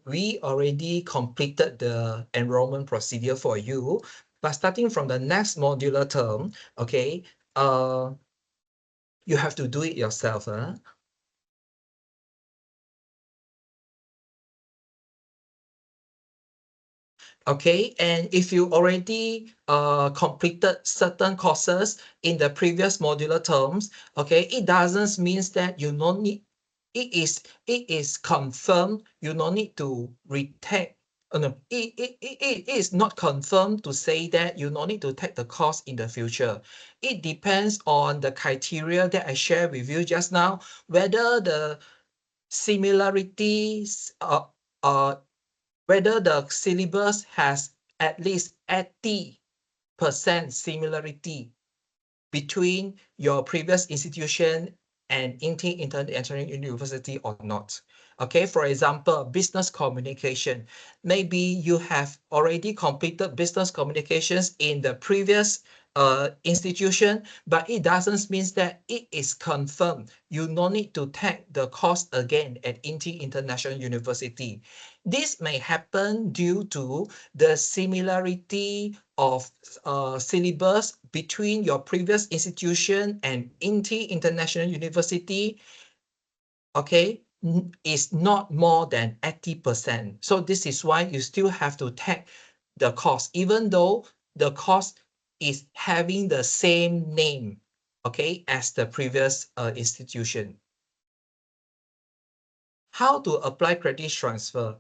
we already completed the enrollment procedure for you. But starting from the next modular term, okay, you have to do it yourself. Okay, and if you already completed certain courses in the previous modular terms, okay, it doesn't mean that you don't need, it is confirmed you don't need to retake. No, it is not confirmed to say that you don't need to take the course in the future. It depends on the criteria that I shared with you just now, whether the similarities whether the syllabus has at least 80 80% similarity between your previous institution and INTI International University or not. Okay, for example, business communication. Maybe you have already completed business communications in the previous institution, but it doesn't mean that it is confirmed. You no need to take the course again at INTI International University. This may happen due to the similarity of syllabus between your previous institution and INTI International University, okay, is not more than 80%. So this is why you still have to take the course, even though the course is having the same name, okay, as the previous institution. How to apply credit transfer?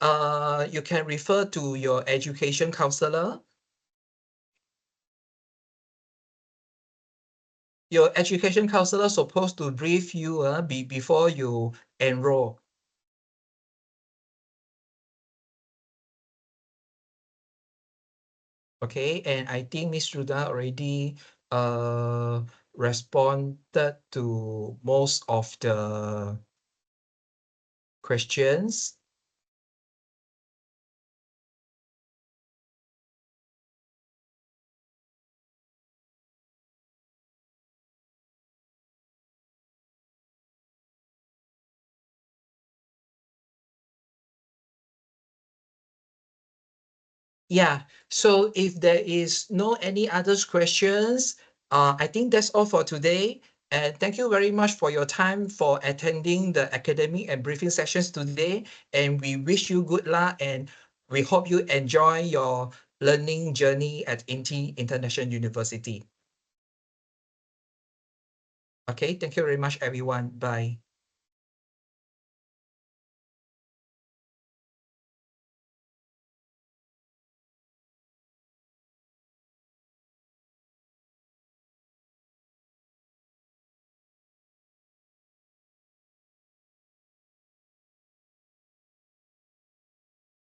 You can refer to your education counselor. Your education counselor supposed to brief you before you enroll. Okay, and I think Miss Ruda already responded to most of the questions. Yeah, so if there is no any other questions, I think that's all for today. And thank you very much for your time for attending the academic and briefing sessions today. And we wish you good luck and we hope you enjoy your learning journey at INTI International University. Okay, thank you very much, everyone. Bye.